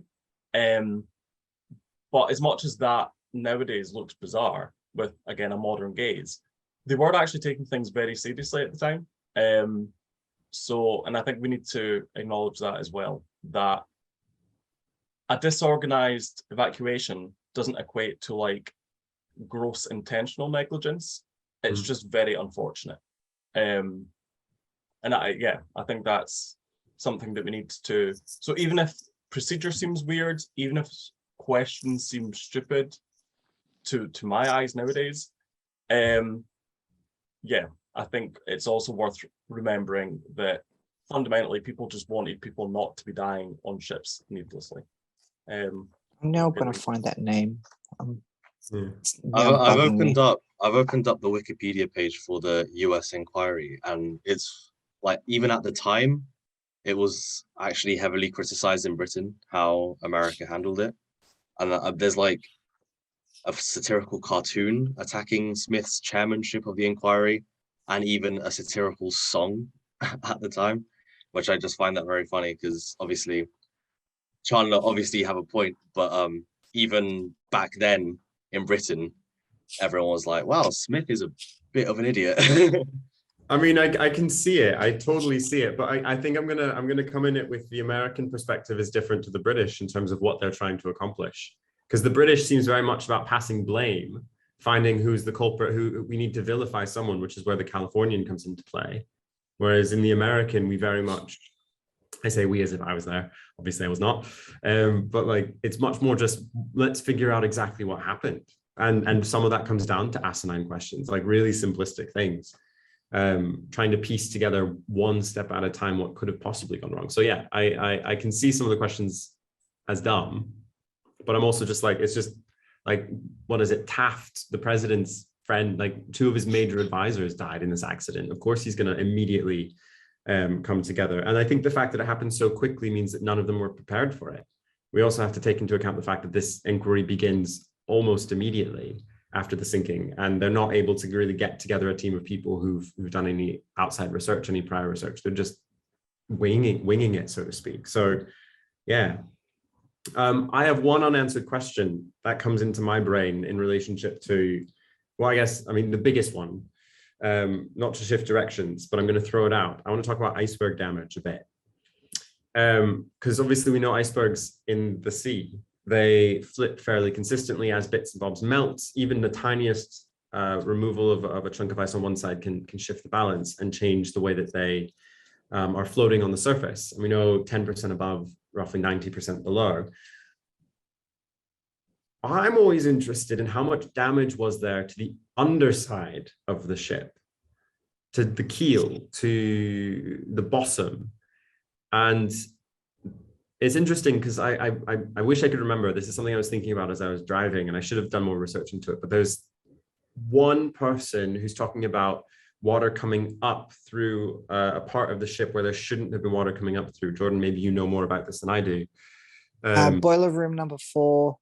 Speaker 1: But as much as that nowadays looks bizarre with, again, a modern gaze, they were actually taking things very seriously at the time. And I think we need to acknowledge that as well, that a disorganized evacuation doesn't equate to like gross intentional negligence. It's just very unfortunate. And I think that's something that we need to. So even if procedure seems weird, even if questions seem stupid to my eyes nowadays, I think it's also worth remembering that fundamentally people just wanted people not to be dying on ships needlessly.
Speaker 3: I'm now going to find that name.
Speaker 4: I've opened up the Wikipedia page for the US inquiry, and it's like, even at the time, it was actually heavily criticized in Britain how America handled it. And there's like a satirical cartoon attacking Smith's chairmanship of the inquiry, and even a satirical song at the time, which I just find that very funny, because obviously Chandler obviously have a point, but even back then in Britain, everyone was like, wow, Smith is a bit of an idiot.
Speaker 6: I mean, I can see it. I totally see it. But I think I'm gonna come in it with the American perspective is different to the British in terms of what they're trying to accomplish. Because the British seems very much about passing blame, finding who's the culprit, who we need to vilify someone, which is where the Californian comes into play. Whereas in the American, we very much, I say we as if I was there, obviously I was not, but like, it's much more just, let's figure out exactly what happened. And some of that comes down to asinine questions, like really simplistic things. Trying to piece together one step at a time what could have possibly gone wrong. So yeah, I can see some of the questions as dumb, but I'm also just like, it's just like, what is it? Taft, the president's friend, like 2 of his major advisors died in this accident. Of course, he's going to immediately come together. And I think the fact that it happened so quickly means that none of them were prepared for it. We also have to take into account the fact that this inquiry begins almost immediately after the sinking, and they're not able to really get together a team of people who've done any outside research, any prior research. They're just winging it, so to speak. So yeah. I have one unanswered question that comes into my brain in relationship to, well, I guess, I mean, the biggest one, not to shift directions, but I'm going to throw it out. I want to talk about iceberg damage a bit. Because obviously we know icebergs in the sea, they flip fairly consistently as bits and bobs melt. Even the tiniest removal of a chunk of ice on one side can shift the balance and change the way that they are floating on the surface. And we know 10% above, roughly 90% below. I'm always interested in how much damage was there to the underside of the ship, to the keel, to the bottom. And it's interesting because I wish I could remember. This is something I was thinking about as I was driving, and I should have done more research into it. But there's one person who's talking about water coming up through a part of the ship where there shouldn't have been water coming up through. Jordan, maybe you know more about this than I do.
Speaker 3: Boiler room number 4.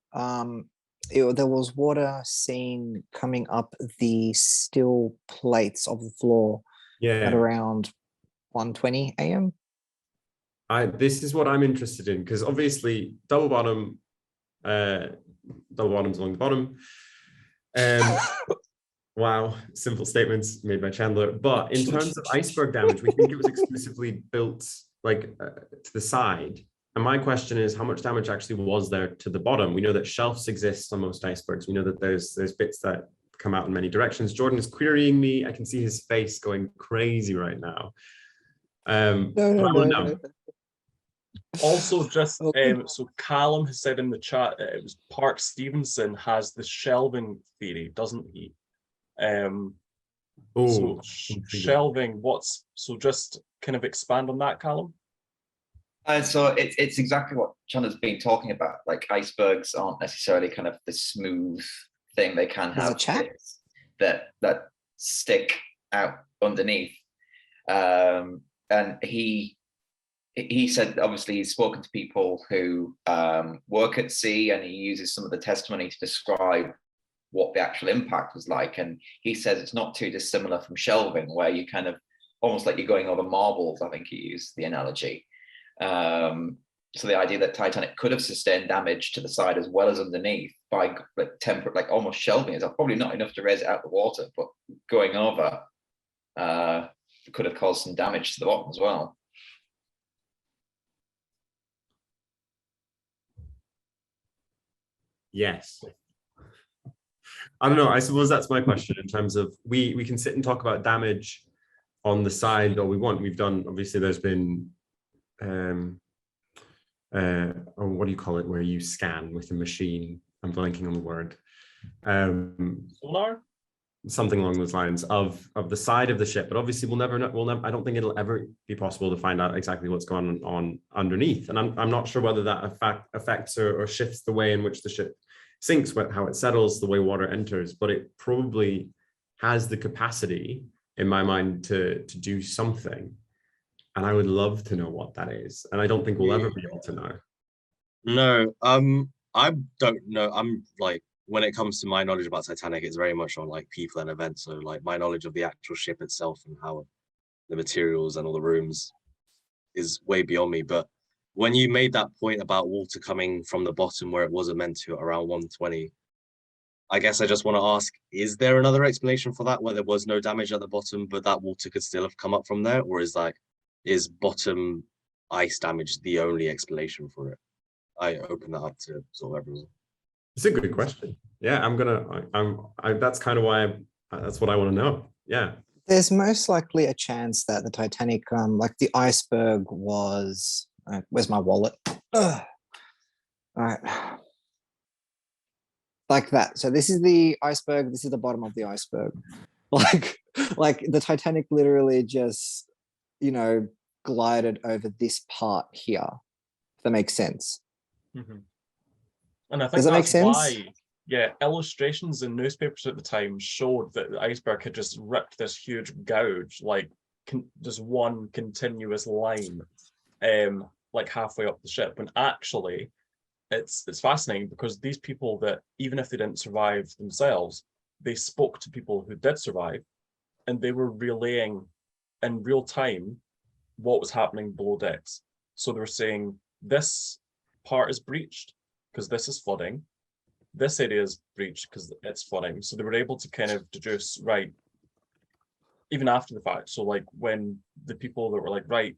Speaker 3: There was water seen coming up the steel plates of the floor at around 1:20 a.m.
Speaker 6: This is what I'm interested in, because obviously double bottoms along the bottom. Wow, simple statements made by Chandler. But in terms of iceberg damage, we think it was exclusively built like to the side. And my question is, how much damage actually was there to the bottom? We know that shelves exist on most icebergs. We know that there's bits that come out in many directions. Jordan is querying me. I can see his face going crazy right now. No.
Speaker 1: Also, just so Callum has said in the chat, it was Park Stevenson has the shelving theory, doesn't he? So shelving, just kind of expand on that, Callum.
Speaker 2: So it's exactly what Chandler's been talking about. Like, icebergs aren't necessarily kind of the smooth thing. They can have bits that stick out underneath. And he said, obviously, he's spoken to people who work at sea, and he uses some of the testimony to describe what the actual impact was like. And he says it's not too dissimilar from shelving, where you kind of almost like you're going over marbles. I think he used the analogy. So the idea that Titanic could have sustained damage to the side as well as underneath by like almost shelving is probably not enough to raise it out of the water, but going over could have caused some damage to the bottom as well.
Speaker 6: Yes. I don't know. I suppose that's my question in terms of we can sit and talk about damage on the side all we want. We've done, obviously there's been or what do you call it, where you scan with a machine. I'm blanking on the word.
Speaker 1: Sonar?
Speaker 6: Something along those lines of the side of the ship, but obviously we'll never know. I don't think it'll ever be possible to find out exactly what's going on underneath, and I'm not sure whether that affects or shifts the way in which the ship sinks, how it settles, the way water enters, but it probably has the capacity in my mind to do something, and I would love to know what that is, and I don't think we'll ever be able to know.
Speaker 4: No, I don't know. I'm like, when it comes to my knowledge about Titanic, it's very much on like people and events. So like my knowledge of the actual ship itself and how the materials and all the rooms is way beyond me. But when you made that point about water coming from the bottom where it wasn't meant to, around 120, I guess I just want to ask, is there another explanation for that, where there was no damage at the bottom, but that water could still have come up from there? Or is bottom ice damage the only explanation for it? I open that up to sort of everyone.
Speaker 6: It's a good question. Yeah, that's kind of why that's what I want to know. Yeah.
Speaker 3: There's most likely a chance that the Titanic, like the iceberg was, where's my wallet? Ugh. All right. Like that. So this is the iceberg. This is the bottom of the iceberg. Like the Titanic literally just, glided over this part here. If that makes sense.
Speaker 1: Mm-hmm. And I think
Speaker 3: Does that make
Speaker 1: that's
Speaker 3: sense?
Speaker 1: why, illustrations in newspapers at the time showed that the iceberg had just ripped this huge gouge, like just one continuous line, like halfway up the ship. When actually, it's fascinating because these people that, even if they didn't survive themselves, they spoke to people who did survive, and they were relaying in real time what was happening below decks. So they were saying, this part is breached because this is flooding. This area is breached because it's flooding. So they were able to kind of deduce, right, even after the fact. So like when the people that were like, right,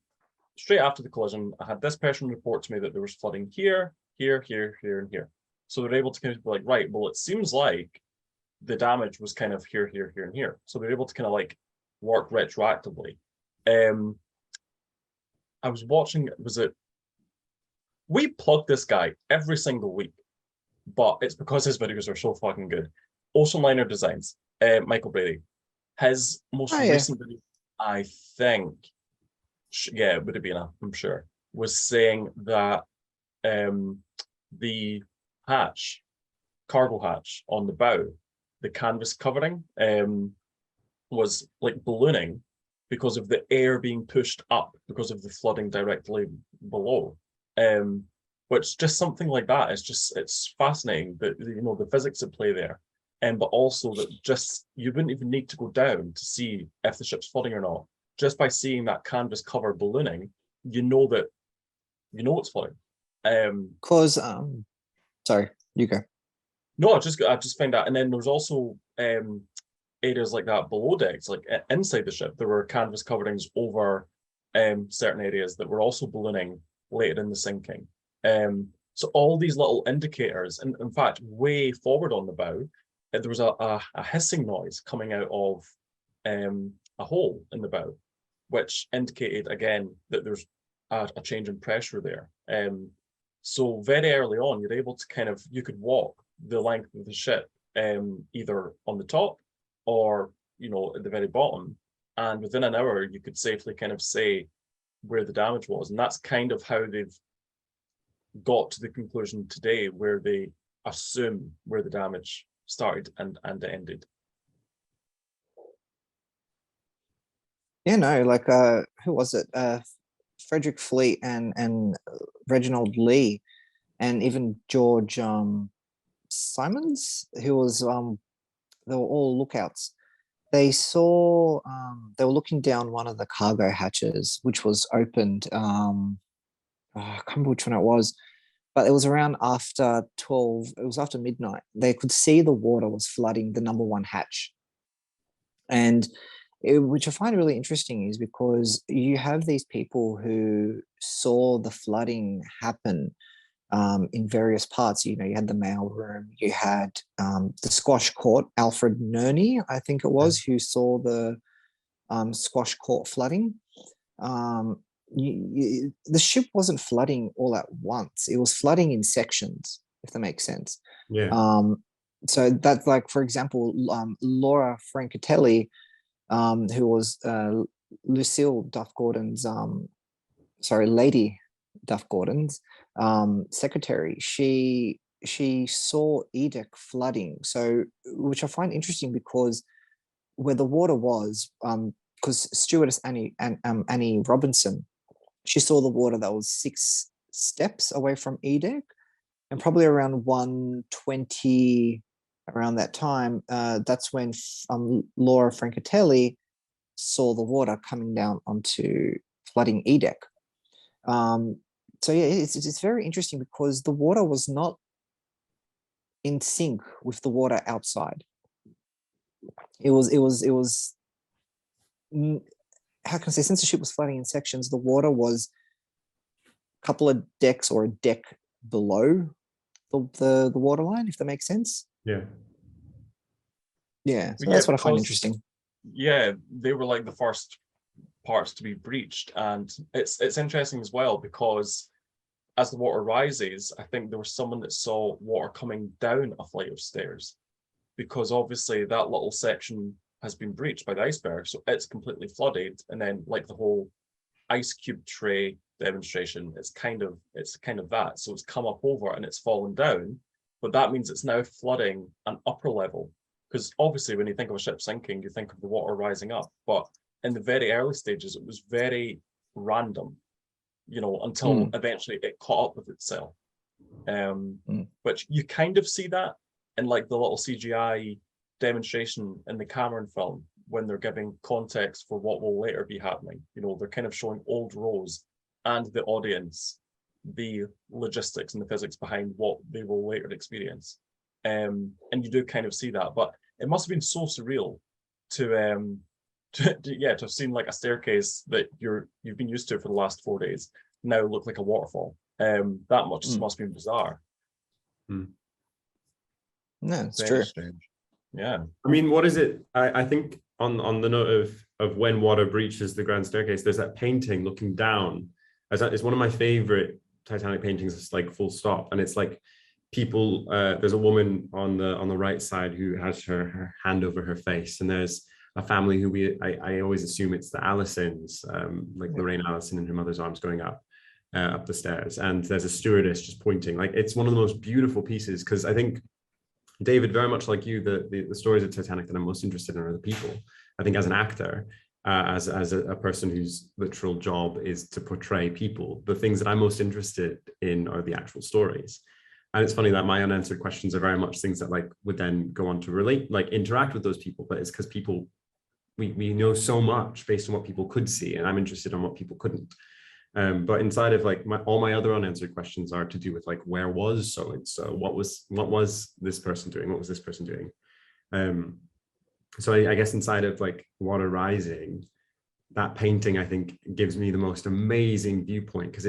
Speaker 1: straight after the collision, I had this person report to me that there was flooding here, here, here, here, and here. So they're able to kind of be like, right, well, it seems like the damage was kind of here, here, here, and here. So they're able to kind of like work retroactively. I was watching, we plug this guy every single week, but it's because his videos are so fucking good. Ocean Liner Designs, Michael Brady. His most recent video, I think, it would have been, I'm sure, was saying that the hatch, cargo hatch on the bow, the canvas covering, was like ballooning because of the air being pushed up because of the flooding directly below. Which just something like that is just, it's fascinating that, the physics at play there. But also that just, you wouldn't even need to go down to see if the ship's flooding or not. Just by seeing that canvas cover ballooning, you know it's flooding.
Speaker 3: Sorry, you go.
Speaker 1: No, I just found that. And then there was also areas like that below decks, like inside the ship, there were canvas coverings over certain areas that were also ballooning later in the sinking. So all these little indicators, and in fact, way forward on the bow, there was a hissing noise coming out of a hole in the bow, which indicated again that there's a change in pressure there. So very early on, you're able to you could walk the length of the ship, either on the top or at the very bottom, and within an hour you could safely say where the damage was. And that's kind of how they've got to the conclusion today, where they assume where the damage started and ended.
Speaker 3: Yeah, no, like who was it? Frederick Fleet and Reginald Lee, and even George Simons, who was they were all lookouts. They saw they were looking down one of the cargo hatches, which was opened. I can't remember which one it was, but it was around after 12. It was after midnight. They could see the water was flooding the number one hatch, and which I find really interesting is because you have these people who saw the flooding happen, in various parts. You know, you had the mail room, you had the squash court. Alfred Nerney, I think it was, who saw the squash court flooding. The ship wasn't flooding all at once. It was flooding in sections, if that makes sense.
Speaker 6: Yeah.
Speaker 3: So that's like, for example, Laura Francatelli, who was Lucille Duff Gordon's, Lady Duff Gordon's secretary, she saw Edek flooding. So, which I find interesting, because where the water was, because stewardess Annie Robinson, she saw the water that was 6 steps away from Edek, and probably around 1:20, around that time, that's when Laura Francatelli saw the water coming down onto flooding Edek. So yeah, it's very interesting, because the water was not in sync with the water outside. It was how can I say, since the ship was flooding in sections, the water was a couple of decks or a deck below the waterline, if that makes sense.
Speaker 6: Yeah.
Speaker 3: Yeah, so that's what I find interesting.
Speaker 1: Yeah, they were like the first parts to be breached, and it's interesting as well, because as the water rises, I think there was someone that saw water coming down a flight of stairs, because obviously that little section has been breached by the iceberg, so it's completely flooded. And then, like the whole ice cube tray demonstration, it's kind of that. So it's come up over and it's fallen down, but that means it's now flooding an upper level, because obviously when you think of a ship sinking, you think of the water rising up, but in the very early stages, it was very random, you know, until eventually it caught up with itself. Which you kind of see that in like the little CGI demonstration in the Cameron film, when they're giving context for what will later be happening. You know, they're kind of showing old Rose and the audience the logistics and the physics behind what they will later experience. And you do kind of see that, but it must have been so surreal to have seen like a staircase that you've been used to for the last 4 days now look like a waterfall. That much must have been bizarre.
Speaker 3: No, it's
Speaker 1: Very
Speaker 3: true.
Speaker 1: strange. Yeah.
Speaker 6: I mean, what is it? I think on the note of when water breaches the grand staircase, there's that painting looking down. It's one of my favorite Titanic paintings. It's like full stop, and it's like people. There's a woman on the right side who has her hand over her face, and there's a family who I always assume it's the Allisons, like Lorraine Allison in her mother's arms going up the stairs, and there's a stewardess just pointing. Like, it's one of the most beautiful pieces, because I think, David, very much like you, the stories of Titanic that I'm most interested in are the people. I think as an actor, as a person whose literal job is to portray people, the things that I'm most interested in are the actual stories. And it's funny that my unanswered questions are very much things that like would then go on to relate, like interact with those people, but it's because people, we know so much based on what people could see, and I'm interested in what people couldn't. But inside of like all my other unanswered questions are to do with like, where was so and so? What was this person doing? What was this person doing? So I guess inside of like water rising, that painting I think gives me the most amazing viewpoint, because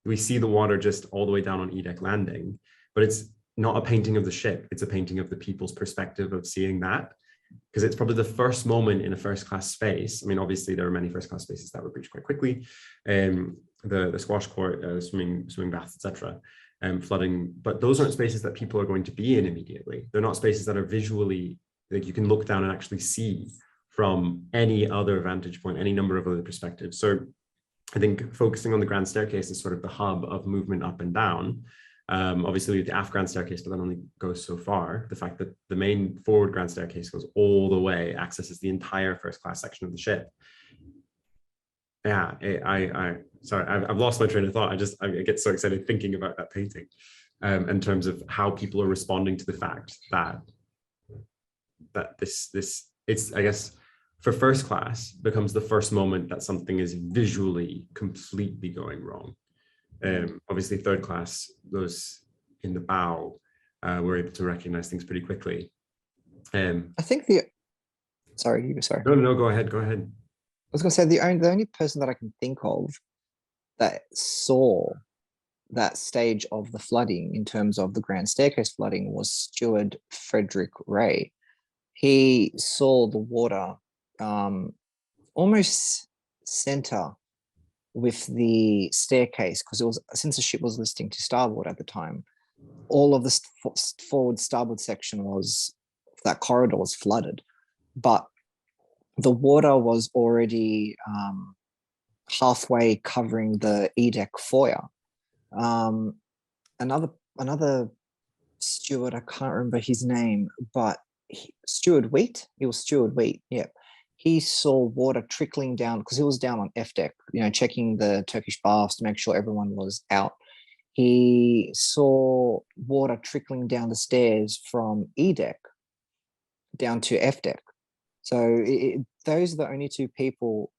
Speaker 6: we see the water just all the way down on Edek Landing, but it's not a painting of the ship. It's a painting of the people's perspective of seeing that. Because it's probably the first moment in a first class space. I mean, obviously there are many first class spaces that were breached quite quickly. The squash court, swimming baths, etc. Flooding, but those aren't spaces that people are going to be in immediately. They're not spaces that are visually, like you can look down and actually see from any other vantage point, any number of other perspectives. So I think focusing on the grand staircase is sort of the hub of movement up and down. Obviously the aft grand staircase, but that only goes so far. The fact that the main forward grand staircase goes all the way, accesses the entire first class section of the ship. Yeah, sorry, I've lost my train of thought. I get so excited thinking about that painting, in terms of how people are responding to the fact that this it's, I guess, for first class becomes the first moment that something is visually completely going wrong. Obviously third class, those in the bow were able to recognize things pretty quickly.
Speaker 3: I think sorry.
Speaker 6: No, go ahead.
Speaker 3: I was going to say the only person that I can think of that saw that stage of the flooding, in terms of the grand staircase flooding, was steward Frederick Ray. He saw the water almost center with the staircase, because it was, since the ship was listing to starboard at the time, all of the forward starboard section was, that corridor was flooded, but the water was already halfway covering the E-deck foyer. Another steward, I can't remember his name, but Steward Wheat, it was Steward Wheat, yeah. He saw water trickling down, because he was down on F deck, checking the Turkish baths to make sure everyone was out. He saw water trickling down the stairs from E deck down to F deck. So those are the only two people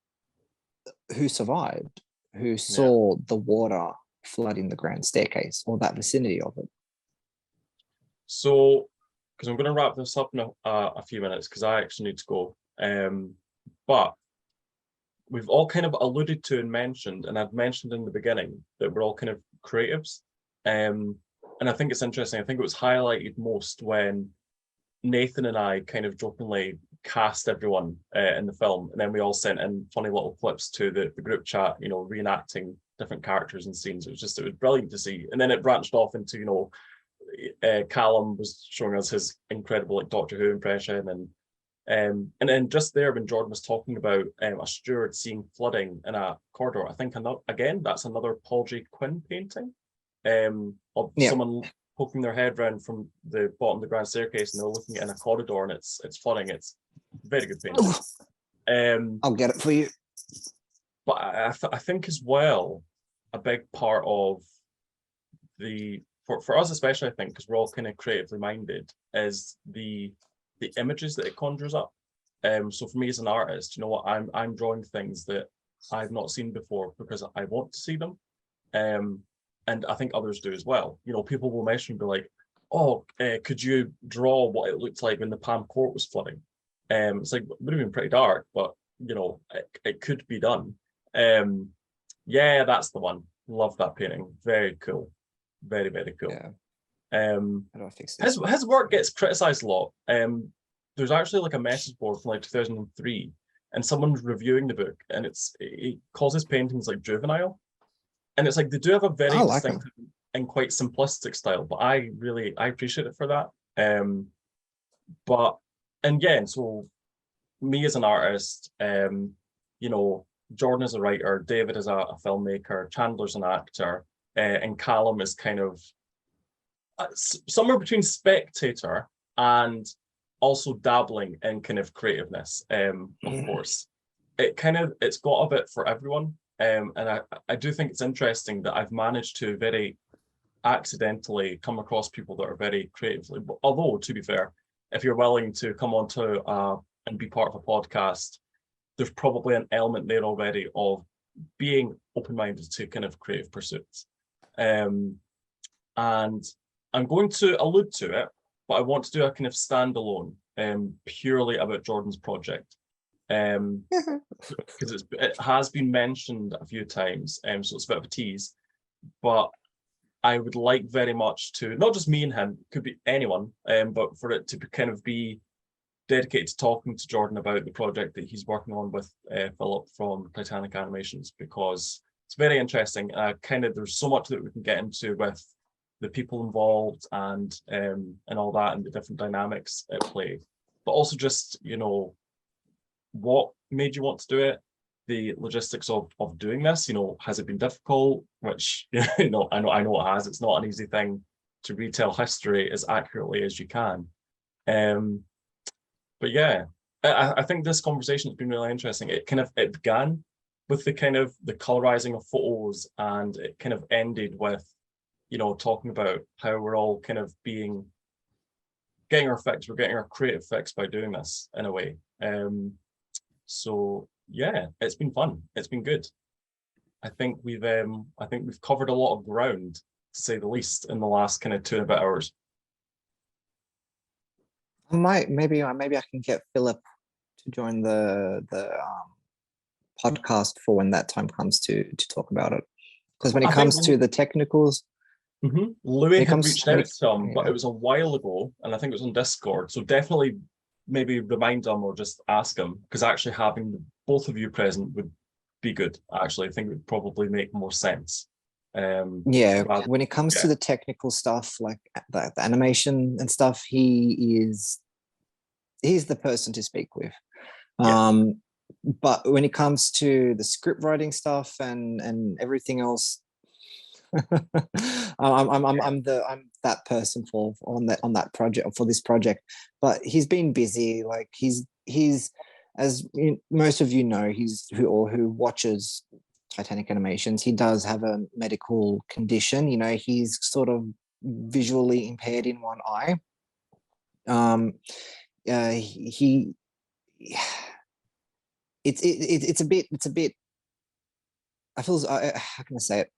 Speaker 3: who survived, who saw the water flooding the grand staircase, or that vicinity of it.
Speaker 1: So, because I'm going to wrap this up in a few minutes, because I actually need to go. But we've all kind of alluded to and mentioned, and I've mentioned in the beginning, that we're all kind of creatives. And I think it's interesting. I think it was highlighted most when Nathan and I kind of jokingly cast everyone in the film, and then we all sent in funny little clips to the group chat, reenacting different characters and scenes. It was brilliant to see. And then it branched off into, Callum was showing us his incredible Doctor Who impression, and then just there when Jordan was talking about a steward seeing flooding in a corridor, I think again that's another Paul J. Quinn painting of someone poking their head round from the bottom of the grand staircase, and they're looking in a corridor and it's flooding. It's very good painting.
Speaker 3: I'll get it for you.
Speaker 1: But I think as well, a big part of for us especially, I think, because we're all kind of creatively minded, is the images that it conjures up. So for me as an artist, I'm drawing things that I've not seen before because I want to see them. And I think others do as well. People will message me and be like, oh, could you draw what it looked like when the Palm Court was flooding? It's like, it would have been pretty dark, but it could be done. Yeah, that's the one. Love that painting. Very cool. Very, very cool.
Speaker 3: Yeah. How do I fix this?
Speaker 1: His work gets criticized a lot. There's actually like a message board from like 2003, and someone's reviewing the book, and he calls his paintings like juvenile. And it's like they do have a very distinctive and quite simplistic style, but I appreciate it for that. So me as an artist, Jordan is a writer, David is a filmmaker, Chandler's an actor, and Callum is kind of somewhere between spectator and also dabbling in kind of creativeness. Of course, it's got a bit for everyone. And I do think it's interesting that I've managed to very accidentally come across people that are very creatively, although to be fair, if you're willing to come on to and be part of a podcast, there's probably an element there already of being open-minded to kind of creative pursuits. And I'm going to allude to it, but I want to do a kind of standalone purely about Jordan's project. Because it has been mentioned a few times, so it's a bit of a tease, but I would like very much to, not just me and him, could be anyone, but for it to kind of be dedicated to talking to Jordan about the project that he's working on with Philip from Titanic Animations, because it's very interesting. There's so much that we can get into with the people involved and all that, and the different dynamics at play, but also just what made you want to do it, the logistics of doing this. Has it been difficult? Which I know it has. It's not an easy thing to retell history as accurately as you can. But yeah, I think this conversation has been really interesting. It began with the kind of the colorizing of photos, and it kind of ended with talking about how we're all kind of getting our fix. We're getting our creative fix by doing this in a way. So yeah, it's been fun. It's been good. I think we've covered a lot of ground, to say the least, in the last kind of 2 and a bit hours.
Speaker 3: Maybe I can get Philip to join the podcast for when that time comes to talk about it. Because when it
Speaker 1: I
Speaker 3: comes
Speaker 1: think
Speaker 3: to the technicals,
Speaker 1: Louis
Speaker 3: it
Speaker 1: had
Speaker 3: comes-
Speaker 1: reached
Speaker 3: when
Speaker 1: out
Speaker 3: it-
Speaker 1: to him, but
Speaker 3: yeah.
Speaker 1: it was a while ago, and I think it was on Discord. So definitely maybe remind him or just ask him, because actually having both of you present would be good. Actually, I think it would probably make more sense.
Speaker 3: Yeah,
Speaker 1: rather-
Speaker 3: when it comes to the technical stuff, like the animation and stuff, he's the person to speak with.
Speaker 1: Yeah.
Speaker 3: But when it comes to the script writing stuff and everything else, I'm that person on that project, for this project. But he's been busy. Like he's as most of you know, who watches Titanic animations, he does have a medical condition. You know, he's sort of visually impaired in one eye. He it's a bit. I feel how can I say it?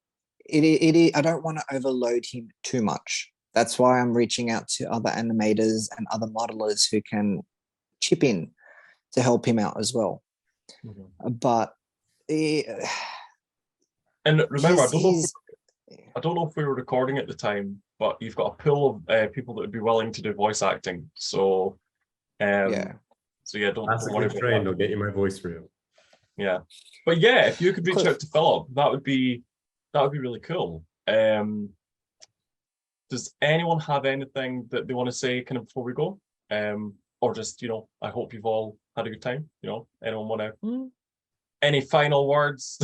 Speaker 3: I don't want to overload him too much. That's why I'm reaching out to other animators and other modelers who can chip in to help him out as well. But
Speaker 1: and remember,
Speaker 3: he's-
Speaker 1: I don't know if we were recording at the time, but you've got a pool of people that would be willing to do voice acting. So
Speaker 3: yeah.
Speaker 1: So yeah, don't
Speaker 6: That's a
Speaker 1: worry
Speaker 6: good
Speaker 1: about
Speaker 6: train.
Speaker 1: that.
Speaker 6: I'll get you my voice reel.
Speaker 1: Yeah, but yeah, if you could reach out to Philip, that would be really cool. Does anyone have anything that they want to say kind of before we go? Or just, I hope you've all had a good time. Anyone want to? Any final words?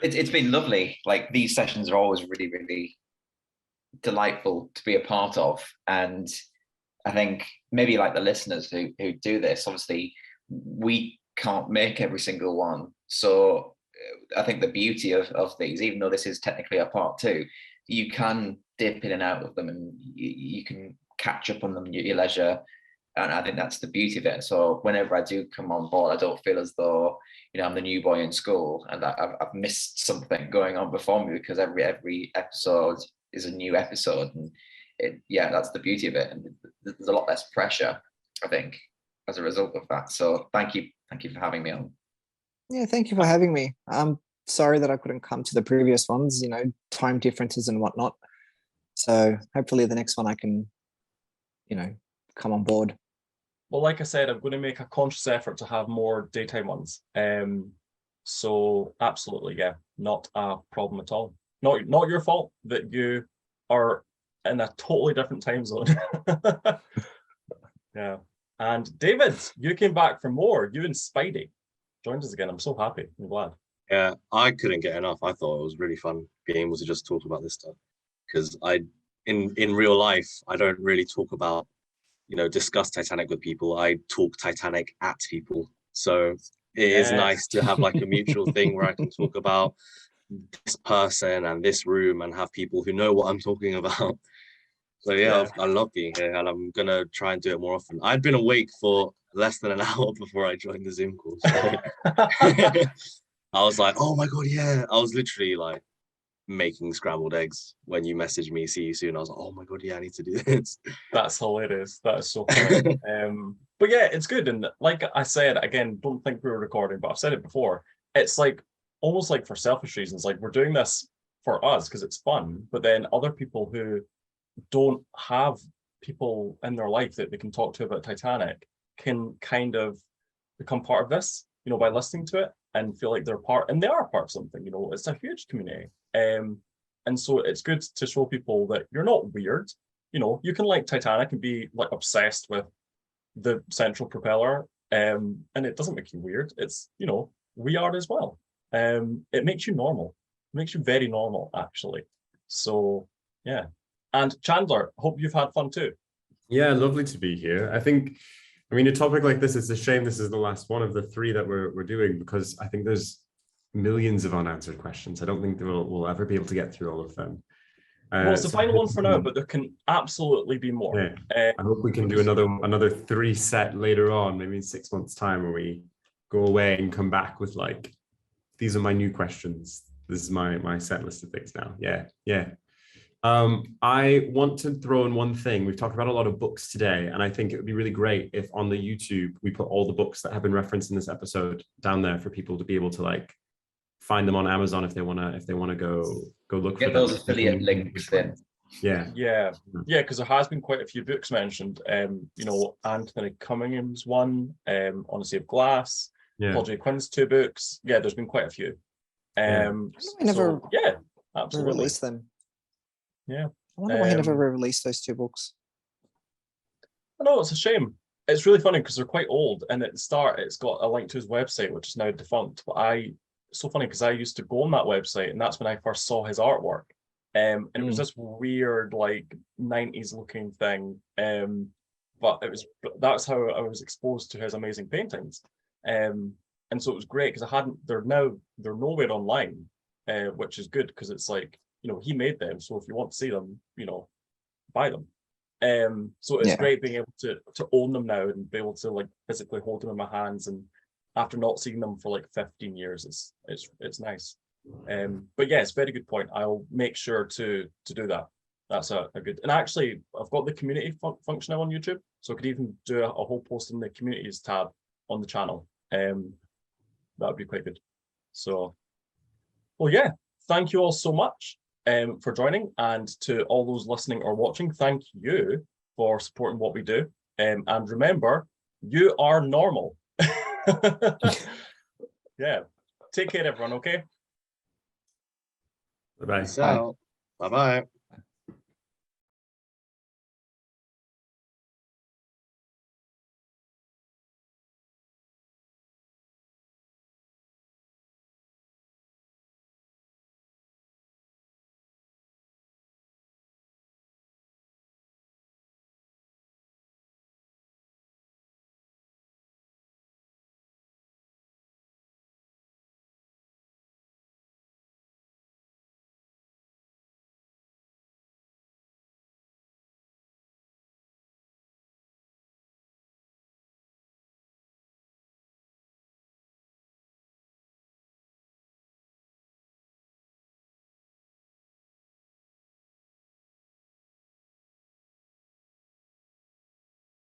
Speaker 2: It's been lovely. Like, these sessions are always really, really delightful to be a part of. And I think maybe like the listeners who do this, obviously we can't make every single one. So I think the beauty of these, even though this is technically a part 2, you can dip in and out of them, and you can catch up on them at your leisure. And I think that's the beauty of it. So whenever I do come on board, I don't feel as though, I'm the new boy in school and I've missed something going on before me, because every episode is a new episode. And that's the beauty of it. And there's a lot less pressure, I think, as a result of that. So thank you for having me on.
Speaker 3: Yeah, thank you for having me. I'm sorry that I couldn't come to the previous ones, time differences and whatnot. So hopefully the next one I can, come on board.
Speaker 1: Well, like I said, I'm going to make a conscious effort to have more daytime ones. So absolutely, yeah, not a problem at all. Not your fault that you are in a totally different time zone. Yeah. And David, you came back for more. You and Spidey joined us again. I'm so happy. I'm glad.
Speaker 4: Yeah, I couldn't get enough. I thought it was really fun being able to just talk about this stuff, because in real life, I don't really talk about, discuss Titanic with people. I talk Titanic at people. So it is nice to have like a mutual thing where I can talk about this person and this room and have people who know what I'm talking about. So yeah. I love being here, and I'm gonna try and do it more often. I'd been awake for less than an hour before I joined the Zoom call. So I was like, oh my God, yeah. I was literally like making scrambled eggs when you messaged me, see you soon. I was like, oh my God, yeah, I need to do this.
Speaker 1: That's hilarious. That is so funny. But yeah, it's good. And like I said, again, don't think we were recording, but I've said it before. It's like almost like for selfish reasons, like we're doing this for us because it's fun, but then other people who don't have people in their life that they can talk to about Titanic can kind of become part of this, by listening to it and feel like they're part, and they are part of something. It's a huge community. And so it's good to show people that you're not weird. You can like Titanic and be like obsessed with the central propeller, and it doesn't make you weird. It's, we are as well. It makes you normal. It makes you very normal, actually. So yeah. And Chandler, hope you've had fun too.
Speaker 6: Yeah, lovely to be here. I think, a topic like this, it's a shame this is the last one of the 3 that we're doing, because I think there's millions of unanswered questions. I don't think we'll ever be able to get through all of them.
Speaker 1: Well, it's the final one for now, but there can absolutely be more.
Speaker 6: Yeah. I hope we can do another 3 set later on, maybe in 6 months' time, where we go away and come back with like, these are my new questions. This is my set list of things now. Yeah. I want to throw in one thing. We've talked about a lot of books today, and I think it would be really great if on the YouTube we put all the books that have been referenced in this episode down there for people to be able to like find them on Amazon if they wanna go look
Speaker 2: Get
Speaker 6: for them.
Speaker 2: those affiliate links in.
Speaker 6: Yeah.
Speaker 1: Because there has been quite a few books mentioned. You know, Anthony Cunningham's one, Honesty of Glass, Paul J. Quinn's 2 books. Yeah, there's been quite a few.
Speaker 3: I never
Speaker 1: absolutely
Speaker 3: released them.
Speaker 1: Yeah.
Speaker 3: I wonder why he never released those 2 books.
Speaker 1: I know, it's a shame. It's really funny because they're quite old, and at the start it's got a link to his website, which is now defunct. But it's so funny because I used to go on that website, and that's when I first saw his artwork. And it was this weird, like 90s looking thing. But that's how I was exposed to his amazing paintings. And so it was great because they're nowhere online, which is good because it's like, you know, he made them. So if you want to see them, you know, buy them. So it's great being able to own them now and be able to like physically hold them in my hands. And after not seeing them for like 15 years, it's nice. But yeah, it's a very good point. I'll make sure to do that. That's a good, and actually I've got the community function now on YouTube, so I could even do a whole post in the communities tab on the channel. That would be quite good. So, well, yeah, thank you all so much for joining, and to all those listening or watching, thank you for supporting what we do. And remember, you are normal. Yeah, take care everyone. Okay.
Speaker 6: Bye-bye.
Speaker 4: Peace out. Bye-bye.